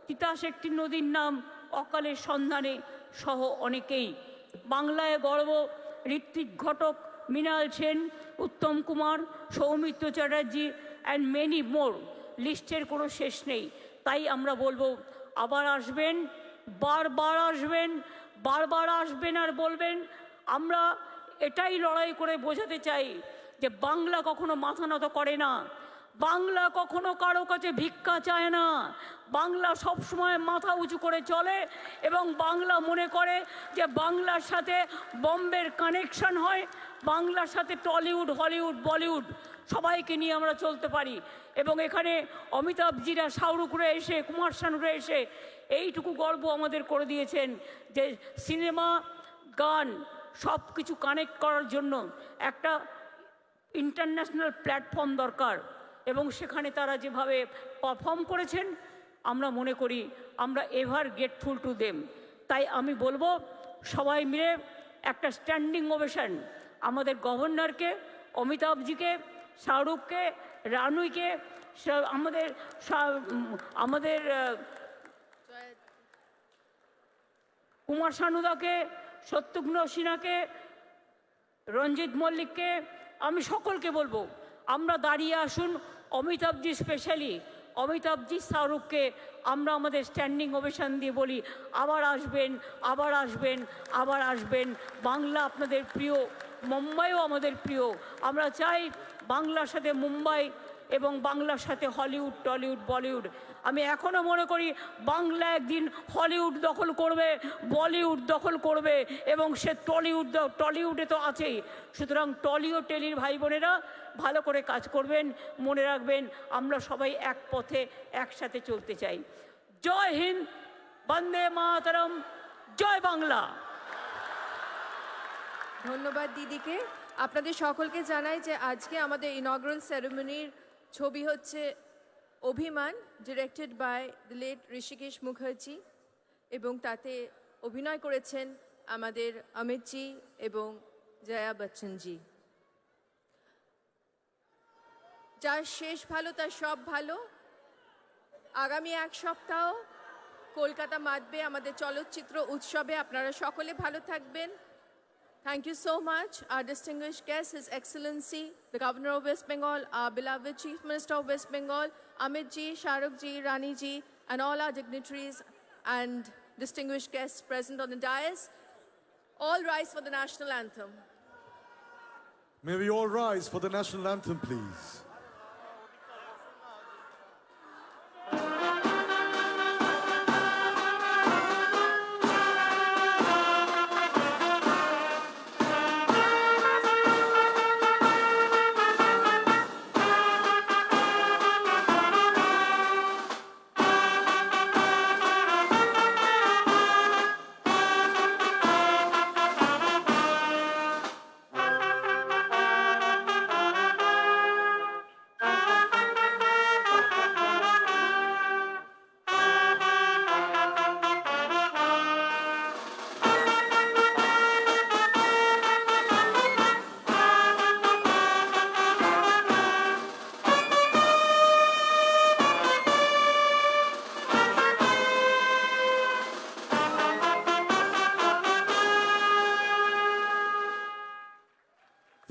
তিতাস একটি নদীর নাম, অকালের সন্ধানে সহ অনেকেই। বাংলায় গর্ব, Ritwik Ghatak, Mrinal Sen, Uttam Kumar, Soumitra Chatterjee and many more. লিস্টের কোনো শেষ নেই। তাই আমরা বলবো আবার আসবেন, বারবার আসবেন, বারবার আসবেন আর বলবেন। আমরা এটাই লড়াই করে বোঝাতে চাই যে বাংলা কখনো মাথা নত করে না, বাংলা কখনো কারো কাছে ভিক্ষা চায় না, বাংলা সবসময় মাথা উঁচু করে চলে এবং বাংলা মনে করে যে বাংলার সাথে বম্বের কানেকশন হয়, বাংলার সাথে টলিউড, হলিউড, বলিউড সবাইকে নিয়ে আমরা চলতে পারি। এবং এখানে অমিতাভজিরা, শাহরুখরা এসে, কুমার শানুরা এসে এইটুকু গর্ব আমাদের করে দিয়েছেন যে সিনেমা, গান সব কিছু কানেক্ট করার জন্য একটা ইন্টারন্যাশনাল প্ল্যাটফর্ম দরকার। এবং সেখানে তারা যেভাবে পারফর্ম করেছেন আমরা মনে করি আমরা এভার গ্রেটফুল টু দেম। তাই আমি বলবো সবাই মিলে একটা স্ট্যান্ডিং ওভেশন আমাদের গভর্নরকে, অমিতাভজিকে, শাহরুখকে, রানুইকে, আমাদের আমাদের কুমার শানুদাকে, শত্রুঘ্ন সিনহাকে, রঞ্জিত মল্লিককে, আমি সকলকে বলবো আমরা দাঁড়িয়ে আসুন। অমিতাভজি স্পেশালি, অমিতাভজি, শাহরুখকে আমরা আমাদের স্ট্যান্ডিং ওভেশন দিয়ে বলি আবার আসবেন, আবার আসবেন, আবার আসবেন। বাংলা আপনাদের প্রিয়, মুম্বাইও আমাদের প্রিয়। আমরা চাই বাংলার সাথে মুম্বাই এবং বাংলার সাথে হলিউড, টলিউড, বলিউড। আমি এখনও মনে করি বাংলা একদিন হলিউড দখল করবে, বলিউড দখল করবে এবং সে টলিউডে তো আছেই। সুতরাং টলি ও টেলির ভাই বোনেরা ভালো করে কাজ করবেন, মনে রাখবেন আমরা সবাই এক পথে একসাথে চলতে চাই। জয় হিন্দ, বন্দে মাতরম, জয় বাংলা। ধন্যবাদ দিদিকে। আপনাদের সকলকে জানাই যে আজকে আমাদের ইনগ্রাল সেরেমনির ছবি হচ্ছে Abhimaan, directed by the late Hrishikesh Mukherjee, এবং তাতে অভিনয় করেছেন আমাদের অমিতজি এবং জয়া বচ্চনজি। যার শেষ ভালো তার সব ভালো। আগামী এক সপ্তাহ কলকাতা মাতবে আমাদের চলচ্চিত্র উৎসবে। আপনারা সকলে ভালো থাকবেন। Thank you so much, our distinguished guest, His Excellency, the Governor of West Bengal, our beloved Chief Minister of West Bengal, Amit ji, Shahrukh ji, Rani ji, and all our dignitaries and distinguished guests present on the dais. All rise for the national anthem. May we all rise for the national anthem, please.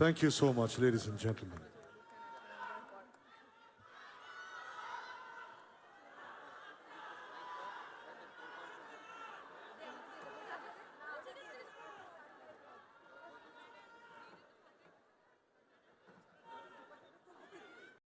Thank you so much, ladies and gentlemen.